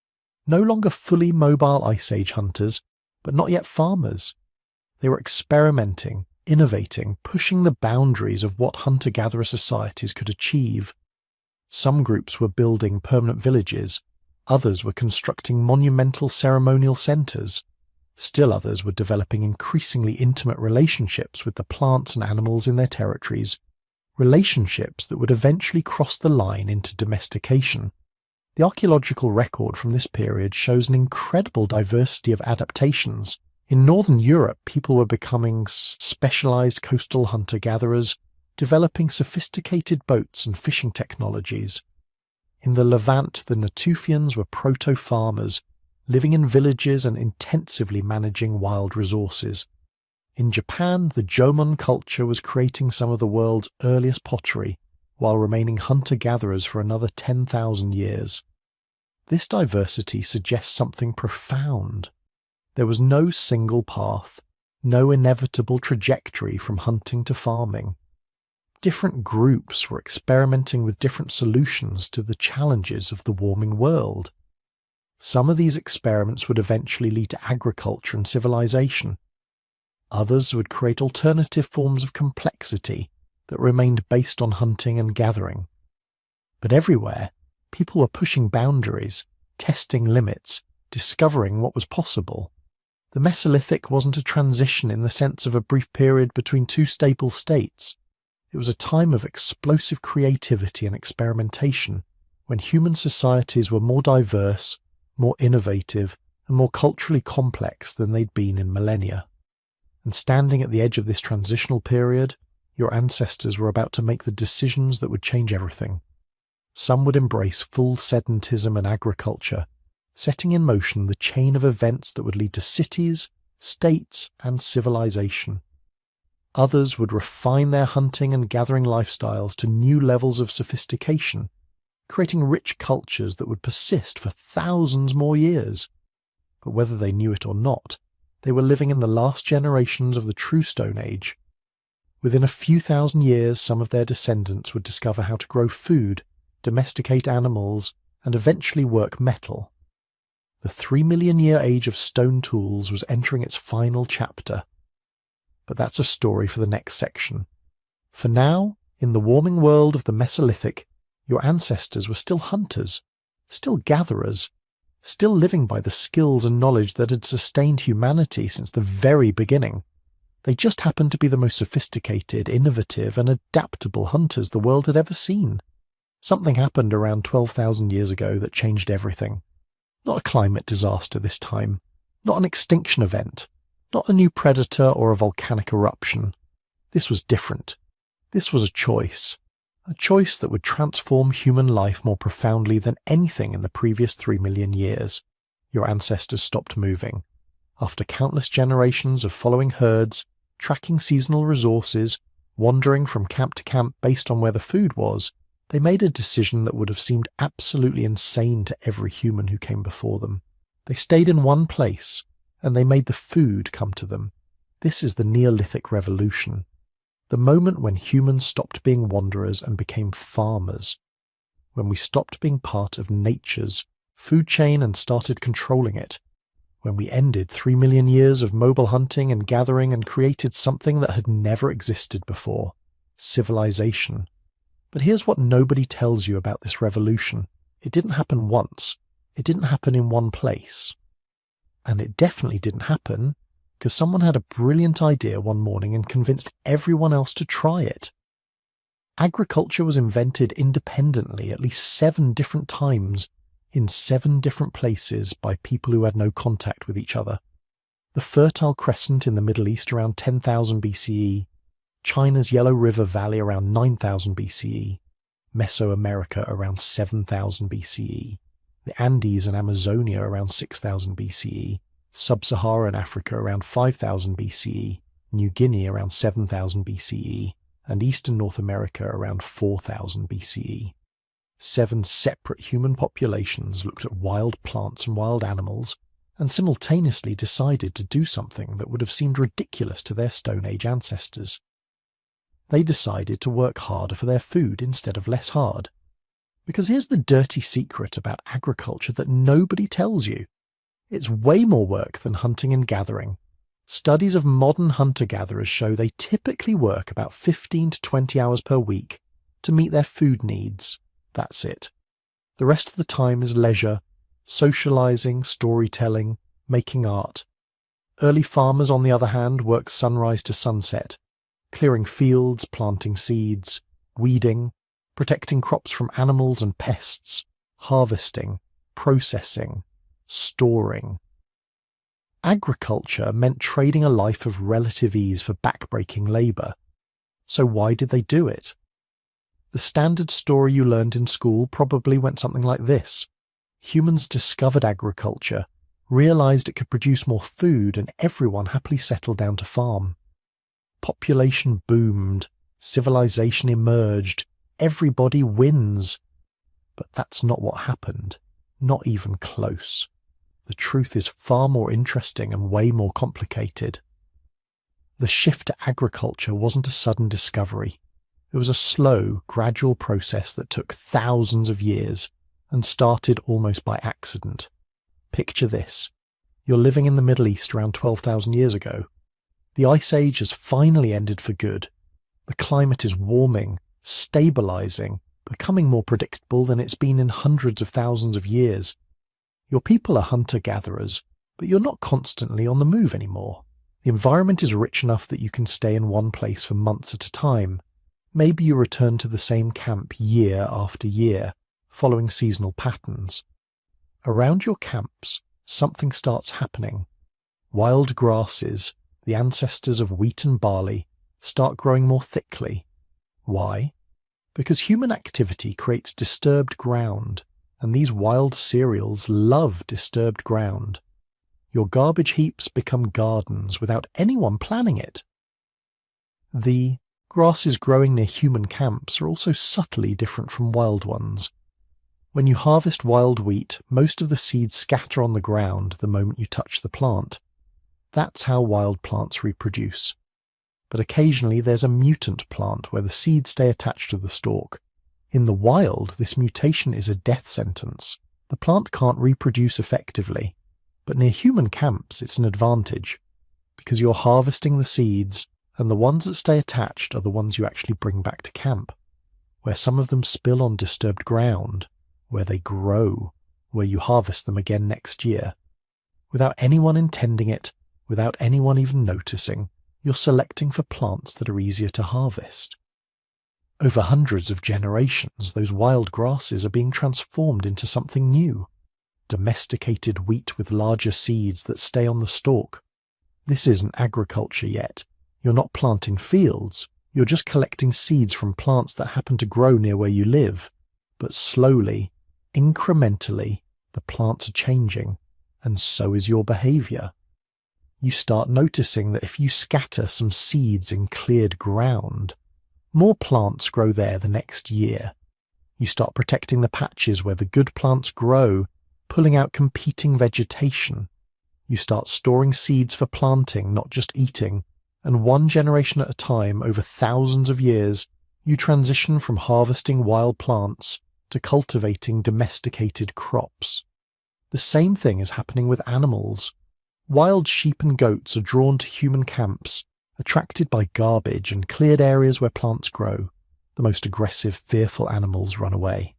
No longer fully mobile Ice Age hunters, but not yet farmers. They were experimenting, innovating, pushing the boundaries of what hunter-gatherer societies could achieve. Some groups were building permanent villages, others were constructing monumental ceremonial centres. Still others were developing increasingly intimate relationships with the plants and animals in their territories. relationships that would eventually cross the line into domestication. The archaeological record from this period shows an incredible diversity of adaptations. In northern Europe, people were becoming specialized coastal hunter-gatherers, developing sophisticated boats and fishing technologies. In the Levant, the Natufians were proto-farmers, living in villages and intensively managing wild resources. In Japan, the Jomon culture was creating some of the world's earliest pottery, while remaining hunter-gatherers for another 10,000 years. This diversity suggests something profound. There was no single path, no inevitable trajectory from hunting to farming. Different groups were experimenting with different solutions to the challenges of the warming world. Some of these experiments would eventually lead to agriculture and civilization. Others would create alternative forms of complexity that remained based on hunting and gathering. But everywhere, people were pushing boundaries, testing limits, discovering what was possible. The Mesolithic wasn't a transition in the sense of a brief period between two stable states. It was a time of explosive creativity and experimentation, when human societies were more diverse, more innovative, and more culturally complex than they'd been in millennia. And standing at the edge of this transitional period, your ancestors were about to make the decisions that would change everything. Some would embrace full sedentism and agriculture, setting in motion the chain of events that would lead to cities, states, and civilization. Others would refine their hunting and gathering lifestyles to new levels of sophistication, creating rich cultures that would persist for thousands more years. But whether they knew it or not, they were living in the last generations of the true Stone Age. Within a few thousand years, some of their descendants would discover how to grow food, domesticate animals, and eventually work metal. The 3-million-year age of stone tools was entering its final chapter. But that's a story for the next section. For now, in the warming world of the Mesolithic, your ancestors were still hunters, still gatherers, still living by the skills and knowledge that had sustained humanity since the very beginning. They just happened to be the most sophisticated, innovative, and adaptable hunters the world had ever seen. Something happened around 12,000 years ago that changed everything. Not a climate disaster this time, not an extinction event, not a new predator or a volcanic eruption. This was different. This was a choice that would transform human life more profoundly than anything in the previous 3 million years. Your ancestors stopped moving. After countless generations of following herds, tracking seasonal resources, wandering from camp to camp based on where the food was, they made a decision that would have seemed absolutely insane to every human who came before them. They stayed in one place, and they made the food come to them. This is the Neolithic revolution, the moment when humans stopped being wanderers and became farmers, when we stopped being part of nature's food chain and started controlling it, when we ended 3 million years of mobile hunting and gathering and created something that had never existed before, civilization. But here's what nobody tells you about this revolution. It didn't happen once. It didn't happen in one place. And it definitely didn't happen because someone had a brilliant idea one morning and convinced everyone else to try it. Agriculture was invented independently at least 7 different times in 7 different places by people who had no contact with each other. The Fertile Crescent in the Middle East around 10,000 BCE, China's Yellow River Valley around 9,000 BCE, Mesoamerica around 7,000 BCE, the Andes and Amazonia around 6,000 BCE, Sub-Saharan Africa around 5,000 BCE, New Guinea around 7,000 BCE, and Eastern North America around 4,000 BCE. 7 separate human populations looked at wild plants and wild animals and simultaneously decided to do something that would have seemed ridiculous to their Stone Age ancestors. They decided to work harder for their food instead of less hard. Because here's the dirty secret about agriculture that nobody tells you. It's way more work than hunting and gathering. Studies of modern hunter-gatherers show they typically work about 15 to 20 hours per week to meet their food needs. That's it. The rest of the time is leisure, socializing, storytelling, making art. Early farmers, on the other hand, work sunrise to sunset, clearing fields, planting seeds, weeding, protecting crops from animals and pests, harvesting, processing, storing. Agriculture meant trading a life of relative ease for backbreaking labour. So why did they do it? The standard story you learned in school probably went something like this. Humans discovered agriculture, realised it could produce more food, and everyone happily settled down to farm. Population boomed, civilization emerged, everybody wins. But that's not what happened, not even close. The truth is far more interesting and way more complicated. The shift to agriculture wasn't a sudden discovery. It was a slow, gradual process that took thousands of years and started almost by accident. Picture this. You're living in the Middle East around 12,000 years ago. The Ice Age has finally ended for good. The climate is warming, stabilising, becoming more predictable than it's been in hundreds of thousands of years. Your people are hunter-gatherers, but you're not constantly on the move anymore. The environment is rich enough that you can stay in one place for months at a time. Maybe you return to the same camp year after year, following seasonal patterns. Around your camps, something starts happening. Wild grasses, the ancestors of wheat and barley, start growing more thickly. Why? Because human activity creates disturbed ground, and these wild cereals love disturbed ground. Your garbage heaps become gardens without anyone planning it. The grasses growing near human camps are also subtly different from wild ones. When you harvest wild wheat, most of the seeds scatter on the ground the moment you touch the plant. That's how wild plants reproduce. But occasionally there's a mutant plant where the seeds stay attached to the stalk. In the wild, this mutation is a death sentence. The plant can't reproduce effectively, but near human camps it's an advantage, because you're harvesting the seeds, and the ones that stay attached are the ones you actually bring back to camp, where some of them spill on disturbed ground, where they grow, where you harvest them again next year. Without anyone intending it, without anyone even noticing, you're selecting for plants that are easier to harvest. Over hundreds of generations, those wild grasses are being transformed into something new. Domesticated wheat with larger seeds that stay on the stalk. This isn't agriculture yet. You're not planting fields. You're just collecting seeds from plants that happen to grow near where you live. But slowly, incrementally, the plants are changing, and so is your behaviour. You start noticing that if you scatter some seeds in cleared ground, more plants grow there the next year. You start protecting the patches where the good plants grow, pulling out competing vegetation. You start storing seeds for planting, not just eating, and one generation at a time, over thousands of years, you transition from harvesting wild plants to cultivating domesticated crops. The same thing is happening with animals. Wild sheep and goats are drawn to human camps, attracted by garbage and cleared areas where plants grow. The most aggressive, fearful animals run away.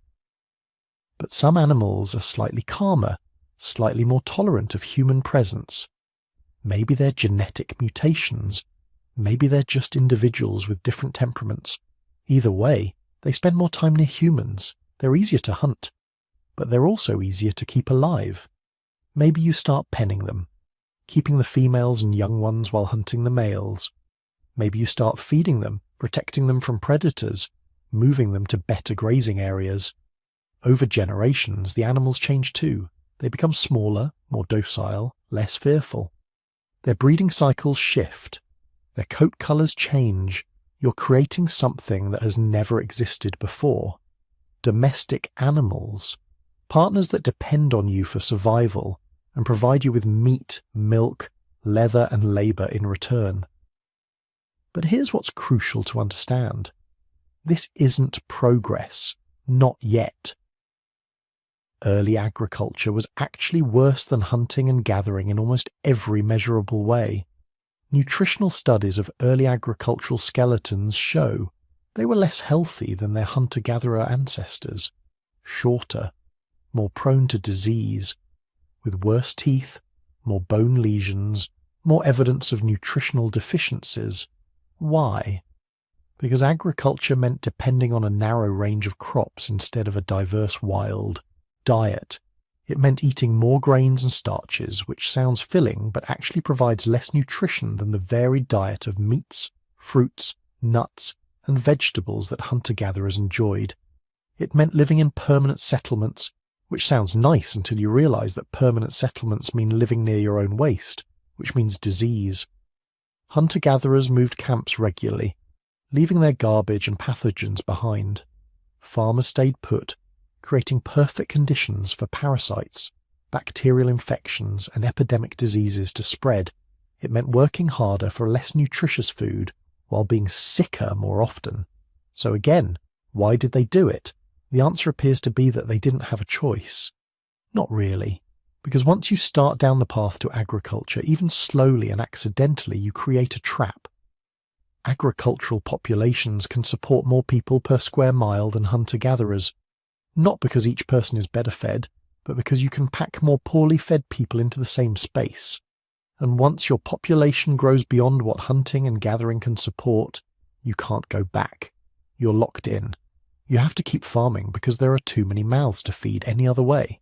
But some animals are slightly calmer, slightly more tolerant of human presence. Maybe they're genetic mutations. Maybe they're just individuals with different temperaments. Either way, they spend more time near humans. They're easier to hunt, but they're also easier to keep alive. Maybe you start penning them, keeping the females and young ones while hunting the males. Maybe you start feeding them, protecting them from predators, moving them to better grazing areas. Over generations, the animals change too. They become smaller, more docile, less fearful. Their breeding cycles shift. Their coat colours change. You're creating something that has never existed before. Domestic animals. Partners that depend on you for survival and provide you with meat, milk, leather and labour in return. But here's what's crucial to understand. This isn't progress. Not yet. Early agriculture was actually worse than hunting and gathering in almost every measurable way. Nutritional studies of early agricultural skeletons show they were less healthy than their hunter-gatherer ancestors, shorter, more prone to disease, with worse teeth, more bone lesions, more evidence of nutritional deficiencies. Why? because agriculture meant depending on a narrow range of crops instead of a diverse wild diet. It meant eating more grains and starches, which sounds filling but actually provides less nutrition than the varied diet of meats, fruits, nuts, and vegetables that hunter-gatherers enjoyed. It meant living in permanent settlements, which sounds nice until you realise that permanent settlements mean living near your own waste, which means disease. Hunter-gatherers moved camps regularly, leaving their garbage and pathogens behind. Farmers stayed put, creating perfect conditions for parasites, bacterial infections, and epidemic diseases to spread. It meant working harder for less nutritious food while being sicker more often. So again, why did they do it? The answer appears to be that they didn't have a choice. Not really, because once you start down the path to agriculture, even slowly and accidentally, you create a trap. Agricultural populations can support more people per square mile than hunter-gatherers, not because each person is better fed, but because you can pack more poorly fed people into the same space. And once your population grows beyond what hunting and gathering can support, you can't go back. You're locked in. You have to keep farming because there are too many mouths to feed any other way.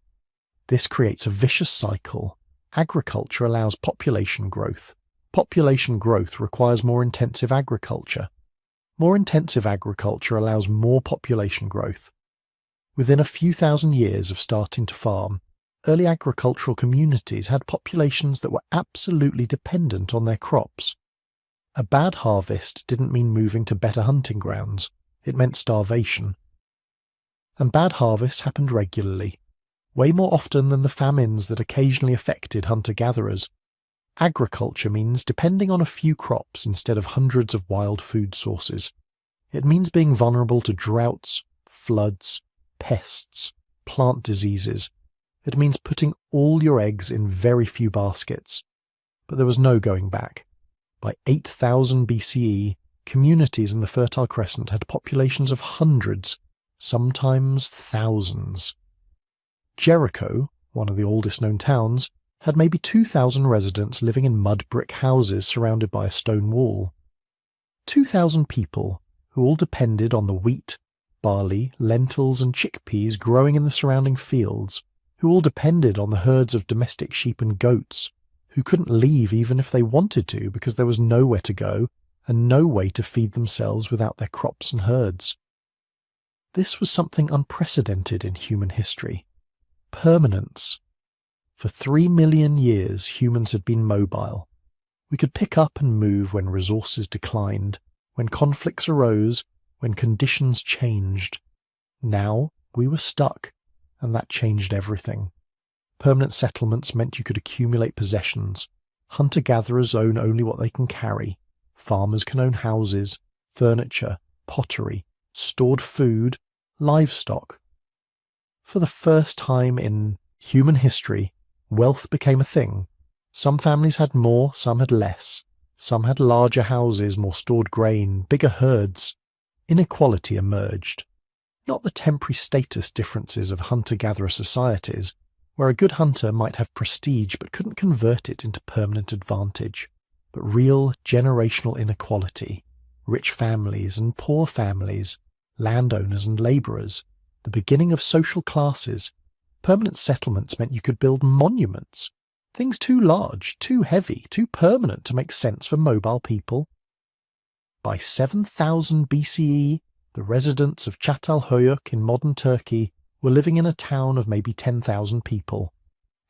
This creates a vicious cycle. Agriculture allows population growth. Population growth requires more intensive agriculture. More intensive agriculture allows more population growth. Within a few thousand years of starting to farm, early agricultural communities had populations that were absolutely dependent on their crops. A bad harvest didn't mean moving to better hunting grounds. It meant starvation. And bad harvests happened regularly, way more often than the famines that occasionally affected hunter-gatherers. Agriculture means depending on a few crops instead of hundreds of wild food sources. It means being vulnerable to droughts, floods, pests, plant diseases. It means putting all your eggs in very few baskets. But there was no going back. By 8000 BCE, communities in the Fertile Crescent had populations of hundreds, sometimes thousands. Jericho, one of the oldest known towns, had maybe 2,000 residents living in mud brick houses surrounded by a stone wall. 2,000 people who all depended on the wheat, barley, lentils and chickpeas growing in the surrounding fields, who all depended on the herds of domestic sheep and goats, who couldn't leave even if they wanted to because there was nowhere to go and no way to feed themselves without their crops and herds. This was something unprecedented in human history. Permanence. For 3 million years, humans had been mobile. We could pick up and move when resources declined, when conflicts arose, when conditions changed. Now we were stuck, and that changed everything. Permanent settlements meant you could accumulate possessions. Hunter-gatherers own only what they can carry. Farmers can own houses, furniture, pottery, stored food, livestock. For the first time in human history, wealth became a thing. Some families had more, some had less. Some had larger houses, more stored grain, bigger herds. Inequality emerged. Not the temporary status differences of hunter-gatherer societies, where a good hunter might have prestige but couldn't convert it into permanent advantage, but real generational inequality, rich families and poor families, landowners and labourers, the beginning of social classes. Permanent settlements meant you could build monuments, things too large, too heavy, too permanent to make sense for mobile people. By 7000 BCE, the residents of Çatalhöyük in modern Turkey were living in a town of maybe 10,000 people.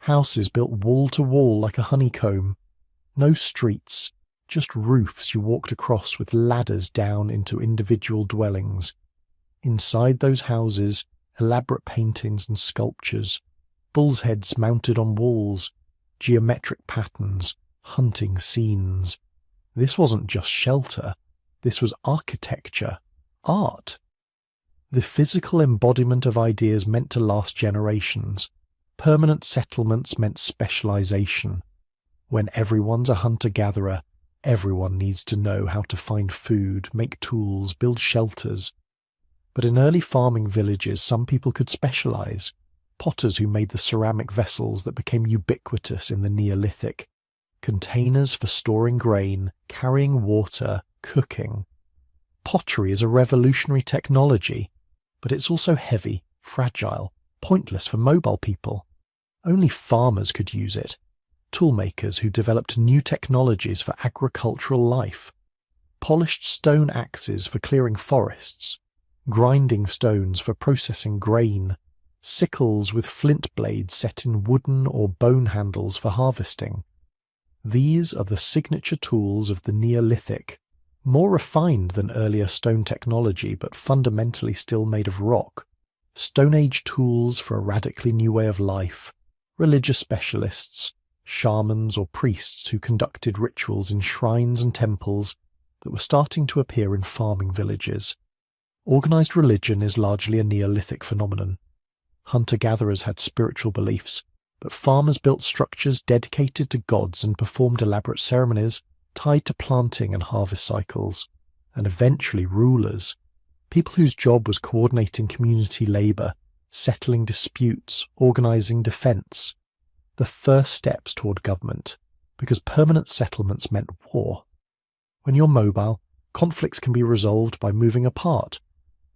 Houses built wall to wall like a honeycomb. No streets, just roofs you walked across with ladders down into individual dwellings. Inside those houses, elaborate paintings and sculptures, bulls' heads mounted on walls, geometric patterns, hunting scenes. This wasn't just shelter. This was architecture, art. The physical embodiment of ideas meant to last generations. Permanent settlements meant specialization. When everyone's a hunter-gatherer, everyone needs to know how to find food, make tools, build shelters. But in early farming villages, some people could specialize. Potters who made the ceramic vessels that became ubiquitous in the Neolithic. Containers for storing grain, carrying water, cooking. Pottery is a revolutionary technology, but it's also heavy, fragile, pointless for mobile people. Only farmers could use it. Toolmakers who developed new technologies for agricultural life. Polished stone axes for clearing forests. Grinding stones for processing grain. Sickles with flint blades set in wooden or bone handles for harvesting. These are the signature tools of the Neolithic, more refined than earlier stone technology but fundamentally still made of rock. Stone Age tools for a radically new way of life. Religious specialists, shamans or priests who conducted rituals in shrines and temples that were starting to appear in farming villages. Organised religion is largely a Neolithic phenomenon. Hunter-gatherers had spiritual beliefs, but farmers built structures dedicated to gods and performed elaborate ceremonies tied to planting and harvest cycles, and eventually rulers, people whose job was coordinating community labour, settling disputes, organising defence, the first steps toward government, because permanent settlements meant war. When you're mobile, conflicts can be resolved by moving apart.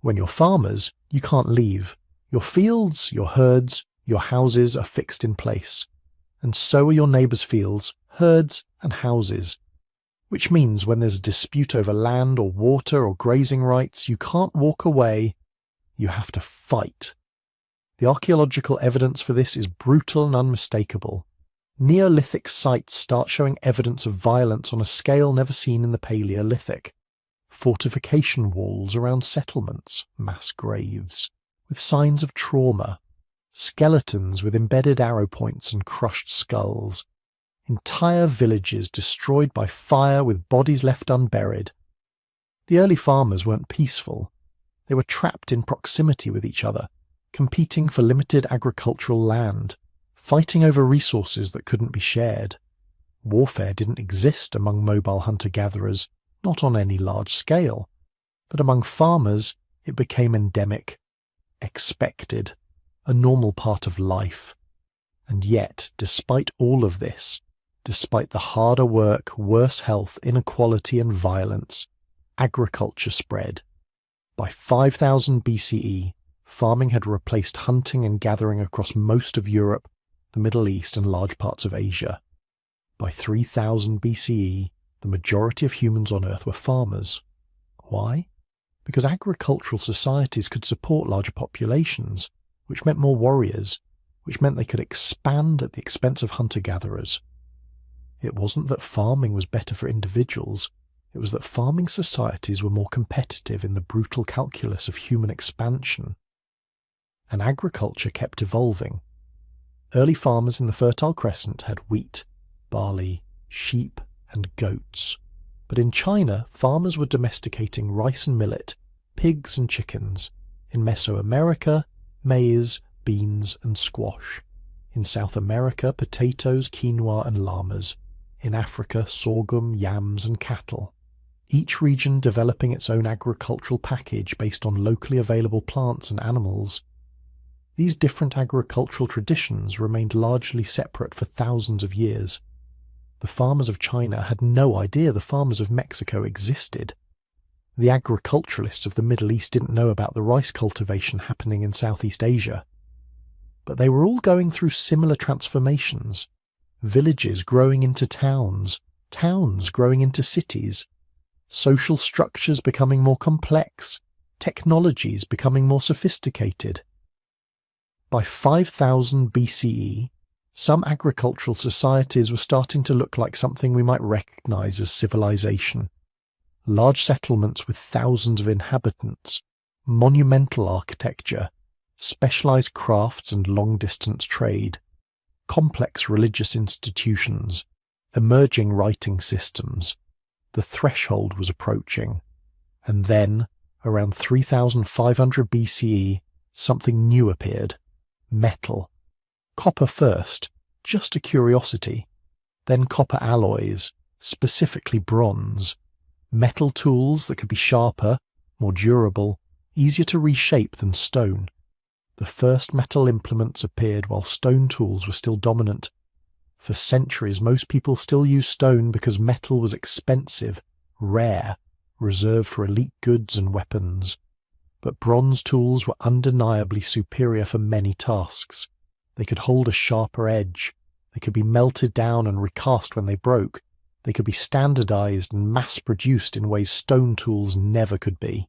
When you're farmers, you can't leave. Your fields, your herds, your houses are fixed in place, and so are your neighbours' fields, herds and houses, which means when there's a dispute over land or water or grazing rights, you can't walk away, you have to fight. The archaeological evidence for this is brutal and unmistakable. Neolithic sites start showing evidence of violence on a scale never seen in the Paleolithic. Fortification walls around settlements, mass graves, with signs of trauma, skeletons with embedded arrow points and crushed skulls, entire villages destroyed by fire with bodies left unburied. The early farmers weren't peaceful. They were trapped in proximity with each other, competing for limited agricultural land, fighting over resources that couldn't be shared. Warfare didn't exist among mobile hunter-gatherers, not on any large scale, but among farmers it became endemic, expected, a normal part of life. And yet, despite all of this, despite the harder work, worse health, inequality and violence, agriculture spread. By 5000 BCE, farming had replaced hunting and gathering across most of Europe, the Middle East and large parts of Asia. By 3000 BCE, the majority of humans on Earth were farmers. Why? Because agricultural societies could support larger populations, which meant more warriors, which meant they could expand at the expense of hunter-gatherers. It wasn't that farming was better for individuals, it was that farming societies were more competitive in the brutal calculus of human expansion. And agriculture kept evolving. Early farmers in the Fertile Crescent had wheat, barley, sheep, and goats. But in China, farmers were domesticating rice and millet, pigs and chickens. In Mesoamerica, maize, beans, and squash. In South America, potatoes, quinoa, and llamas. In Africa, sorghum, yams, and cattle. Each region developing its own agricultural package based on locally available plants and animals. These different agricultural traditions remained largely separate for thousands of years. The farmers of China had no idea the farmers of Mexico existed. The agriculturalists of the Middle East didn't know about the rice cultivation happening in Southeast Asia. But they were all going through similar transformations. Villages growing into towns, towns growing into cities, social structures becoming more complex, technologies becoming more sophisticated. By 5000 BCE, some agricultural societies were starting to look like something we might recognize as civilization. Large settlements with thousands of inhabitants, monumental architecture, specialized crafts and long-distance trade, complex religious institutions, emerging writing systems. The threshold was approaching. And then, around 3500 BCE, something new appeared. Metal. Copper first, just a curiosity. Then copper alloys, specifically bronze. Metal tools that could be sharper, more durable, easier to reshape than stone. The first metal implements appeared while stone tools were still dominant. For centuries, most people still used stone because metal was expensive, rare, reserved for elite goods and weapons. But bronze tools were undeniably superior for many tasks. They could hold a sharper edge. They could be melted down and recast when they broke. They could be standardized and mass-produced in ways stone tools never could be.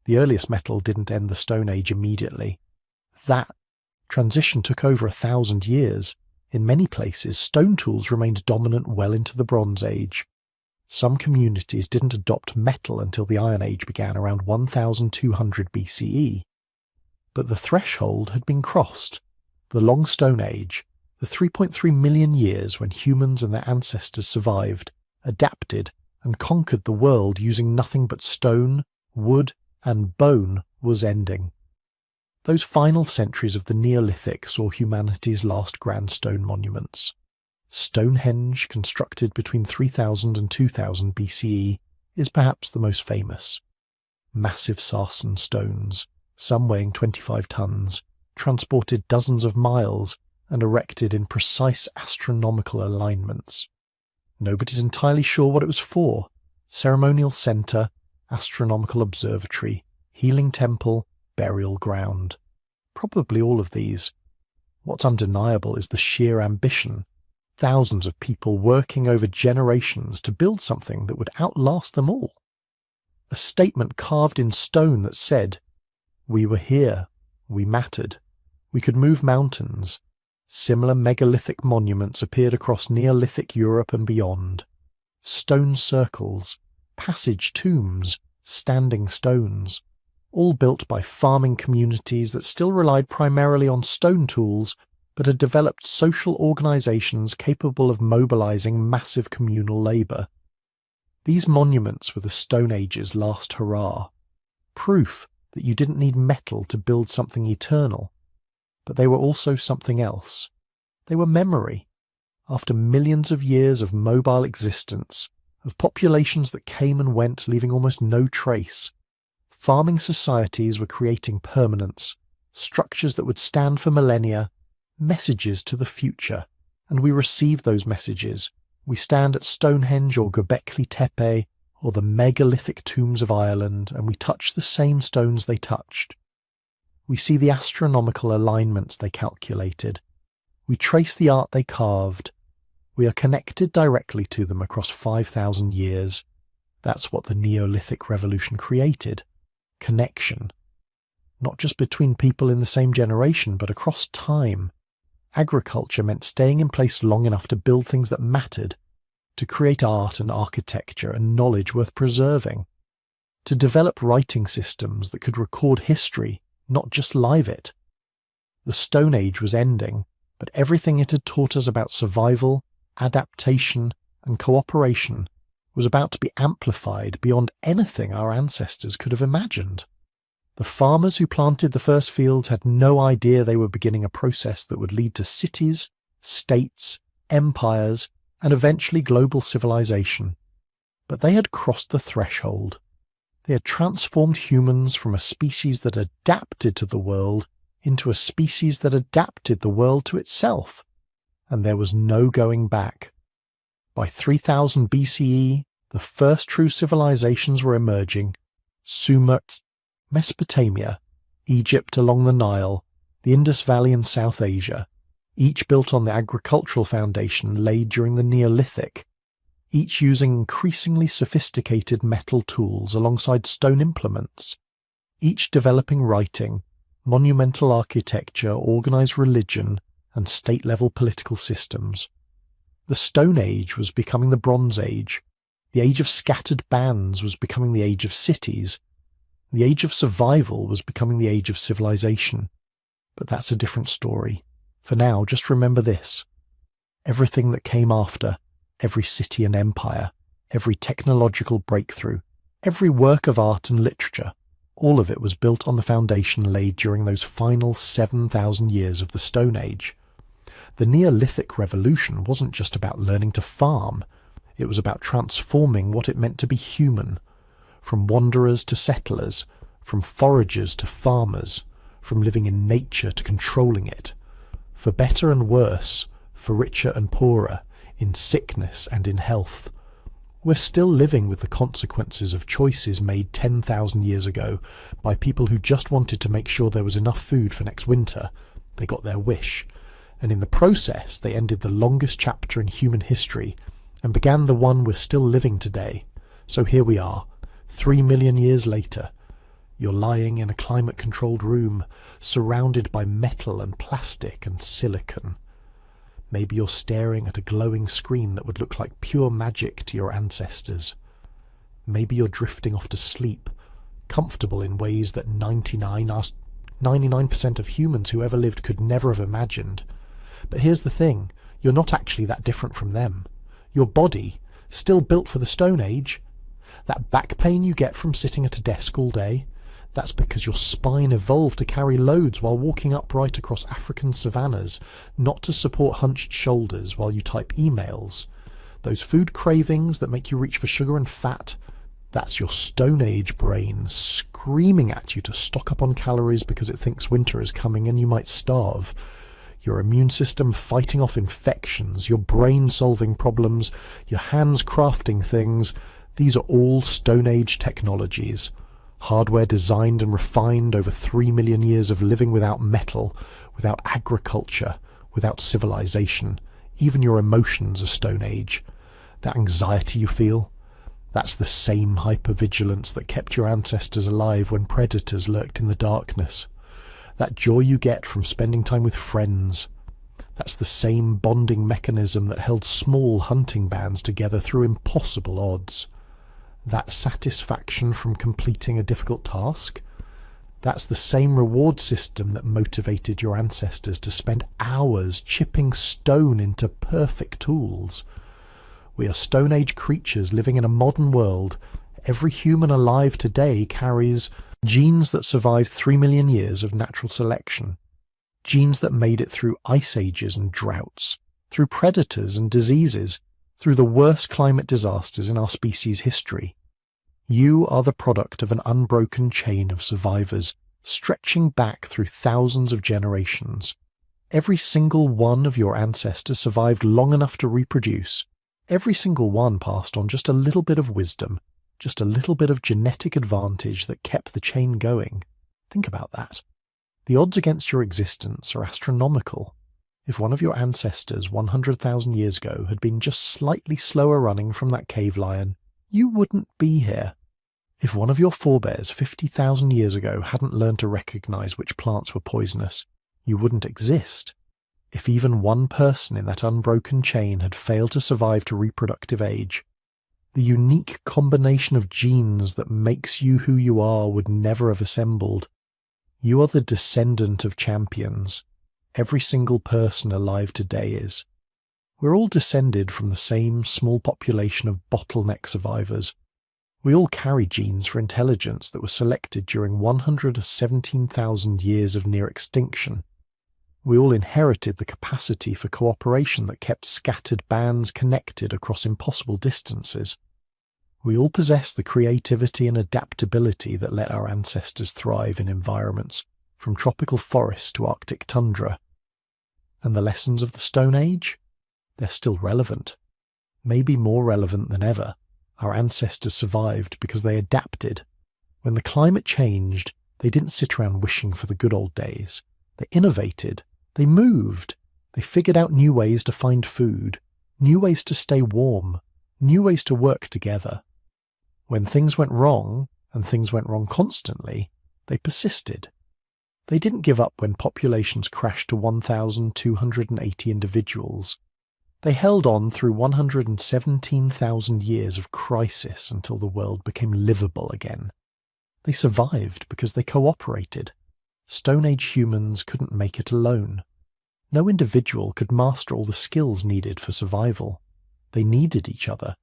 The earliest metal didn't end the Stone Age immediately. That transition took over 1,000 years. In many places, stone tools remained dominant well into the Bronze Age. Some communities didn't adopt metal until the Iron Age began around 1200 BCE. But the threshold had been crossed. The Long Stone Age, the 3.3 million years when humans and their ancestors survived, adapted, and conquered the world using nothing but stone, wood, and bone, was ending. Those final centuries of the Neolithic saw humanity's last grand stone monuments. Stonehenge, constructed between 3000 and 2000 BCE, is perhaps the most famous. Massive sarsen stones, some weighing 25 tons, transported dozens of miles and erected in precise astronomical alignments. Nobody's entirely sure what it was for. Ceremonial centre, astronomical observatory, healing temple, burial ground. Probably all of these. What's undeniable is the sheer ambition. Thousands of people working over generations to build something that would outlast them all. A statement carved in stone that said, "We were here, we mattered, we could move mountains." Similar megalithic monuments appeared across Neolithic Europe and beyond. Stone circles, passage tombs, standing stones, all built by farming communities that still relied primarily on stone tools but had developed social organizations capable of mobilizing massive communal labor. These monuments were the Stone Age's last hurrah, proof that you didn't need metal to build something eternal. But they were also something else. They were memory. After millions of years of mobile existence, of populations that came and went leaving almost no trace, farming societies were creating permanence, structures that would stand for millennia, messages to the future, and we receive those messages. We stand at Stonehenge or Göbekli Tepe or the megalithic tombs of Ireland, and we touch the same stones they touched. We see the astronomical alignments they calculated. We trace the art they carved. We are connected directly to them across 5,000 years. That's what the Neolithic revolution created. Connection. Not just between people in the same generation, but across time. Agriculture meant staying in place long enough to build things that mattered, to create art and architecture and knowledge worth preserving, to develop writing systems that could record history, not just live it. The Stone Age was ending, but everything it had taught us about survival, adaptation, and cooperation was about to be amplified beyond anything our ancestors could have imagined. The farmers who planted the first fields had no idea they were beginning a process that would lead to cities, states, empires, and eventually global civilization. But they had crossed the threshold. They had transformed humans from a species that adapted to the world into a species that adapted the world to itself. And there was no going back. By 3000 BCE, the first true civilizations were emerging. Sumer, Mesopotamia, Egypt along the Nile, the Indus Valley in South Asia, each built on the agricultural foundation laid during the Neolithic, each using increasingly sophisticated metal tools alongside stone implements, each developing writing, monumental architecture, organized religion, and state-level political systems. The Stone Age was becoming the Bronze Age. The age of scattered bands was becoming the age of cities. The age of survival was becoming the age of civilization. But that's a different story. For now, just remember this. Everything that came after, every city and empire, every technological breakthrough, every work of art and literature, all of it was built on the foundation laid during those final 7,000 years of the Stone Age. The Neolithic revolution wasn't just about learning to farm. It was about transforming what it meant to be human. From wanderers to settlers, from foragers to farmers, from living in nature to controlling it. For better and worse, for richer and poorer, in sickness and in health. We're still living with the consequences of choices made 10,000 years ago by people who just wanted to make sure there was enough food for next winter. They got their wish. And in the process, they ended the longest chapter in human history and began the one we're still living today. So here we are, 3 million years later. You're lying in a climate-controlled room, surrounded by metal and plastic and silicon. Maybe you're staring at a glowing screen that would look like pure magic to your ancestors. Maybe you're drifting off to sleep, comfortable in ways that 99% of humans who ever lived could never have imagined. But here's the thing, you're not actually that different from them. Your body, still built for the Stone Age, that back pain you get from sitting at a desk all day, that's because your spine evolved to carry loads while walking upright across African savannas, not to support hunched shoulders while you type emails. Those food cravings that make you reach for sugar and fat, that's your Stone Age brain screaming at you to stock up on calories because it thinks winter is coming and you might starve. Your immune system fighting off infections, your brain solving problems, your hands crafting things. These are all Stone Age technologies. Hardware designed and refined over 3 million years of living without metal, without agriculture, without civilization. Even your emotions are Stone Age. That anxiety you feel, that's the same hypervigilance that kept your ancestors alive when predators lurked in the darkness. That joy you get from spending time with friends, that's the same bonding mechanism that held small hunting bands together through impossible odds. That satisfaction from completing a difficult task, that's the same reward system that motivated your ancestors to spend hours chipping stone into perfect tools. We are Stone Age creatures living in a modern world. Every human alive today carries genes that survived 3 million years of natural selection, genes that made it through ice ages and droughts, through predators and diseases, through the worst climate disasters in our species' history. You are the product of an unbroken chain of survivors, stretching back through thousands of generations. Every single one of your ancestors survived long enough to reproduce. Every single one passed on just a little bit of wisdom, just a little bit of genetic advantage that kept the chain going. Think about that. The odds against your existence are astronomical. If one of your ancestors 100,000 years ago had been just slightly slower running from that cave lion, you wouldn't be here. If one of your forebears 50,000 years ago hadn't learned to recognize which plants were poisonous, you wouldn't exist. If even one person in that unbroken chain had failed to survive to reproductive age, the unique combination of genes that makes you who you are would never have assembled. You are the descendant of champions. Every single person alive today is. We're all descended from the same small population of bottleneck survivors. We all carry genes for intelligence that were selected during 117,000 years of near extinction. We all inherited the capacity for cooperation that kept scattered bands connected across impossible distances. We all possess the creativity and adaptability that let our ancestors thrive in environments from tropical forests to Arctic tundra. And the lessons of the Stone Age? They're still relevant. Maybe more relevant than ever. Our ancestors survived because they adapted. When the climate changed, they didn't sit around wishing for the good old days. They innovated. They moved. They figured out new ways to find food, new ways to stay warm, new ways to work together. When things went wrong, and things went wrong constantly, they persisted. They didn't give up when populations crashed to 1,280 individuals. They held on through 117,000 years of crisis until the world became livable again. They survived because they cooperated. Stone Age humans couldn't make it alone. No individual could master all the skills needed for survival. They needed each other.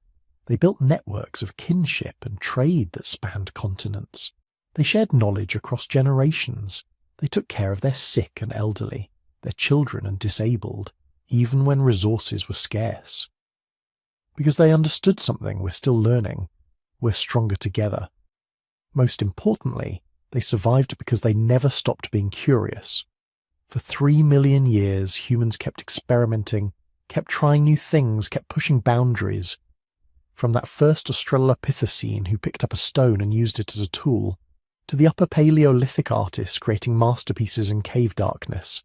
They built networks of kinship and trade that spanned continents. They shared knowledge across generations. They took care of their sick and elderly, their children and disabled, even when resources were scarce. Because they understood something we're still learning. We're stronger together. Most importantly, they survived because they never stopped being curious. For 3 million years, humans kept experimenting, kept trying new things, kept pushing boundaries. From that first Australopithecine who picked up a stone and used it as a tool, to the Upper Paleolithic artists creating masterpieces in cave darkness,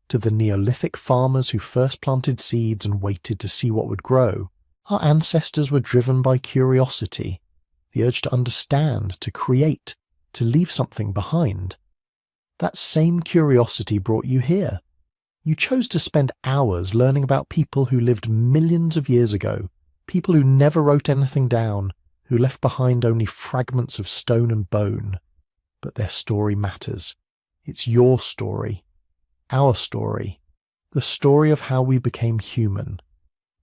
to the Neolithic farmers who first planted seeds and waited to see what would grow, our ancestors were driven by curiosity, the urge to understand, to create, to leave something behind. That same curiosity brought you here. You chose to spend hours learning about people who lived millions of years ago, people who never wrote anything down, who left behind only fragments of stone and bone. But their story matters. It's your story, our story, the story of how we became human.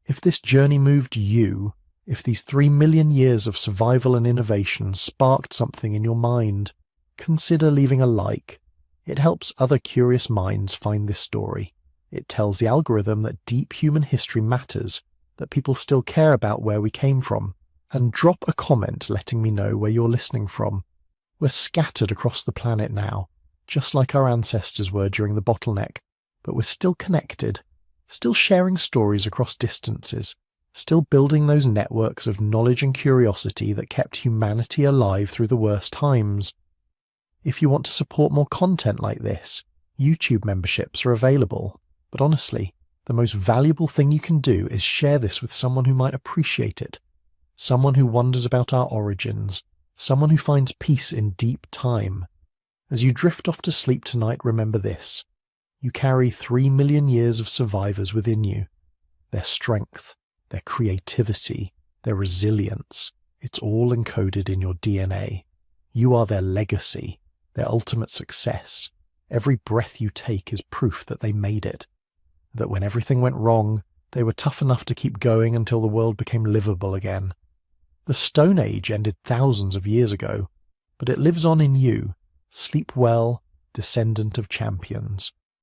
If this journey moved you, if these 3 million years of survival and innovation sparked something in your mind, consider leaving a like. It helps other curious minds find this story. It tells the algorithm that deep human history matters, that people still care about where we came from. And drop a comment letting me know where you're listening from. We're scattered across the planet now, just like our ancestors were during the bottleneck, but we're still connected, still sharing stories across distances, still building those networks of knowledge and curiosity that kept humanity alive through the worst times. If you want to support more content like this, YouTube memberships are available, but honestly, the most valuable thing you can do is share this with someone who might appreciate it, someone who wonders about our origins, someone who finds peace in deep time. As you drift off to sleep tonight, remember this. You carry 3 million years of survivors within you. Their strength, their creativity, their resilience, it's all encoded in your DNA. You are their legacy, their ultimate success. Every breath you take is proof that they made it, that when everything went wrong, they were tough enough to keep going until the world became livable again. The Stone Age ended thousands of years ago, but it lives on in you. Sleep well, descendant of champions.